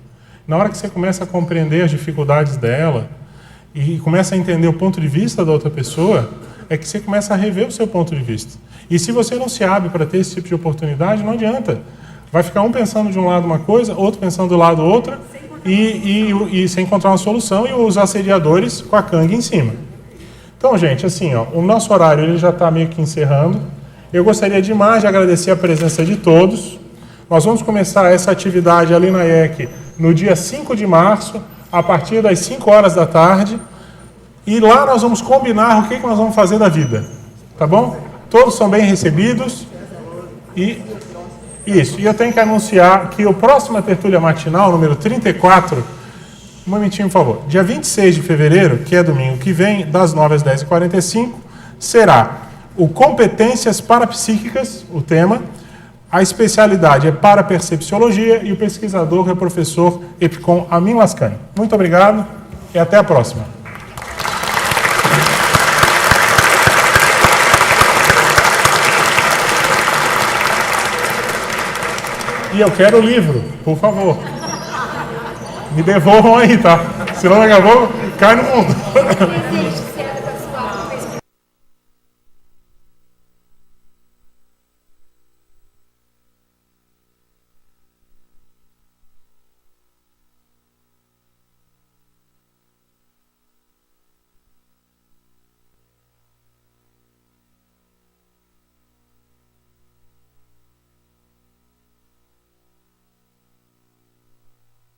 S1: Na hora que você começa a compreender as dificuldades dela e começa a entender o ponto de vista da outra pessoa, é que você começa a rever o seu ponto de vista. E se você não se abre para ter esse tipo de oportunidade, não adianta. Vai ficar um pensando de um lado uma coisa, outro pensando do lado outra, e sem encontrar uma solução, e os assediadores com a canga em cima. Então, gente, assim, o nosso horário ele já está meio que encerrando. Eu gostaria demais de agradecer a presença de todos. Nós vamos começar essa atividade ali na IEC no dia 5 de março, a partir das 5 horas da tarde. E lá nós vamos combinar o que nós vamos fazer da vida. Tá bom? Todos são bem recebidos. E eu tenho que anunciar que o próximo Tertúlia Matinal, número 34, um momentinho, por favor, dia 26 de fevereiro, que é domingo que vem, das 9 às 10h45, será o Competências Parapsíquicas, o tema. A especialidade é parapercepciologia e o pesquisador é o professor Epicom Amin Lascani. Muito obrigado e até a próxima. E eu quero o livro, por favor. Me devolvam aí, tá? Senão daqui a pouco cai no mundo.